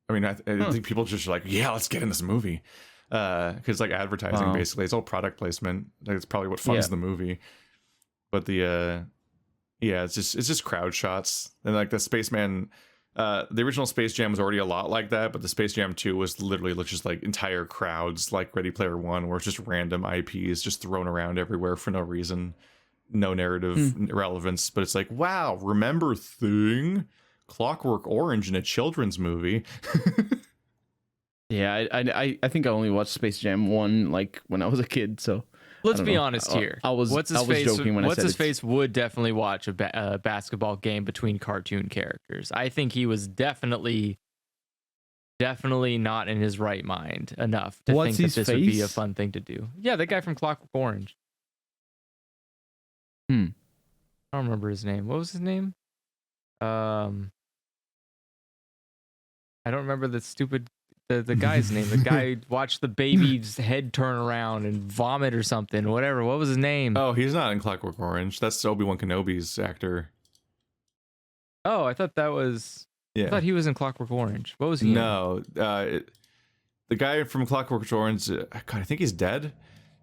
I mean, I think people just are like, yeah, let's get in this movie. Because like advertising, Wow. basically, it's all product placement. Like, it's probably what funds Yeah. the movie. But the yeah, it's just crowd shots and like the Spaceman. The original Space Jam was already a lot like that, but the Space Jam 2 was literally just like entire crowds, like Ready Player One, where it's just random IPs just thrown around everywhere for no reason, no narrative relevance. But it's like, wow, remember Thing, Clockwork Orange in a children's movie. Yeah, I think I only watched Space Jam 1 like when I was a kid, so Let's be honest here. I was joking when I said What's his face would definitely watch a basketball game between cartoon characters. I think he was definitely not in his right mind enough to think that this would be a fun thing to do. Yeah, the guy from Clockwork Orange. I don't remember his name. What was his name? I don't remember the stupid the guy's name. The guy watched the baby's head turn around and vomit or something. Whatever. What was his name? Oh, he's not in Clockwork Orange. That's Obi-Wan Kenobi's actor. Oh, I thought that was. Yeah. I thought he was in Clockwork Orange. What was he? No, the guy from Clockwork Orange. God, I think he's dead.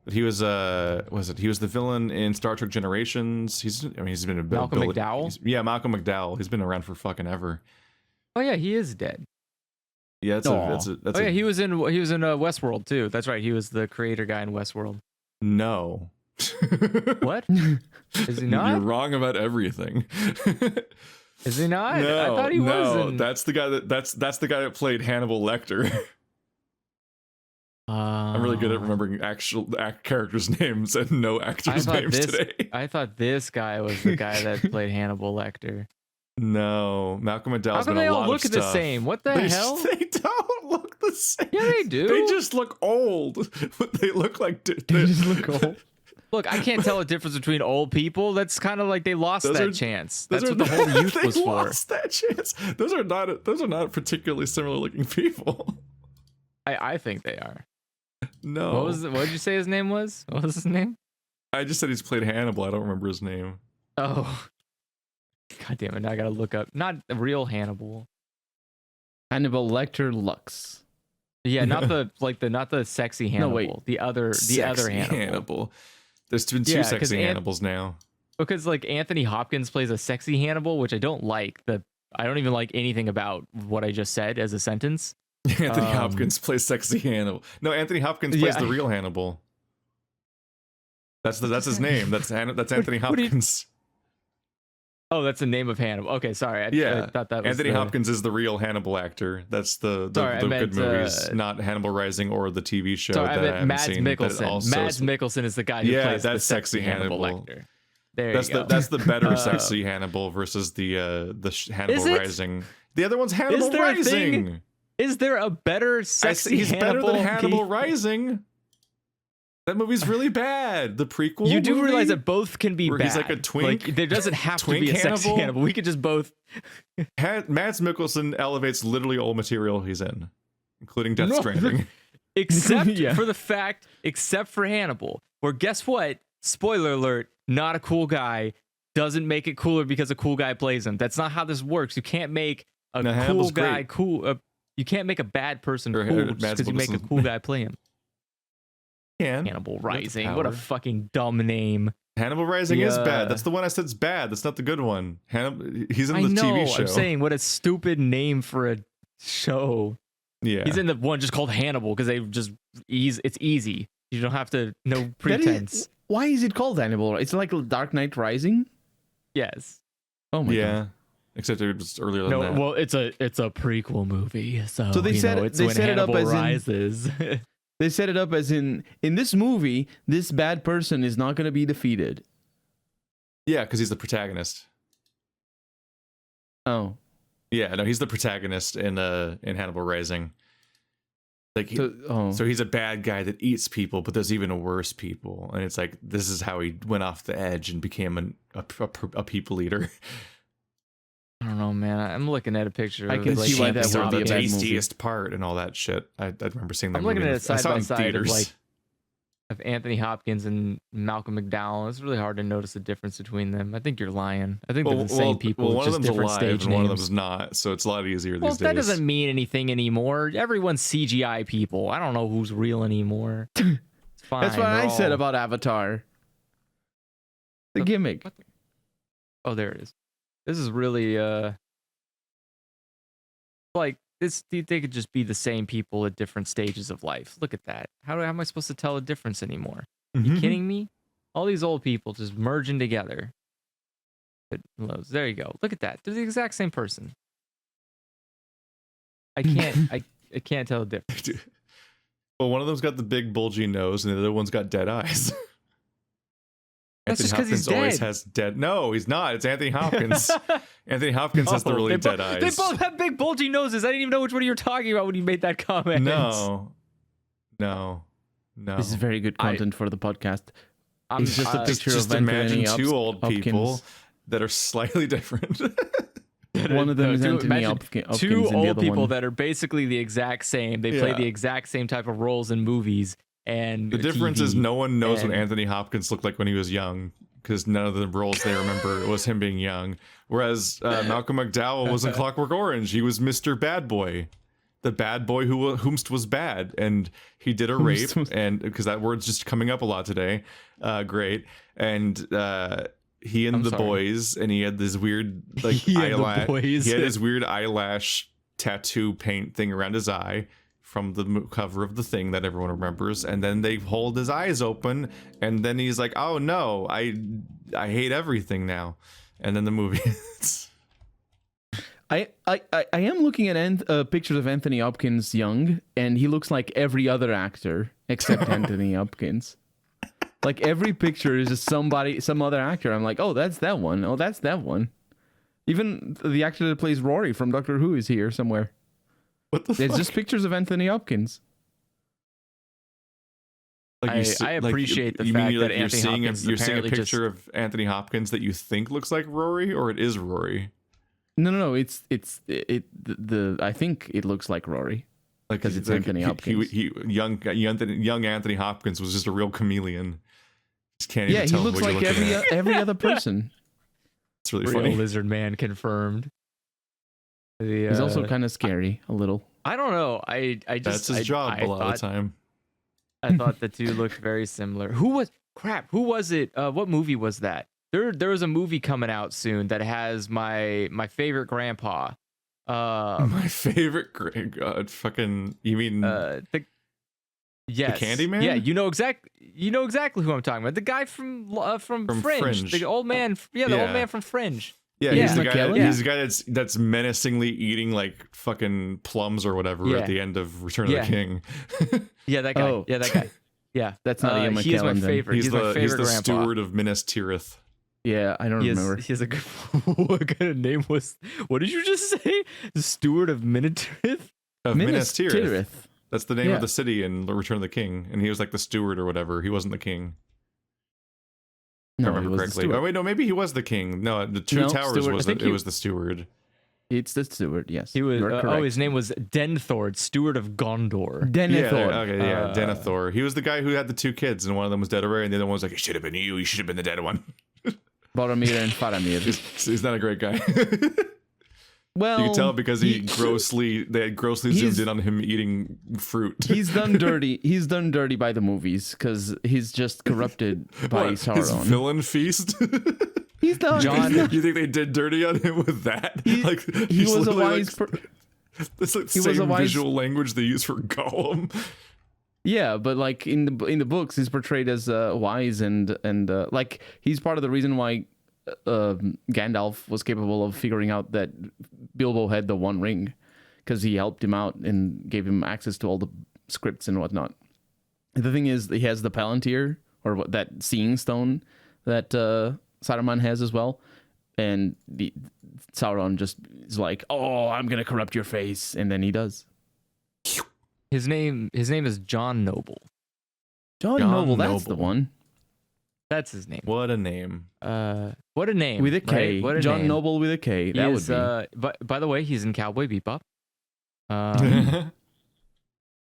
But he was he was the villain in Star Trek Generations. He's been a Malcolm McDowell. Yeah, Malcolm McDowell. He's been around for fucking ever. Oh yeah, he is dead. Yeah, he was in Westworld too. That's right. He was the creator guy in Westworld. No. What? Is he not? You're wrong about everything. Is he not? No, I thought he was. That's the guy that's the guy that played Hannibal Lecter. I'm really good at remembering actual characters' names and no actors' names today. I thought this guy was the guy that played Hannibal Lecter. No, Malcolm McDowell's been they a all lot look of the stuff. same? What the hell? They don't look the same. Yeah, they do. They just look old. They look like they just look old. Look, I can't tell a difference between old people. That's kind of like they lost that chance. That's what the whole youth was for. They lost that chance. Those are not particularly similar looking people. I think they are. No. What did you say his name was? What was his name? I just said he's played Hannibal. I don't remember his name. Oh. God damn it! Now I gotta look up. Not the real Hannibal. Hannibal Lecter Lux. Yeah, not the sexy Hannibal. No, wait. The other Hannibal. There's been two sexy Hannibals now. Because like Anthony Hopkins plays a sexy Hannibal, which I don't like. I don't even like anything about what I just said as a sentence. Anthony Hopkins plays sexy Hannibal. No, Anthony Hopkins plays the real Hannibal. That's his name. That's Anthony Hopkins. Oh, that's the name of Hannibal. Okay, sorry. I thought that was Anthony Hopkins is the real Hannibal actor. That's the good movies, not Hannibal Rising or the TV show. Sorry, that I meant Mads Mikkelsen. Mads Mikkelsen is the guy who plays the sexy Hannibal Lecter. There you go. That's the better sexy Hannibal versus the Hannibal Rising. The other one's Hannibal Rising. Is there a better sexy He's Hannibal? Better than Hannibal Rising. That movie's really bad. The prequel. You do realize that both can be bad. He's like a twink. Like, there doesn't have to be a sexy Hannibal. We could just both. Mads Mikkelsen elevates literally all material he's in, including Death Stranding. Except for Hannibal. Where guess what? Spoiler alert, not a cool guy. Doesn't make it cooler because a cool guy plays him. That's not how this works. You can't make a cool guy cool. You can't make a bad person cool just because you make a cool guy play him. Hannibal Rising. What a fucking dumb name. Hannibal Rising is bad. That's the one I said is bad. That's not the good one. He's in the TV show. I'm saying what a stupid name for a show. Yeah. He's in the one just called Hannibal because it's easy. You don't have to no pretense. Why is it called Hannibal? It's like Dark Knight Rising? Yes. Oh my god. Except it was earlier than that. Well, it's a prequel movie. So they set it up as rises. They set it up as in this movie, this bad person is not going to be defeated. Yeah, because he's the protagonist. Oh. Yeah, no, he's the protagonist in Hannibal Rising. Like, so he's a bad guy that eats people, but there's even worse people, and it's like this is how he went off the edge and became a people eater. I don't know, man. I'm looking at a picture. I can see why that would be the a bad tastiest part and all that shit. I remember seeing that. I'm movie. looking at it side by side theaters. of Anthony Hopkins and Malcolm McDowell. It's really hard to notice the difference between them. I think you're lying. I think they're the same people. Well, one of just them's different alive stage and names. one of them's not, so it's a lot easier these days. That doesn't mean anything anymore. Everyone's CGI people. I don't know who's real anymore. It's fine. That's what I said about Avatar. The gimmick. Oh, there it is. This is really like this, they could just be the same people at different stages of life. Look at that. How am I supposed to tell a difference anymore? You kidding me? All these old people just merging together. There you go. Look at that. They're the exact same person. I can't tell the difference. Well, one of them's got the big bulgy nose, and the other one's got dead eyes. That's Anthony just 'cause he's Hopkins always dead. has dead. No, he's not. It's Anthony Hopkins. Anthony Hopkins has the really dead eyes. They both have big bulgy noses. I didn't even know which one you were talking about when you made that comment. No. This is very good content for the podcast. It's just a picture just of imagine Anthony two old people Hopkins. that are slightly different. One of them is Anthony imagine Hopkins, two and the old other people one. that are basically the exact same. They play Yeah. the exact same type of roles in movies. And The difference is TV. no one knows what and- Anthony Hopkins looked like when he was young, because none of the roles they remember was him being young. Whereas Malcolm McDowell was in Clockwork Orange. He was Mr. Bad Boy, the bad boy whomst was bad, and he did a rape, and because that word's just coming up a lot today. Great, and he and I'm the sorry. boys, and he had this weird like He and the eyelash. boys. He had his weird eyelash tattoo paint thing around his eye from the cover of The Thing that everyone remembers, and then they hold his eyes open, and then he's like, "Oh no, I hate everything now," and then the movie ends. I am looking at pictures of Anthony Hopkins young, and he looks like every other actor except Anthony Hopkins. Like every picture is just some other actor. I'm like, oh, that's that one. Oh, that's that one. Even the actor that plays Rory from Doctor Who is here somewhere. What the It's fuck? just pictures of Anthony Hopkins. I appreciate the you fact mean that like you're Anthony seeing Hopkins you're seeing a apparently picture of Anthony Hopkins that you think looks like Rory, or it is Rory? No. It's I think it looks like Rory. Like 'Cause it's Anthony Hopkins. Young Anthony Hopkins was just a real chameleon. Just can't Yeah, even he tell looks what you're like looking at. every other person. It's really Real funny. lizard man confirmed. He's also kind of scary, a little. I don't know. I just That's his job a lot of the time. I thought the two looked very similar. Who was it? What movie was that? There was a movie coming out soon that has my favorite grandpa. My favorite God, fucking you mean Yes. Candyman? Yeah, you know exactly who I'm talking about. The guy from Fringe. Fringe. The old man. Yeah, the Yeah. old man from Fringe. Yeah, Yeah. he's the guy. McKellen? He's the guy that's menacingly eating like fucking plums or whatever Yeah. at the end of Return Yeah. of the King. Yeah, that guy. Oh. Yeah, that guy. Yeah, That's not Ian he is my McKellen, then. favorite. He's, my favorite he's the grandpa. steward of Minas Tirith. Yeah, I don't remember. He has a good. What kind of name was? What did you just say? The steward of Minotaurith? Of Minas Tirith. Tirith. That's the name Yeah. of the city in Return of the King, and he was like the steward or whatever. He wasn't the king. If I No, he remember was the correctly. steward. Oh wait, no, maybe he was the king. No, the Two No, Towers steward. was I think it was the steward. It's the steward, yes. He was. You're correct. His name was Denthor, steward of Gondor. Denethor. Yeah, okay, yeah, Uh, Denethor. He was the guy who had the two kids, and one of them was dead already, and the other one was like, "It should have been you. You should have been the dead one." Boromir and Faramir. He's not a great guy. Well, You can tell because they had grossly zoomed he's- in on him eating fruit. he's done dirty. He's done dirty by the movies because he's just corrupted by What, his Sauron. villain feast. He's done. John- You think they did dirty on him with that? He he's was a literally wise. That's like he was a same wise- visual language they use for Gollum. Yeah, but like in the books, he's portrayed as wise and like he's part of the reason why Gandalf was capable of figuring out that Bilbo had the One Ring, because he helped him out and gave him access to all the scripts and whatnot. The thing is, he has the Palantir, or that Seeing Stone that Saruman has as well, and Sauron just is like, "Oh, I'm gonna corrupt your face," and then he does. His name is John Noble. John John Noble, that's the Noble. one. That's his name. What a name. What a name. With a K. Right? What a John name. Noble with a K. He That is, would be. by the way, he's in Cowboy Bebop. the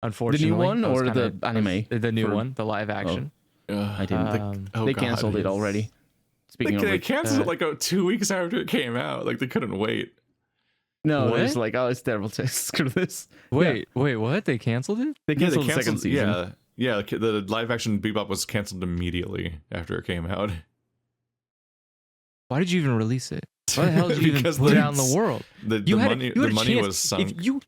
Unfortunately, one that was or kinda- the anime? The new For- one, the live action. I didn't. They canceled it already. Speaking of They which, canceled it like 2 weeks after it came out. Like they couldn't wait. no, What? it's like, oh, it's terrible. Screw this. Wait, what? They canceled it? They canceled the second season. Yeah. The live action Bebop was canceled immediately after it came out. Why did you even release it? Why the hell did you even Because put it out in the world? The You had money you had the a money chance. was sunk. If you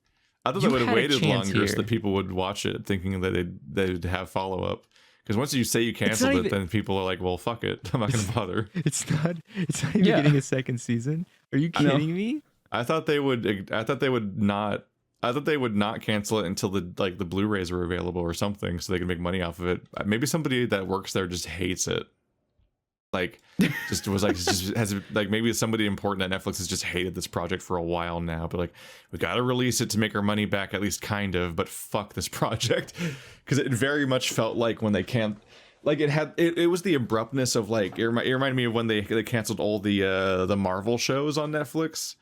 I thought you they would have had a waited chance longer so here. that people would watch it, thinking that they'd have follow up. Because once you say you canceled it, even- then people are like, "Well, fuck it, I'm not gonna bother." it's not even Yeah. getting a second season. Are you I know. kidding me? I thought they would. I thought they would not. I thought they would not cancel it until the Blu-rays were available or something, so they could make money off of it. Maybe somebody that works there just hates it. Like, just was like, just has like maybe somebody important at Netflix has just hated this project for a while now. But like, we got to release it to make our money back, at least kind of. But fuck this project, because it very much felt like when they can't. Like it was the abruptness of like it reminded me of when they canceled all the Marvel shows on Netflix.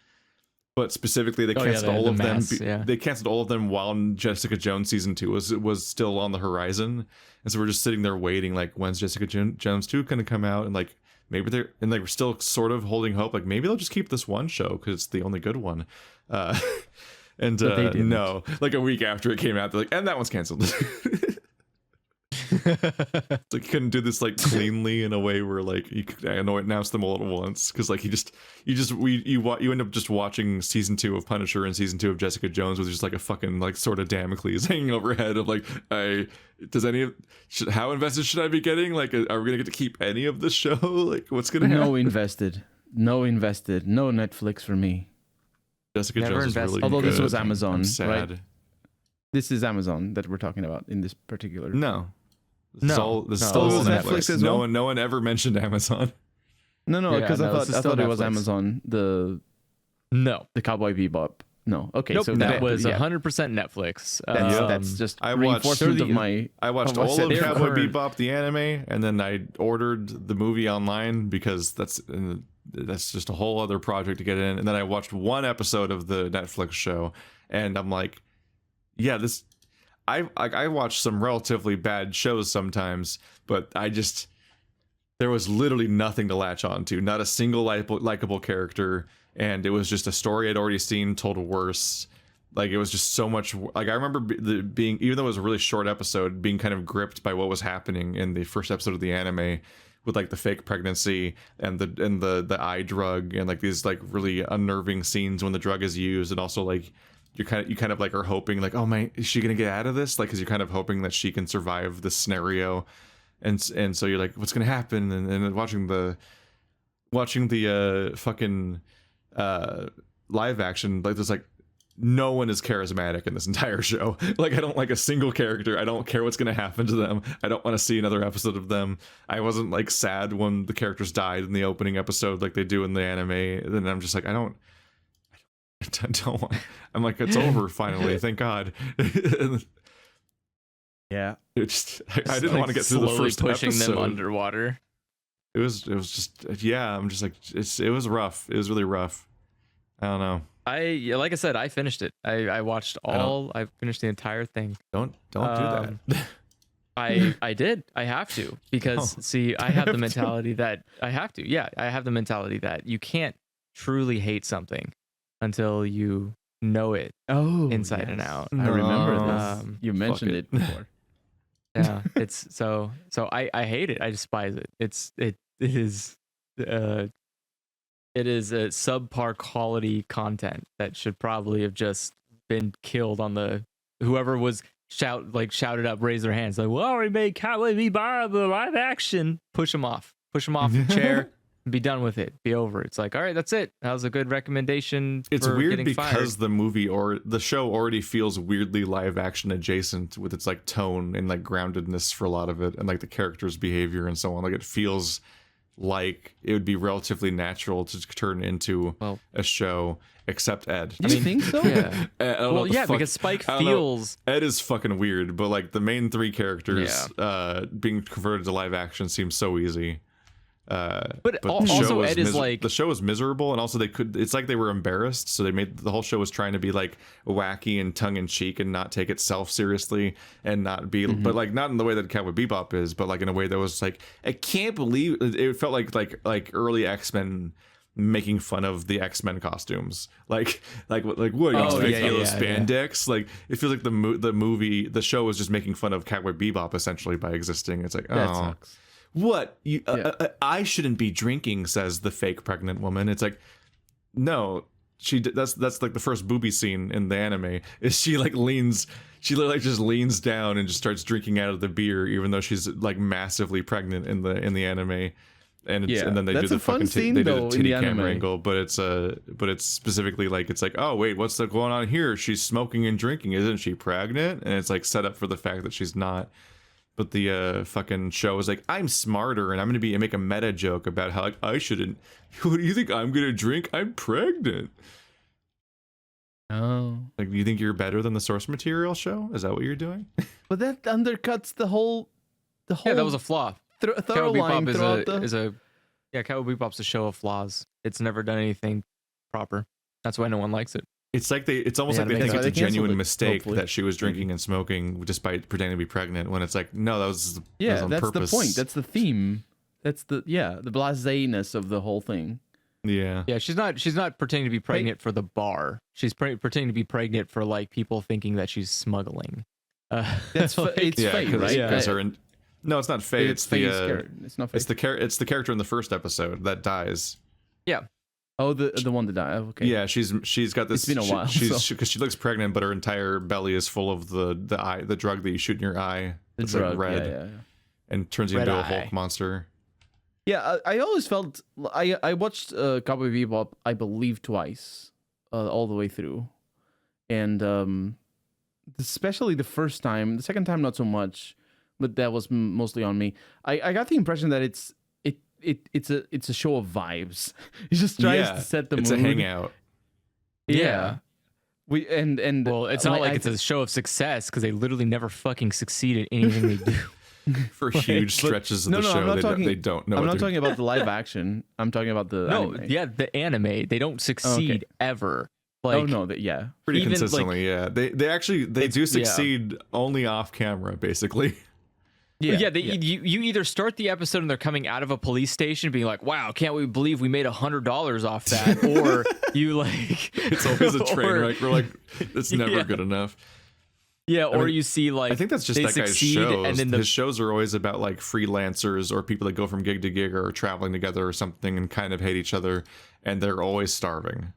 But specifically, they canceled all of them. They canceled all of them while Jessica Jones season 2 was still on the horizon, and so we're just sitting there waiting, like, when's Jessica Jones 2 going to come out? And like maybe we're still sort of holding hope, like maybe they'll just keep this one show because it's the only good one. And no, like a week after it came out, they're like, and that one's canceled. It's like you couldn't do this like cleanly in a way where like you could announce them all at once, because like you end up just watching season 2 of Punisher and season 2 of Jessica Jones with just like a fucking like sort of Damocles hanging overhead of like, how invested should I be getting? Like, are we gonna get to keep any of this show? Like, what's gonna happen? No invested. No Netflix for me. Jessica Never Jones is invested. really Although good. this was Amazon, I'm sad. right? This is Amazon that we're talking about in this particular. No. This No. is No, still it was Netflix. Netflix as No well? no one ever mentioned Amazon. No, Yeah, because no, this is I still thought it was Netflix. Amazon. The Cowboy Bebop. No, okay, Nope, so that was yeah, 100% Netflix. that's just I watched reinforcement of my. I watched of what I all said of there. Cowboy Bebop, the anime, and then I ordered the movie online because that's just a whole other project to get in. And then I watched one episode of the Netflix show, and I'm like, yeah, this. I watch some relatively bad shows sometimes, but there was literally nothing to latch on to, not a single likable character, and it was just a story I'd already seen told worse. Like, it was just so much. Like, I remember being, even though it was a really short episode, being kind of gripped by what was happening in the first episode of the anime, with like the fake pregnancy and the eye drug, and like these like really unnerving scenes when the drug is used, and also like you kind of like are hoping like, oh my, is she gonna get out of this? Like, because you're kind of hoping that she can survive this scenario, and so you're like, what's gonna happen? And watching the fucking live action, like there's like no one is charismatic in this entire show. Like, I don't like a single character. I don't care what's gonna happen to them. I don't want to see another episode of them. I wasn't like sad when the characters died in the opening episode like they do in the anime. Then I'm just like, I don't want. I'm like, it's over finally. Thank God. Yeah, I didn't want to get through the first pushing episode. them underwater. It was just, yeah. I'm just like, it was rough. It was really rough. I don't know. Like I said, I finished it. I watched all. I finished the entire thing. Don't do that. I did. I have to, because see, I have the mentality that I have to. Yeah, I have the mentality that you can't truly hate something until you know it inside and out. I remember this. Um, You mentioned it. it before. Yeah, it's so I hate it. I despise it. It is a subpar quality content that should probably have just been killed on the whoever was shouted up, raise their hands like, well, we made Cowboy Bebop live action. Push them off the chair. Be done with it. Be over. It's like, all right, that's it. That was a good recommendation. It's for weird getting because fired. the movie or the show already feels weirdly live action adjacent with its like tone and like groundedness for a lot of it, and like the characters' behavior and so on. Like, it feels like it would be relatively natural to turn into a show, except Ed. Do you think so? Yeah. I don't know what the fuck- because Spike I don't know. feels. Ed is fucking weird, but like the main three characters being converted to live action seems so easy. But the also show Ed is like, the show is miserable, and also it's like they were embarrassed, so they made the whole show was trying to be like wacky and tongue-in-cheek and not take itself seriously and not be but like not in the way that Cowboy Bebop is, but like in a way that was like, I can't believe it felt like early X-Men making fun of the X-Men costumes, like what spandex. Like, it feels like the show was just making fun of Cowboy Bebop essentially by existing. It's like, That sucks. what? I shouldn't be drinking, says the fake pregnant woman. It's like, No, that's like the first booby scene in the anime. Is she like leans? She like just leans down and just starts drinking out of the beer, even though she's like massively pregnant in the anime. And then they do the fucking they do the titty camera angle, but it's specifically like it's like, oh wait, what's going on here? She's smoking and drinking, isn't she pregnant? And it's like set up for the fact that she's not. But the fucking show is like, I'm smarter and I'm gonna make a meta joke about how like I shouldn't. What do you think I'm gonna drink? I'm pregnant. Oh, like you think you're better than the source material show? Is that what you're doing? But that undercuts the whole. Yeah, that was a flaw. Thorough line Cowboy Bebop's a show of flaws. It's never done anything proper. That's why no one likes it. It's like it's almost like they think it's a genuine mistake that she was drinking and smoking despite pretending to be pregnant. When it's like, no, that was on that's purpose. the point. That's the theme. That's the blasé-ness of the whole thing. Yeah. She's not pretending to be pregnant for the bar. She's pretending to be pregnant for like people thinking that she's smuggling. That's it's fake, right? Yeah. No, it's not Faye. It's the it's not Faye. It's the character in the first episode that dies. Yeah. Oh, the one that died. Okay. Yeah, she's got this. It's been a while. Because she looks pregnant, but her entire belly is full of the drug that you shoot in your eye. It's like red. Yeah. And turns you into a Hulk monster. Yeah, I always felt I watched Cowboy Bebop, I believe twice, all the way through, and especially the first time. The second time, not so much, but that was mostly on me. I got the impression that it's a show of vibes. It just tries to set the mood. It's a hangout. Yeah. Well, it's not like it's a show of success because they literally never fucking succeed at anything they do. For huge stretches of the show, they don't know. I'm not talking about the live action. I'm talking about the anime. The anime. They don't succeed ever. Like, pretty consistently. They do succeed only off camera, basically. You either start the episode and they're coming out of a police station being like, wow, can't we believe we made $100 off that, or you like it's always a train wreck. We're like, it's never good enough. Yeah, or you see like I think that's just that guy's shows. And then his shows are always about like freelancers or people that go from gig to gig or traveling together or something and kind of hate each other, and they're always starving.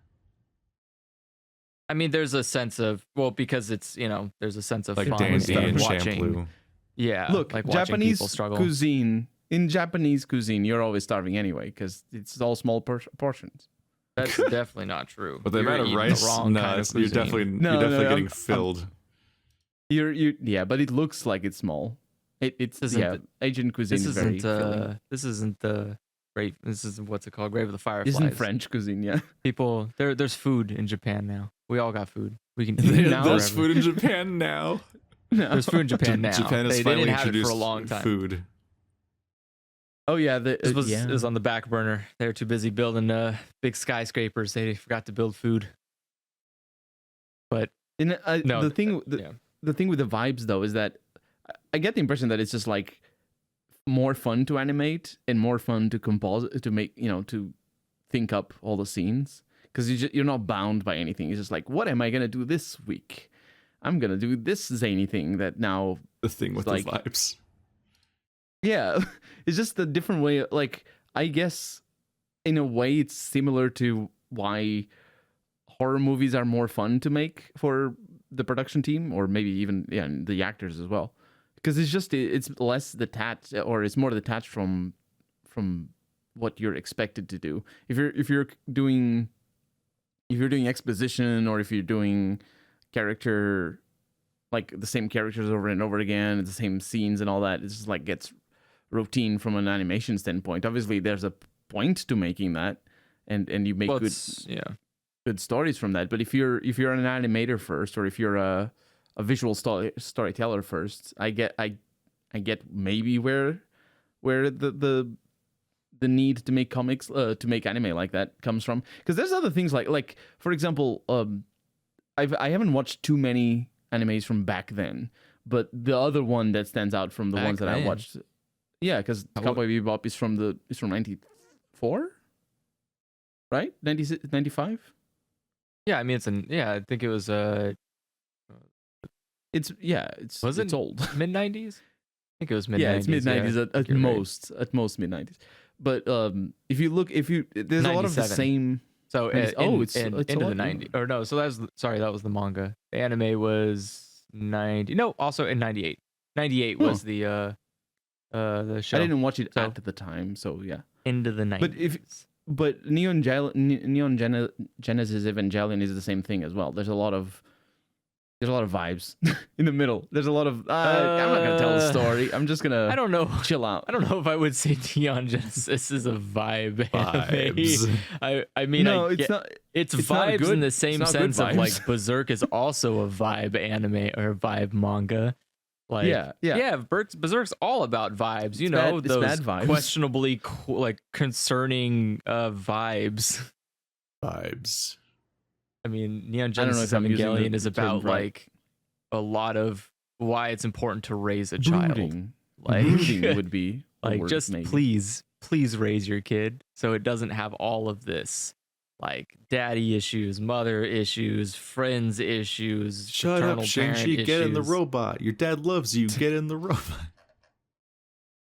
I mean, there's a sense of because it's there's a sense of like fun Dandy and watching. Shampoo. Yeah, look, like Japanese people struggle. cuisine. In Japanese cuisine, you're always starving anyway because it's all small portions. That's definitely not true. But the amount of rice, you're definitely getting filled. But it looks like it's small. Asian cuisine is very filling. This isn't the great. This is what's it called? Grave of the Fireflies. Isn't French cuisine? Yeah. People, there's food in Japan now. We all got food. We can. There's food in Japan now. No. There's food in Japan now. Japan has they finally didn't have introduced it for a long time. Food. Oh yeah, it was on the back burner. They were too busy building big skyscrapers. They forgot to build food. But the thing with the vibes though is that I get the impression that it's just like more fun to animate and more fun to compose, to make to think up all the scenes, because you're not bound by anything. It's just like, what am I gonna do this week? I'm gonna do this zany thing that now the thing with the vibes. Yeah, it's just a different way. Like, I guess in a way it's similar to why horror movies are more fun to make for the production team, or maybe even the actors as well, because it's less detached, or it's more detached from what you're expected to do. If you're doing exposition, or if you're doing character, like the same characters over and over again, the same scenes and all that, it's just like gets routine from an animation standpoint. Obviously there's a point to making that, and you make good stories from that. But if you're an animator first, or if you're a visual storyteller first, I get maybe where the need to make comics, to make anime like that comes from. Because there's other things like for example, I haven't watched too many animes from back then, but the other one that stands out from the ones that I watched, because Cowboy Bebop is from 94, right? 95. Yeah, I mean I think it was it's old. Mid 90s. I think it was mid 90s. Yeah, it's mid 90s at most mid 90s. But if you look, there's a lot of the same. So it's a into the lot 90s. newer. Or no, so that was the manga. The anime was 90. No, also in 98. 98 Huh. was the show. I didn't watch it So- at the time, so yeah. Into the 90s. But Neon Genesis Evangelion is the same thing as well. There's a lot of vibes in the middle. There's a lot of I'm not gonna tell the story. I'm just gonna I don't know. chill out. I don't know if I would say Neon Genesis is a vibe Vibes. anime. I mean, No, I it's get- not. It's it's not vibes good- in the it's same not good sense of like vibes. Berserk is also a vibe anime or vibe manga. Like Yeah. Berserk's all about vibes. You It's know, bad- it's those bad vibes. questionably like concerning vibes. Vibes. I mean, Neon I don't know Genesis if I'm using Evangelion the is term about right. like a lot of why it's important to raise a child. Brooding. Like Brooding would be the like word, just maybe. please raise your kid so it doesn't have all of this like daddy issues, mother issues, friends issues. Shut up, paternal parent Shang-Chi. Get in the issues. robot. Your dad loves you. Get in the robot.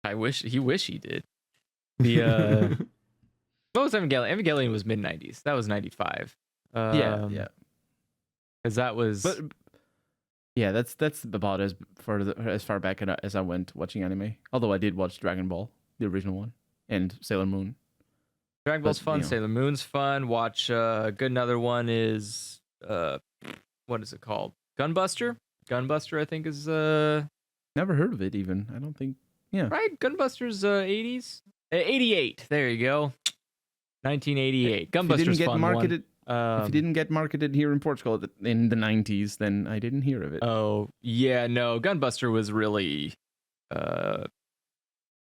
I wish he did. The what was Evangelion? Evangelion was mid 90s. That was 95. Yeah. Because that was But yeah, that's about as far back as I went watching anime. Although I did watch Dragon Ball, the original one, and Sailor Moon. Dragon Ball's but, fun. you know. Sailor Moon's fun. Watch good. Another one is what is it called? Gunbuster. Gunbuster, I think is Never heard of it even. I don't think. Yeah. right. Gunbuster's 80s. 88. There you go. 1988. If it Gunbuster's didn't get fun marketed, one. if it didn't get marketed here in Portugal in the 90s, then I didn't hear of it. Oh yeah, no. Gunbuster was really. How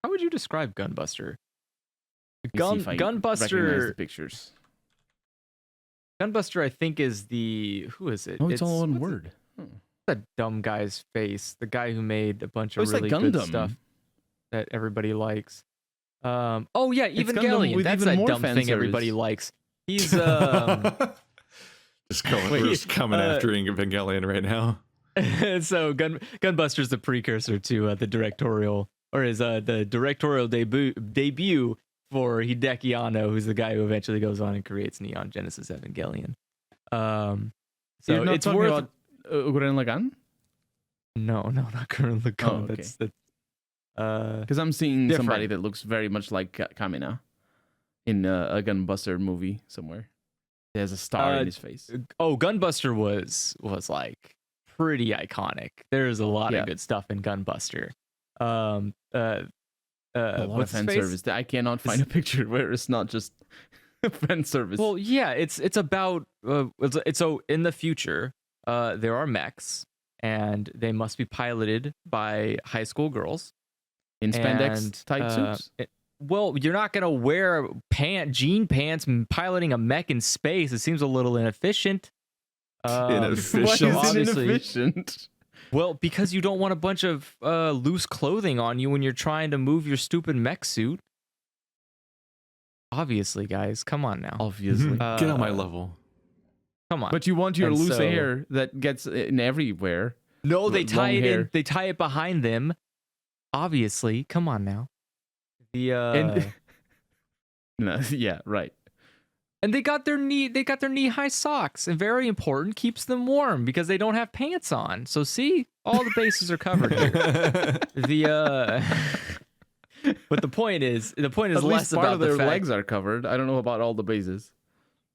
would you describe Gunbuster? Let me see if I recognize Gunbuster. the pictures. Gunbuster, I think, is the who is it? Oh, it's all one what's word. The dumb guy's face. The guy who made a bunch Oh, of it's like really good Gundam. stuff that everybody likes. Oh yeah, It's Gundam Evangelion. with That's even a more dumb fan thing service. everybody likes. He's Just going, Wait, we're just coming after Evangelion right now. so Gunbuster's the precursor to the directorial, or is the directorial debut for Hideki Anno, who's the guy who eventually goes on and creates Neon Genesis Evangelion. So You're not it's talking worth. about Gurren Lagann? No, not Gurren Lagann. Oh, okay. That's Because I'm seeing Different. somebody that looks very much like Kamina in a Gunbuster movie somewhere. He has a star in his face. oh, Gunbuster was like pretty iconic. There's a lot Yeah. of good stuff in Gunbuster. A lot of what's his fan face? service. I cannot find a picture where it's not just fan service. Well, yeah, it's about it's so in the future, there are mechs and they must be piloted by high school girls. in spandex and, tight suits. Well, you're not gonna wear jean pants piloting a mech in space. It seems a little inefficient. Inefficient. Why is it obviously- inefficient? Well, because you don't want a bunch of loose clothing on you when you're trying to move your stupid mech suit. Obviously, guys, come on now. Obviously. Get on my level. Come on. But you want your And loose so- hair that gets in everywhere. No, they long tie it hair. in. They tie it behind them. Obviously, come on now. The And no, yeah, right. and they got their knee high socks, and very important, keeps them warm because they don't have pants on. So see, all the bases are covered here. The but the point is At less least part about of the their fact. legs are covered. I don't know about all the bases.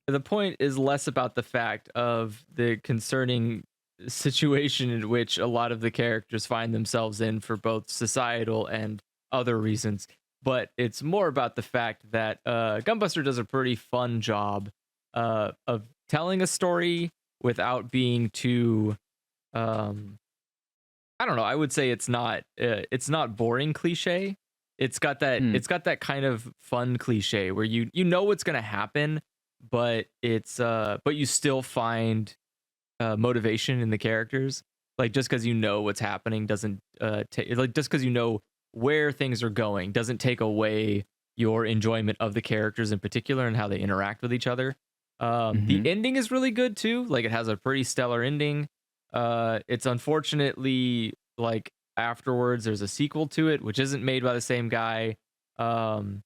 The point is less about the fact of the concerning situation in which a lot of the characters find themselves in for both societal and other reasons, but it's more about the fact that Gunbuster does a pretty fun job of telling a story without being too I don't know, I would say it's not boring cliche. It's got that kind of fun cliche where you know what's going to happen, but but you still find motivation in the characters. Like just because you know what's happening doesn't like just because you know where things are going doesn't take away your enjoyment of the characters in particular and how they interact with each other. The ending is really good too. Like it has a pretty stellar ending. It's unfortunately like afterwards there's a sequel to it which isn't made by the same guy. And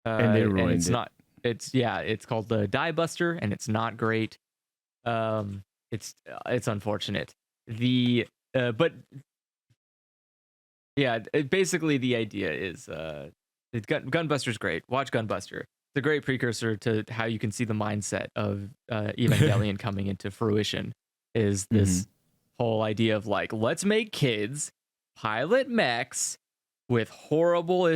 they ruined it's it. not. it's called the Die Buster, and it's not great. It's unfortunate. But yeah, basically the idea is Gunbuster's great. Watch Gunbuster. It's a great precursor to how you can see the mindset of Evangelion coming into fruition. Is this whole idea of like, let's make kids pilot mechs with horrible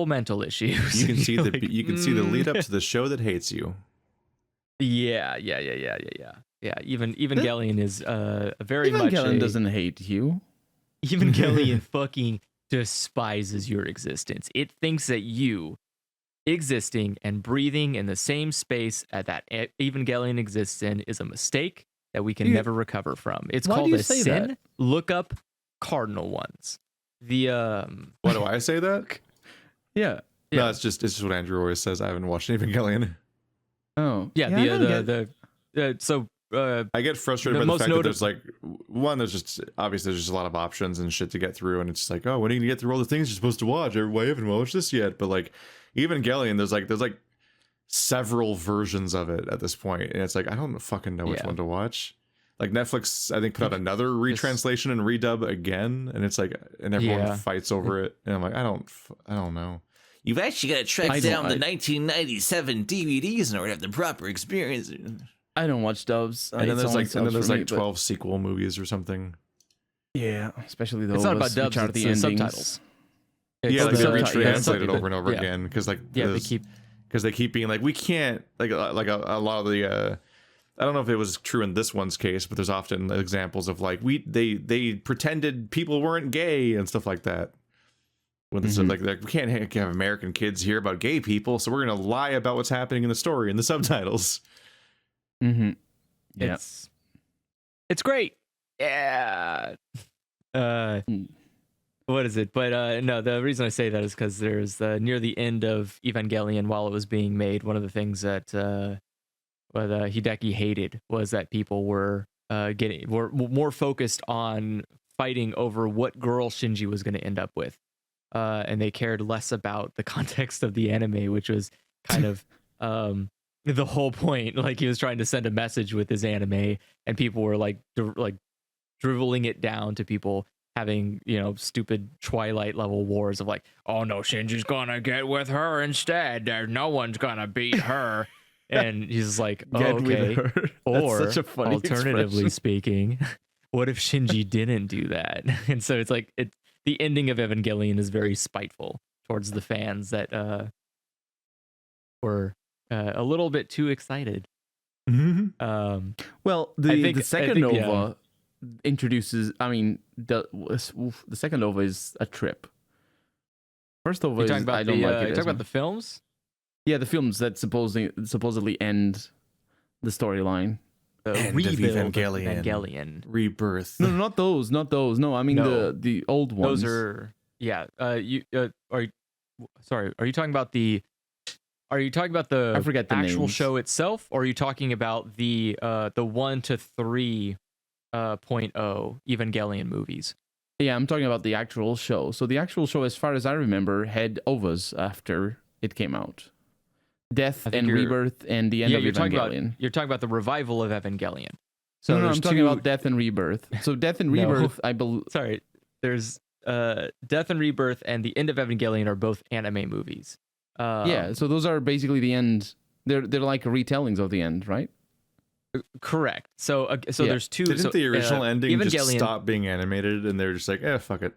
mental issues. You can see you can see the lead up to the show that hates you. Yeah. Even Evangelion is very much. Evangelion doesn't hate you. Evangelion fucking despises your existence. It thinks that you existing and breathing in the same space that Evangelion exists in is a mistake that we can never recover from. It's called a sin. That? Look up Cardinal Ones. Why do I say that? Yeah. No, it's just what Andrew always says. I haven't watched Evangelion. Oh. Yeah, I get frustrated by the fact that there's like there's just obviously there's just a lot of options and shit to get through, and it's just like, oh, when are you gonna get through all the things you're supposed to watch? Why haven't watched this yet? But like Evangelion, there's like several versions of it at this point, and it's like I don't fucking know which one to watch. Like Netflix, I think, put out another retranslation and redub again, and it's like, and everyone fights over it, and I'm like, I don't know. You've actually got to track down the 1997 DVDs in order to have the proper experience. I don't watch dubs. And then there's like 12 sequel movies or something. Yeah, especially those. It's not about dubs, it's the subtitles. Yeah, like they retranslate it over and over again because they keep being like, we can't like a lot of the. I don't know if it was true in this one's case, but there's often examples of like they pretended people weren't gay and stuff like that. When it's like we can't have American kids hear about gay people, so we're gonna lie about what's happening in the story in the subtitles. Yeah, it's great. Yeah. What is it? But no, the reason I say that is because there's near the end of Evangelion, while it was being made, one of the things that Hideki hated was that people were more focused on fighting over what girl Shinji was going to end up with, and they cared less about the context of the anime, which was kind of the whole point. Like he was trying to send a message with his anime, and people were like driveling it down to people having, stupid Twilight level wars of like, oh no, Shinji's gonna get with her instead. There's no one's gonna beat her. And he's like, oh, okay. Or such a funny alternatively speaking, what if Shinji didn't do that? And so it's like the ending of Evangelion is very spiteful towards the fans that were a little bit too excited. Well, the second OVA introduces. I mean, the second OVA is a trip. First OVA is I don't like it. You talking about the films? Yeah, the films that supposedly end the storyline. End of Evangelion. Rebirth. No, not those. No, I mean the old ones. Those are Are you talking about the? Are you talking about the I forget the actual names. show itself, or are you talking about the 1 to 3 .0 Evangelion movies? Yeah, I'm talking about the actual show. So the actual show, as far as I remember, had OVAs after it came out. Death and Rebirth and the end of Evangelion. You're talking about the revival of Evangelion. So no, I'm talking about Death and Rebirth. So Death and Rebirth, I believe. Sorry, there's Death and Rebirth and the end of Evangelion are both anime movies. Yeah, so those are basically the end. They're like retellings of the end, right? Correct. So there's two. Didn't the original ending just stop being animated and they're just like, fuck it?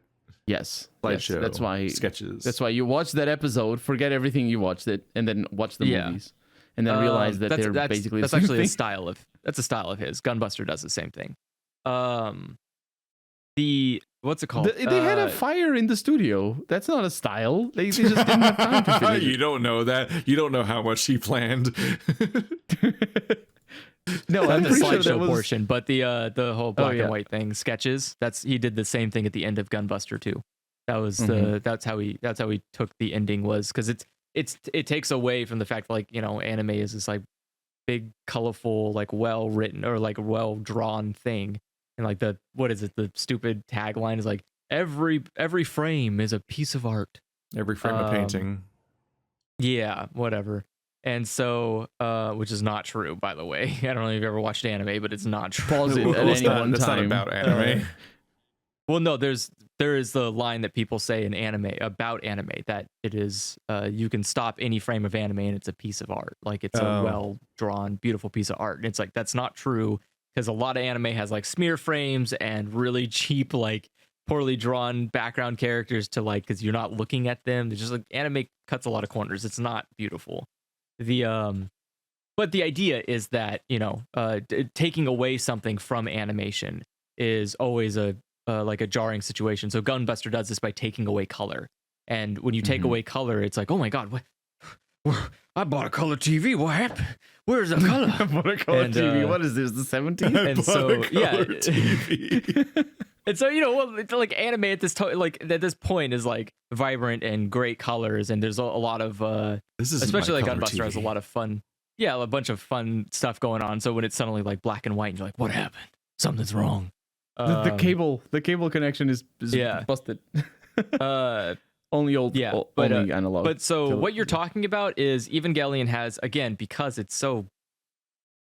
Yes. Slideshow. That's why sketches. That's why you watch that episode, forget everything you watched it, and then watch the movies, and then realize that they're basically the same actually thing. a style of his. Gunbuster does the same thing. What's it called? They had a fire in the studio. That's not a style. They just didn't have time to finish. You don't know that. You don't know how much he planned. No, not I'm the pretty sure slideshow that was portion, but the whole black and white thing, sketches. He did the same thing at the end of Gunbuster too. That was that's how he took the ending, was because it takes away from the fact that, like, anime is this like big, colorful, like well written or like well drawn thing, and like the stupid tagline is like every frame is a piece of art. Every frame a painting. Yeah, whatever. And so, which is not true, by the way. I don't know if you've ever watched anime, but it's not true. Pause it at any one That's not time. about anime. Well, no, there is the line that people say in anime about anime that it is you can stop any frame of anime and it's a piece of art. Like it's a well drawn, beautiful piece of art. And it's like that's not true because a lot of anime has like smear frames and really cheap, like poorly drawn background characters to like because you're not looking at them. It's just like anime cuts a lot of corners. It's not beautiful. But the idea is that taking away something from animation is always a like a jarring situation. So Gunbuster does this by taking away color, and when you take away color, it's like, oh my god, what? I bought a color TV. What happened? Where's the color? I bought a color TV. What is this? The 17th? And so yeah, TV. and so well, it's like anime at this at this point is like vibrant and great colors, and there's a lot of This is especially like color Gunbuster TV. has a lot of fun. Yeah, a bunch of fun stuff going on. So when it's suddenly like black and white, and you're like, what happened? Something's wrong. The cable connection is busted. Only only analog. But so what you're talking about is Evangelion has, again, because it's so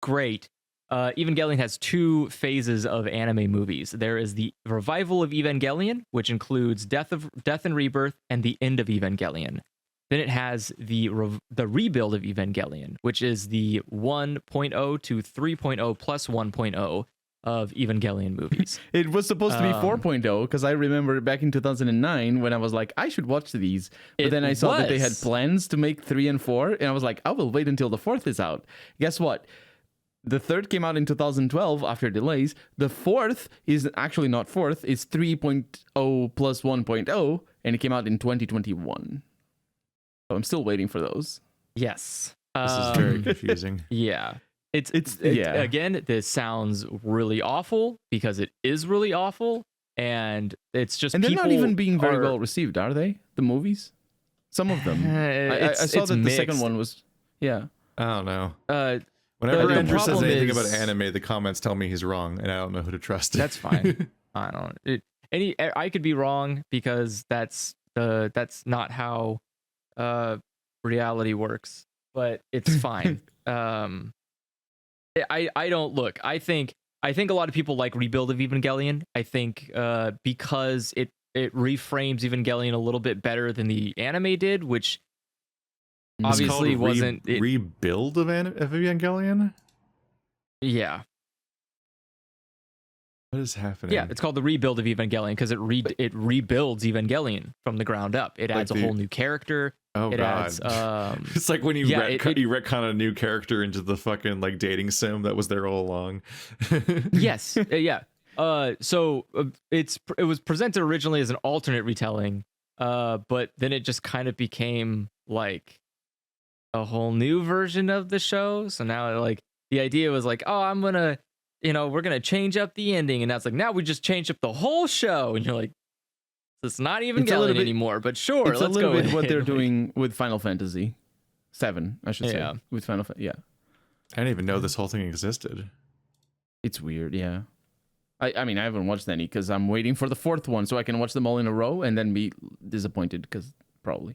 great, Evangelion has two phases of anime movies. There is the revival of Evangelion, which includes Death and Rebirth and the end of Evangelion. Then it has the rebuild of Evangelion, which is the 1.0 to 3.0 plus 1.0 of Evangelion movies. It was supposed to be 4.0 because I remember back in 2009 when I was like, I should watch these. But then I saw that they had plans to make 3 and 4, and I was like, I will wait until the 4th is out. Guess what? The 3rd came out in 2012 after delays. The 4th is actually not 4th, it's 3.0 plus 1.0, and it came out in 2021. So I'm still waiting for those. Yes. This is very confusing. Yeah. It's again, this sounds really awful because it is really awful, and it's just and they're not even being very well received, are they? The movies, some of them. I saw that the second one was. Yeah, I don't know. Whenever the Andrew says anything is- about anime, the comments tell me he's wrong, and I don't know who to trust. That's fine. I don't. I could be wrong because that's not how reality works, but it's fine. I don't look. I think a lot of people like Rebuild of Evangelion. I think because it reframes Evangelion a little bit better than the anime did, which It's obviously called wasn't rebuild of Evangelion. Yeah. What is happening? Yeah, it's called the Rebuild of Evangelion because it rebuilds Evangelion from the ground up. It adds a whole new character. Oh it god, adds, it's like when you yeah, you retcon a new character into the fucking like dating sim that was there all along. Yes, yeah. So it was presented originally as an alternate retelling, but then it just kind of became like a whole new version of the show. So now like the idea was like, oh, I'm gonna, we're gonna change up the ending, and now it's like now we just change up the whole show, and you're like, it's not even Evangelion anymore, but sure, it's let's a little go bit what ahead. they're doing with Final Fantasy 7, I should say. Yeah. With Final yeah. I didn't even know this whole thing existed. It's weird, yeah. I mean, I haven't watched any because I'm waiting for the 4th one so I can watch them all in a row and then be disappointed because probably.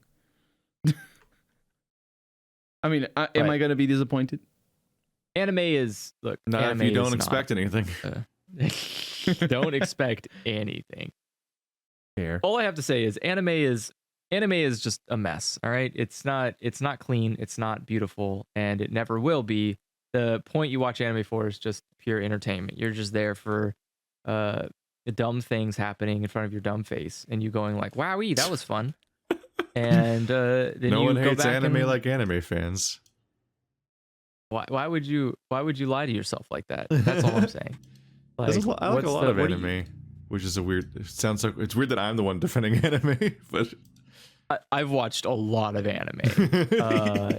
I mean, am I going to be disappointed? Anime is look. Not anime if you don't is expect anything. don't expect anything. Fair. All I have to say is anime is just a mess. All right, it's not clean. It's not beautiful, and it never will be. The point you watch anime for is just pure entertainment. You're just there for the dumb things happening in front of your dumb face, and you going like, "Wowee, that was fun." And then No you one go hates back anime and, like anime fans. Why would you lie to yourself like that? That's all I'm saying. I like what's a lot the- of what do anime, which is a weird. It sounds like it's weird that I'm the one defending anime, but I've watched a lot of anime.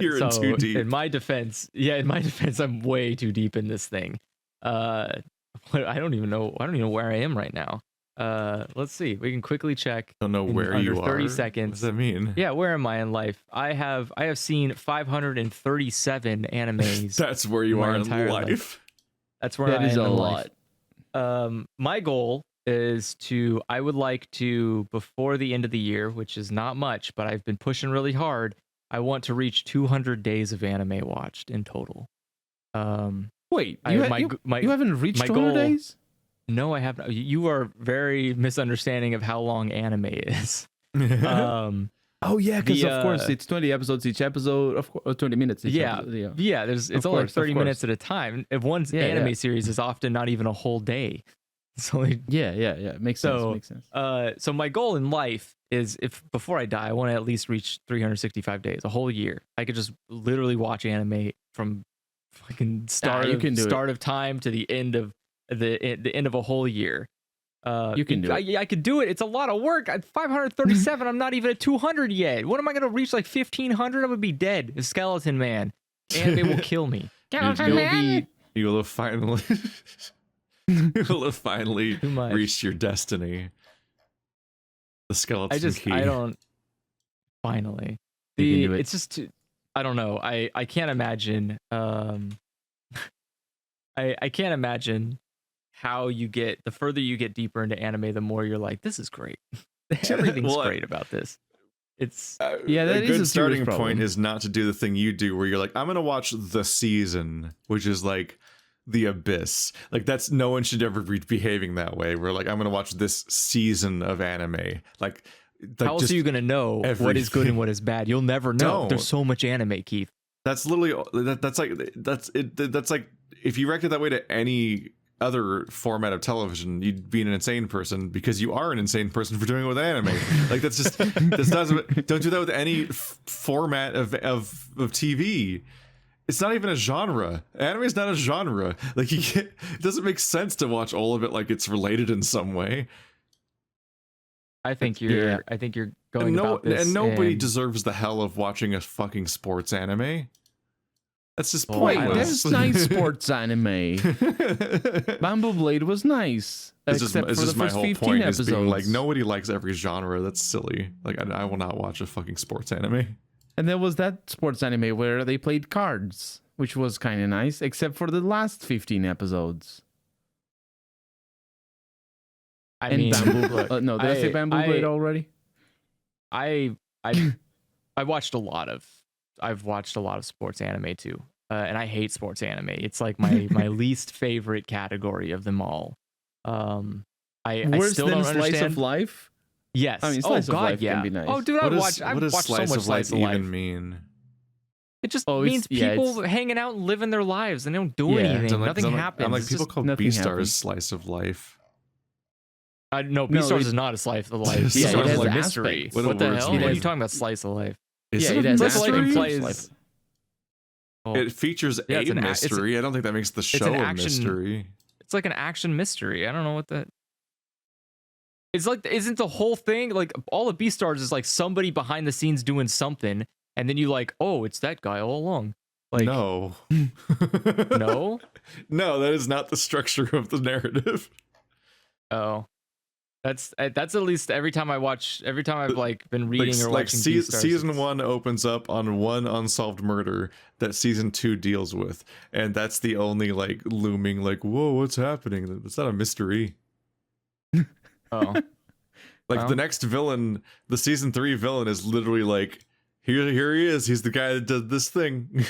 You're in too deep. In my defense, I'm way too deep in this thing. I don't even know where I am right now. Let's see. We can quickly check. I don't know in where under you 30 are. seconds. What does that mean? Yeah, where am I in life? I have seen 537 animes. That's where you my are in entire life. That's where That I is am a in lot. life. My goal is I would like to, before the end of the year, which is not much, but I've been pushing really hard, I want to reach 200 days of anime watched in total. Wait, I- you haven't reached my 200 goal- days? No, I have not. You are very misunderstanding of how long anime is. Um, Oh yeah, because The, of course it's 20 episodes each episode, of course, 20 minutes each yeah, episode. yeah. It's Of only course, of 30 course. minutes at a time. If one's Yeah, anime yeah. series is often not even a whole day. It's only Yeah. Makes So, sense. Makes sense. so my goal in life is if before I die, I want to at least reach 365 days, a whole year. I could just literally watch anime from fucking start you can do it. start of time to the end of the end of a whole year. You can do it. I could do it. It's a lot of work. At 537, I'm not even at 200 yet. What am I going to reach? Like 1500? I would be dead. A skeleton man. Anime will kill me. Skeleton man? You will have finally, you will have finally Too much. reached your destiny. The skeleton key. I don't. Finally, You can do it. it's just. I don't know. I can't imagine. I can't imagine how you get the further you get deeper into anime, the more you're like, this is great. Everything's Well, great about this. It's Yeah, that a is good a serious starting problem. point is not to do the thing you do where you're like, I'm gonna watch the season, which is like the abyss. Like that's no one should ever be behaving that way. We're like, I'm gonna watch this season of anime. Like how else just are you gonna know what is good everything. and what is bad? You'll never know. No. There's so much anime, Keith. that's literally that's like if you react it that way to any other format of television, you'd be an insane person because you are an insane person for doing it with anime. Like that's just don't do that with any format of TV. It's not even a genre. Anime is not a genre. Like it doesn't make sense to watch all of it like it's related in some way. I think you're. Yeah. I think you're going And about this. and nobody and- deserves the hell of watching a fucking sports anime. That's just Oh, Wait, pointless. there's nice sports anime. Bamboo Blade was nice. It's except for the my first whole 15 point episodes. is being like nobody likes every genre. That's silly. Like I will not watch a fucking sports anime. And there was that sports anime where they played cards, which was kind of nice, except for the last 15 episodes. I And mean, Bamboo look, Blade. No, did I say Bamboo Blade already? I watched a lot of. I've watched a lot of sports anime too, and I hate sports anime. It's like my least favorite category of them all. I Worse still than don't Slice understand. of Life? Yes. I mean, oh Slice of God, Life yeah. can be nice. Oh, dude, I've watched so much Slice of Life. even mean? It just Oh, it's- means yeah, people hanging out and living their lives, and they don't do Yeah. anything. I'm Nothing happens. I'm like It's people just- call nothing Beastars happens. slice of life. no, No, Beastars it- is not a slice of life. Yeah, Beastars it is has like mystery. aspects. What do What the words hell? mean? What are you talking about? Slice of life. Is Yeah, it it a has Slice of life mystery? implies. Life. Oh, It features Yeah, a it's an a- it's a- mystery. I don't think that makes the show an a action- mystery. it's like an action mystery. I don't know what that. It's like, isn't the whole thing like all of Beastars is like somebody behind the scenes doing something, and then you like, oh, it's that guy all along. Like, No. no, No, that is not the structure of the narrative. oh, that's at least every time I've like been reading or Like watching Beastars, season it's- 1 opens up on one unsolved murder that season 2 deals with, and that's the only like looming like, whoa, what's happening? It's not a mystery. Oh, Like Well. the next villain, the season 3 villain is literally like, here he is. He's the guy that did this thing.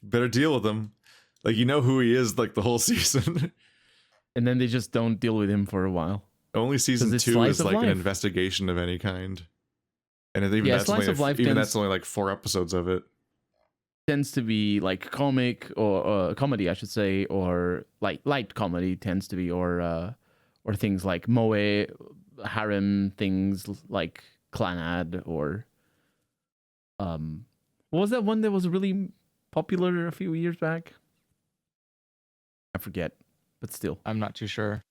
Better deal with him. Like you know who he is like the whole season. And then they just don't deal with him for a while. Only season 'Cause it's 2 slice is of like an life. investigation of any kind. And even Yeah, that's slice only of life even tends- that's only like 4 episodes of it. Tends to be like comic or comedy, I should say, or like light comedy tends to be, or things like moe, harem things like Clanad, or what was that one that was really popular a few years back? I forget, but still, I'm not too sure.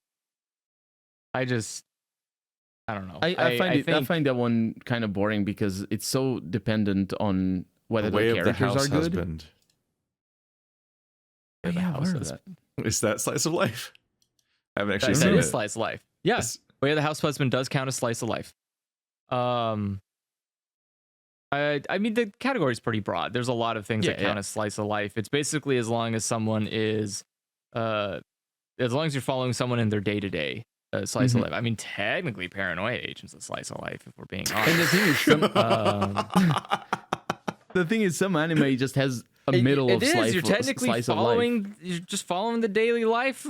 I don't know. I find that one kind of boring because it's so dependent on whether The Way the of the characters House are good. Husband. Oh, The yeah, I've House heard of Husband. that. Is that slice of life? I haven't actually That seen is it. slice of life. Yes. Way of the House Husband does count as slice of life. I mean the category is pretty broad. There's a lot of things that count as slice of life. It's basically as long as someone is, as long as you're following someone in their day to day slice of life. I mean technically Paranoia Agent's a slice of life if we're being honest. And the thing is, The thing is, some anime just has a middle It of is. slice. You're technically slice of life. following. You're just following the daily life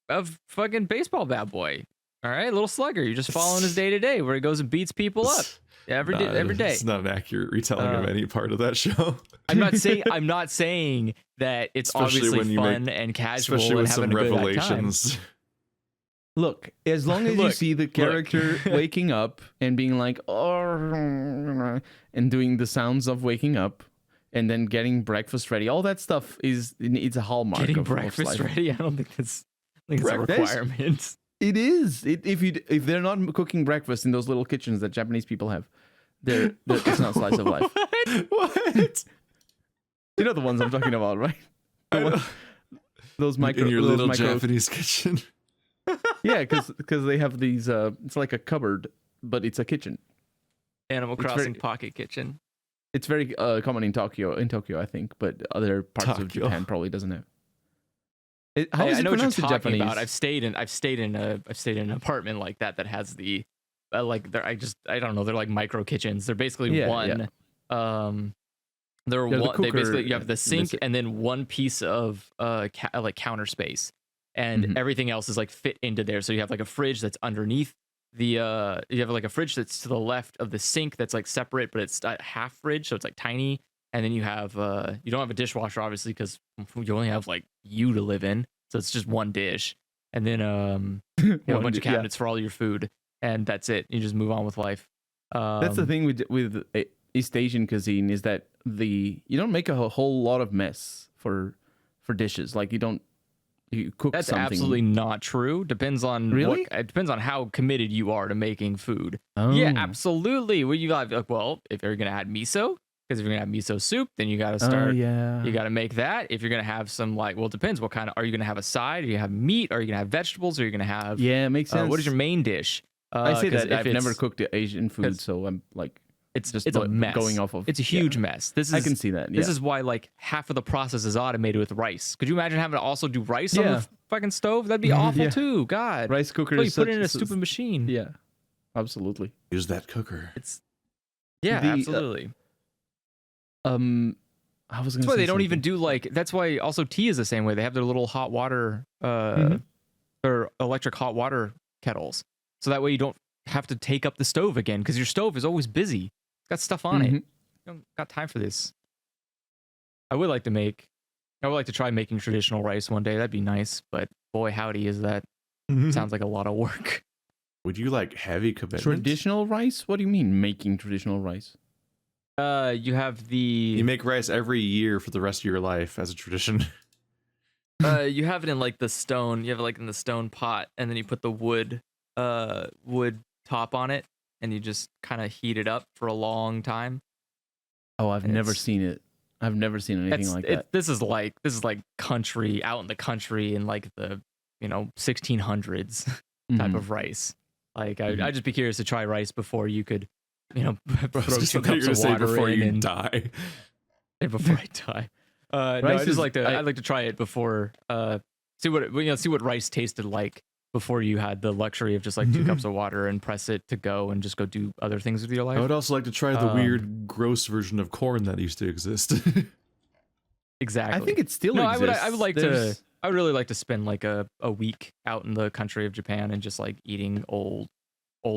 of fucking baseball bat boy. All right, little slugger. You're just following his day to day, where he goes and beats people up every day. It's not an accurate retelling of any part of that show. I'm not saying that it's Especially obviously when you fun make- and casual Especially and with having some a good time. revelations. Look, as long as you Look, see the character waking up and being like, oh, and doing the sounds of waking up, and then getting breakfast ready, all that stuff it's a hallmark. Getting of breakfast life. ready. I don't think that's. I think it's a Breakfast? requirement. It is. If they're not cooking breakfast in those little kitchens that Japanese people have, it's not slice of life. What? You know the ones I'm talking about, right? Those micro In your those little micro, Japanese kitchen. yeah, because they have these. It's like a cupboard, but it's a kitchen. Animal It's Crossing very- Pocket Kitchen. It's very common in Tokyo, I think, but other parts of Tokyo. Japan probably doesn't have. How is I it know what you're pronounced in talking Japanese? about. I've stayed in an apartment like that has the like they're I don't know, they're like micro kitchens. They're basically Yeah, one they're You have the one they basically cooker you have the and sink this- and then one piece of like counter space, and Mhm. everything else is like fit into there. So you have like a fridge that's underneath the you have like a fridge that's to the left of the sink that's like separate, but it's a half fridge, so it's like tiny. And then you have you don't have a dishwasher obviously because you only have like you to live in, so it's just one dish. And then you have a One bunch of di- yeah. cabinets for all your food, and that's it. You just move on with life. That's the thing with East Asian cuisine is that you don't make a whole lot of mess for dishes. Like you cook That's something. absolutely not true. Depends on Really? it depends on how committed you are to making food. Oh. Yeah, absolutely. Well, you got like, well, if you're gonna add miso, because if you're gonna have miso soup, then you got to start. Oh, yeah. You got to make that. If you're gonna have some well, it depends. What kind of are you gonna have a side? Are you gonna have meat? Are you gonna have vegetables? Are you gonna have? Yeah, it makes sense. What is your main dish? I say 'cause that if I've never it's- cooked Asian food, 'cause so I'm like, It's just a mess. going off of. It's a huge mess. This is I can see that. Yeah. This is why like half of the process is automated with rice. Could you imagine having to also do rice on Yeah. the fucking stove? That'd be awful Yeah. too. God. rice cooker. Well, you is put it in a such- stupid machine. Yeah, absolutely. Use that cooker. It's yeah, The, absolutely. I was gonna. That's why say they don't even something. do like. That's why also tea is the same way. They have their little hot water, Mhm. or electric hot water kettles, so that way you don't have to take up the stove again because your stove is always busy. It's got stuff on it. Mhm. You don't got time for this. I would like to try making traditional rice one day. That'd be nice, but boy, howdy, is that sounds like a lot of work. Would you like heavy commitment? Traditional rice? What do you mean making traditional rice? You have the You make rice every year for the rest of your life as a tradition. you have it in like the stone. You have it like in the stone pot, and then you put the wood top on it, and you just kind of heat it up for a long time. Oh, I've never It's- seen it. I've never seen anything like that. This is like country out in the country in like the 1600s type Mhm. of rice. Like I'd Mhm. just be curious to try rice before you could throw Just two what you're cups gonna of say water before in you and die. before I die. No, Rice I just is- like to. I- I'd like to try it before. See what rice tasted like before you had the luxury of just like 2 cups of water and press it to go and just go do other things with your life. I would also like to try the Um, weird, gross version of corn that used to exist. Exactly. I think it still No, exists. I would like There's- to. I would really like to spend like a week out in the country of Japan and just like eating old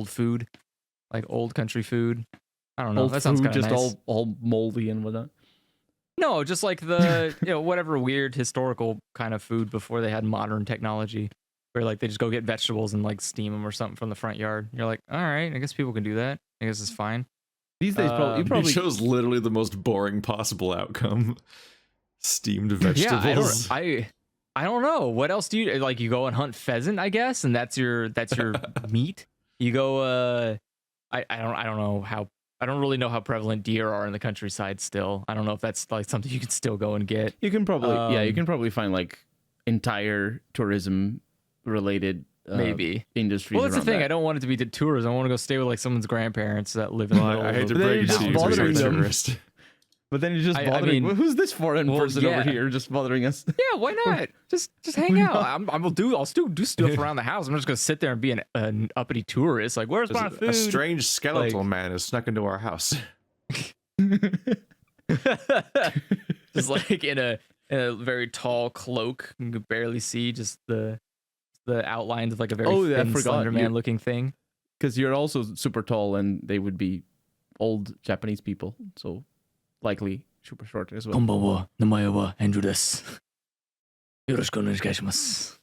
food, like old country food. I don't know. old That sounds food, kind of just nice. all moldy and whatnot. No, just like the whatever weird historical kind of food before they had modern technology, where like they just go get vegetables and like steam them or something from the front yard. You're like, all right, I guess people can do that. I guess it's fine. These days, Um, you probably He chose literally the most boring possible outcome. Steamed Yeah, vegetables. I don't know. What else do you like? You go and hunt pheasant, I guess, and that's your meat. You go. I don't know how. I don't really know how prevalent deer are in the countryside still. I don't know if that's like something you can still go and get. you can probably you Um, can probably find like entire tourism related Maybe. industries. Well, that's the around thing. that. I don't want it to be the tourism. I want to go stay with like someone's grandparents that live in the Well, middle I hate of to the But then break you're it just to you, but bothering you're a them. tourist. But then you're just I bothering. mean- who's this foreign Well, person over yeah. here just bothering us? Yeah, why not? Just hang out. I'll still do stuff around the house. I'm just gonna sit there and be an uppity tourist. Like, where's my food? A strange skeletal Like- man has snuck into our house. Just like in a very tall cloak, you could barely see just the outlines of like a very thin Slender Man looking thing. Because you're also super tall, and they would be old Japanese people, so likely super short as well. Konbanwa, namae wa Andrew desu. Yoroshiku onegaishimasu.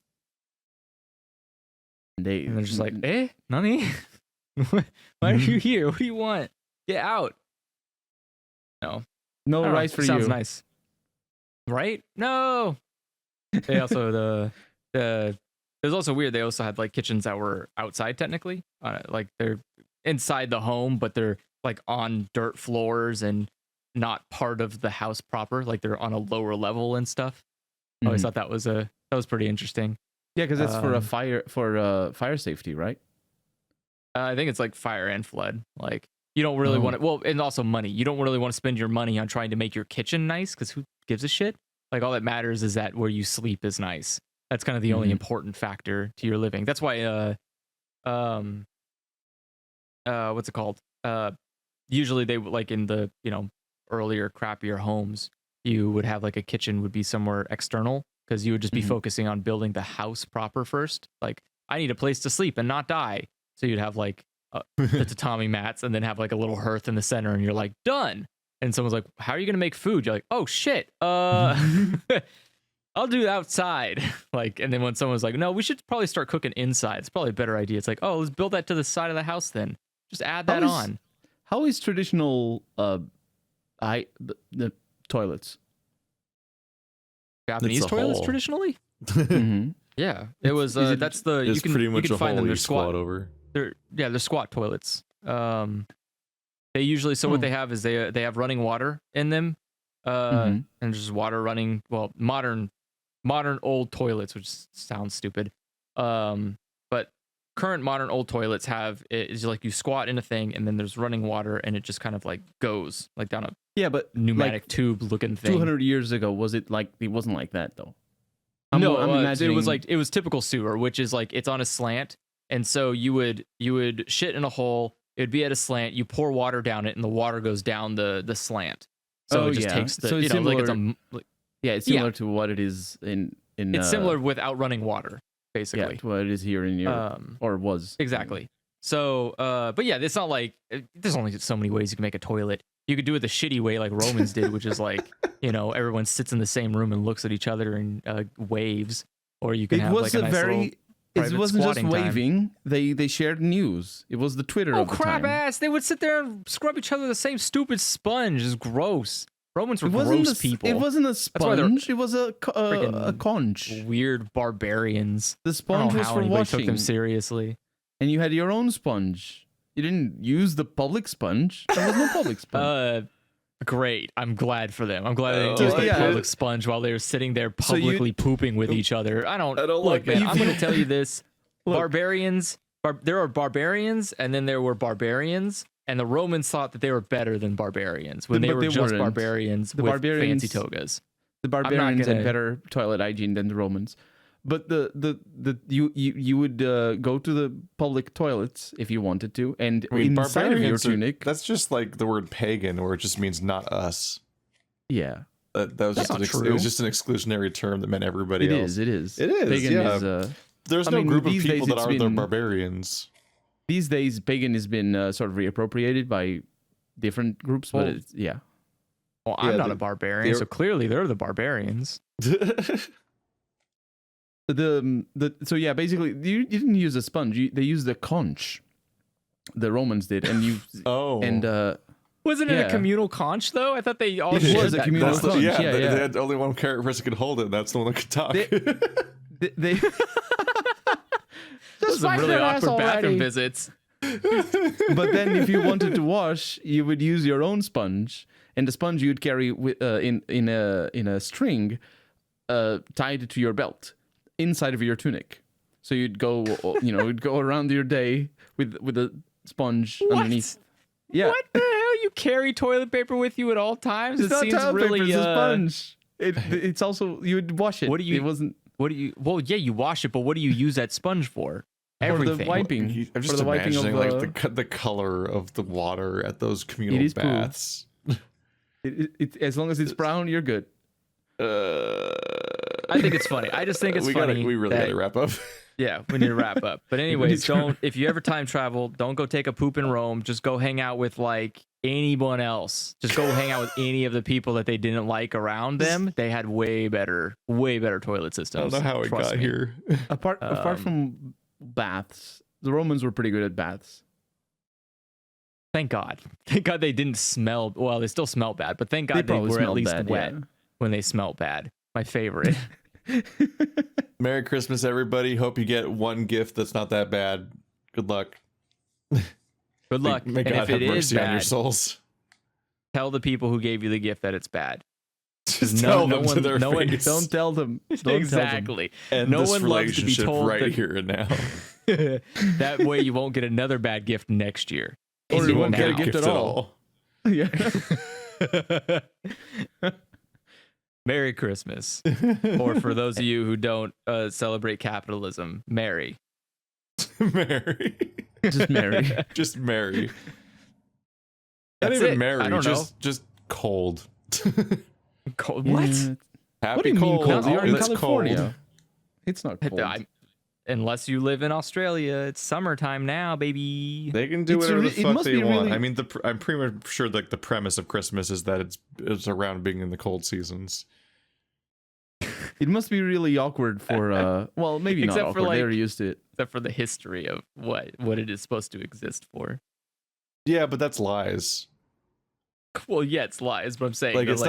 And they're just like, Nani? Why are you here? What do you want? Get out. No rice for you. Sounds nice. Right? No. They also it was also weird. They also had like kitchens that were outside technically, like they're inside the home, but they're like on dirt floors and not part of the house proper. Like they're on a lower level and stuff. I always thought that was pretty interesting. Yeah, because it's for fire safety, right? I think it's like fire and flood. Like you don't really want to. Well, and also money. You don't really want to spend your money on trying to make your kitchen nice because who gives a shit? Like all that matters is that where you sleep is nice. That's kind of the only important factor to your living. That's why what's it called? Usually they like in the, earlier crappier homes, you would have like a kitchen would be somewhere external because you would just be focusing on building the house proper first. Like I need a place to sleep and not die. So you'd have like the tatami mats and then have like a little hearth in the center and you're like, done. And someone's like, how are you going to make food? You're like, oh shit. I'll do it outside. Like, and then when someone's like, no, we should probably start cooking inside. It's probably a better idea. It's like, oh, let's build that to the side of the house then. Just add that on. How is traditional the toilets? Japanese toilets traditionally? Yeah. It was that's the you can pretty much you can a find hole them. you They're squat over. They're squat toilets. They usually what they have is they have running water in them. And just water running, well, modern old toilets, which sounds stupid. But current modern old toilets have is like you squat in a thing and then there's running water and it just kind of like goes like down a but pneumatic like tube looking thing. 200 years ago, was it like it wasn't like that though? I'm imagining it was typical sewer, which is like it's on a slant, and so you would shit in a hole. It would be at a slant. You pour water down it, and the water goes down the slant. So it just takes the so it's similar, it's similar yeah. to what it is in it's similar without running water, basically. Yeah, to what it is here in Europe, or was. Exactly. So, but yeah, it's not like there's only so many ways you can make a toilet. You could do it the shitty way like Romans did, which is like, everyone sits in the same room and looks at each other and waves. Or you can have like a nice little it wasn't just waving. Time. They shared news. It was the Twitter of the crap time. ass! They would sit there and scrub each other with the same stupid sponge. It's gross. Romans were gross people. It wasn't a sponge. It was a conch. Weird barbarians. The sponge was for washing. Took them seriously. And you had your own sponge. You didn't use the public sponge. There was no public sponge. Great. I'm glad for them. I'm glad they didn't use the public sponge while they were sitting there publicly pooping with each other. I don't look, man. I'm going to tell you this. Barbarians. There are barbarians, and then there were barbarians, and the Romans thought that they were better than barbarians when they were just barbarians with fancy togas. The barbarians had better toilet hygiene than the Romans. But you would go to the public toilets if you wanted to, and inside of your tunic. That's just like the word pagan, where it just means not us. Yeah, that was just it was just an exclusionary term that meant everybody else. It is. Pagan is. There's no group of people that are the barbarians. These days, pagan has been sort of reappropriated by different groups, but it's, yeah. Well, I'm not a barbarian, so clearly they're the barbarians. So yeah, basically you didn't use a sponge. They used a conch. The Romans did, and you wasn't it a communal conch though? I thought they all it was a communal conch. They had only one person could hold it. And that's the one that could talk. They just some really awkward bathroom visits. But then, if you wanted to wash, you would use your own sponge, and the sponge you'd carry in a string tied to your belt. Inside of your tunic, so you'd go around your day with a sponge underneath. Yeah. What the hell? You carry toilet paper with you at all times? It's not toilet paper, it's a sponge. It's also you would wash it. Well, yeah, you wash it, but what do you use that sponge for? Everything. For the wiping. I'm just imagining like the color of the water at those communal baths. As long as it's brown, you're good. I think it's funny. I just think it's funny. We really gotta wrap up. Yeah, we need to wrap up. But anyways, if you ever time travel, don't go take a poop in Rome. Just go hang out with like anyone else. Just go hang out with any of the people that they didn't like around them. They had way better toilet systems. I don't know how it got here. Apart from baths, the Romans were pretty good at baths. Thank God. Thank God they didn't smell. Well, they still smell bad, but thank God they were at least wet when they smelled bad. My favorite. Merry Christmas, everybody. Hope you get one gift that's not that bad. Good luck. Good luck. May and God if have it mercy is on bad, your souls. tell the people who gave you the gift that it's bad. Just tell them to their face. Don't tell them. Don't exactly. Tell them. No this one loves to be told right that, here and now. that way you won't get another bad gift next year. Or you won't get a now. gift at all. Yeah. Merry Christmas. Or for those of you who don't celebrate capitalism, Merry. Merry. Just Merry. Just Merry. Not That's even it. Merry. I don't know. Just cold. Cold. What? Happy What do you mean cold. cold? You're in It's California. cold. It's not cold. Unless you live in Australia, it's summertime now, baby. They can do It's whatever the it fuck must they be want. really- I mean, I'm pretty much sure like the premise of Christmas is that it's around being in the cold seasons. It must be really awkward for well, maybe not Except for, awkward. like- They're used to it. Except for the history of what it is supposed to exist for. Yeah, but that's lies. Well, yeah, it's lies, but I'm saying Like, that, it's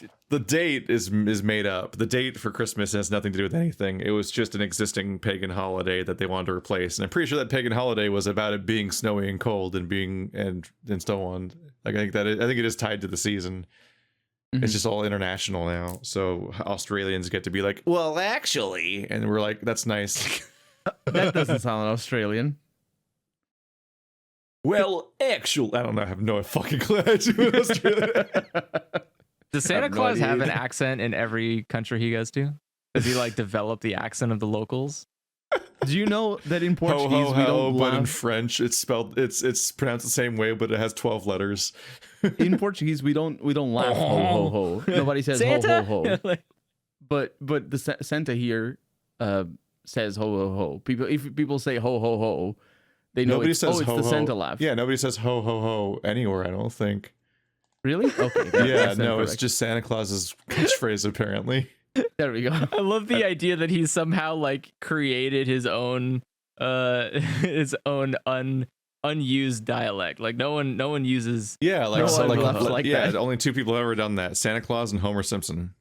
not- The date is made up. The date for Christmas has nothing to do with anything. It was just an existing pagan holiday that they wanted to replace. And I'm pretty sure that pagan holiday was about it being snowy and cold and being and so on. Like I think it is tied to the season. Mhm. It's just all international now. So Australians get to be like, well, actually, and we're like, that's nice. That doesn't sound Australian. Well, actually, I don't know. I have no fucking clue. Australia. Does Santa have no Claus idea have an either. accent in every country he goes to? Does he like develop the accent of the locals? Do you know that in Ho Portuguese ho we ho, don't but in laugh? French it's pronounced the same way, but it has 12 letters. In Portuguese we don't laugh ho ho ho. Nobody says Santa? ho ho ho. Like, But the Santa here says ho ho ho. If people say ho ho ho, they know Nobody it's, says it's ho the ho. Santa laugh. Yeah, nobody says ho ho ho anywhere, I don't think. Really? Okay. Yeah, that's no, it's incorrect. just Santa Claus's catchphrase apparently. There we go. I love the idea that he somehow like created his own unused dialect. Like no one uses. Yeah, like No so, one like, laughs like yeah, that. only two people have ever done that: Santa Claus and Homer Simpson.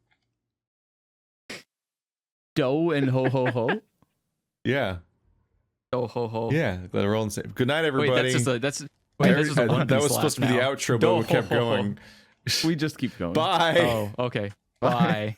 Dough and ho ho ho. Yeah, Oh ho ho. yeah, they're all the same. Good night, Wait, everybody. that's just a One that Piece was supposed to be laugh the now. outro, but we kept Ho, ho, ho. going. We just keep going. Bye. Oh, okay. Bye.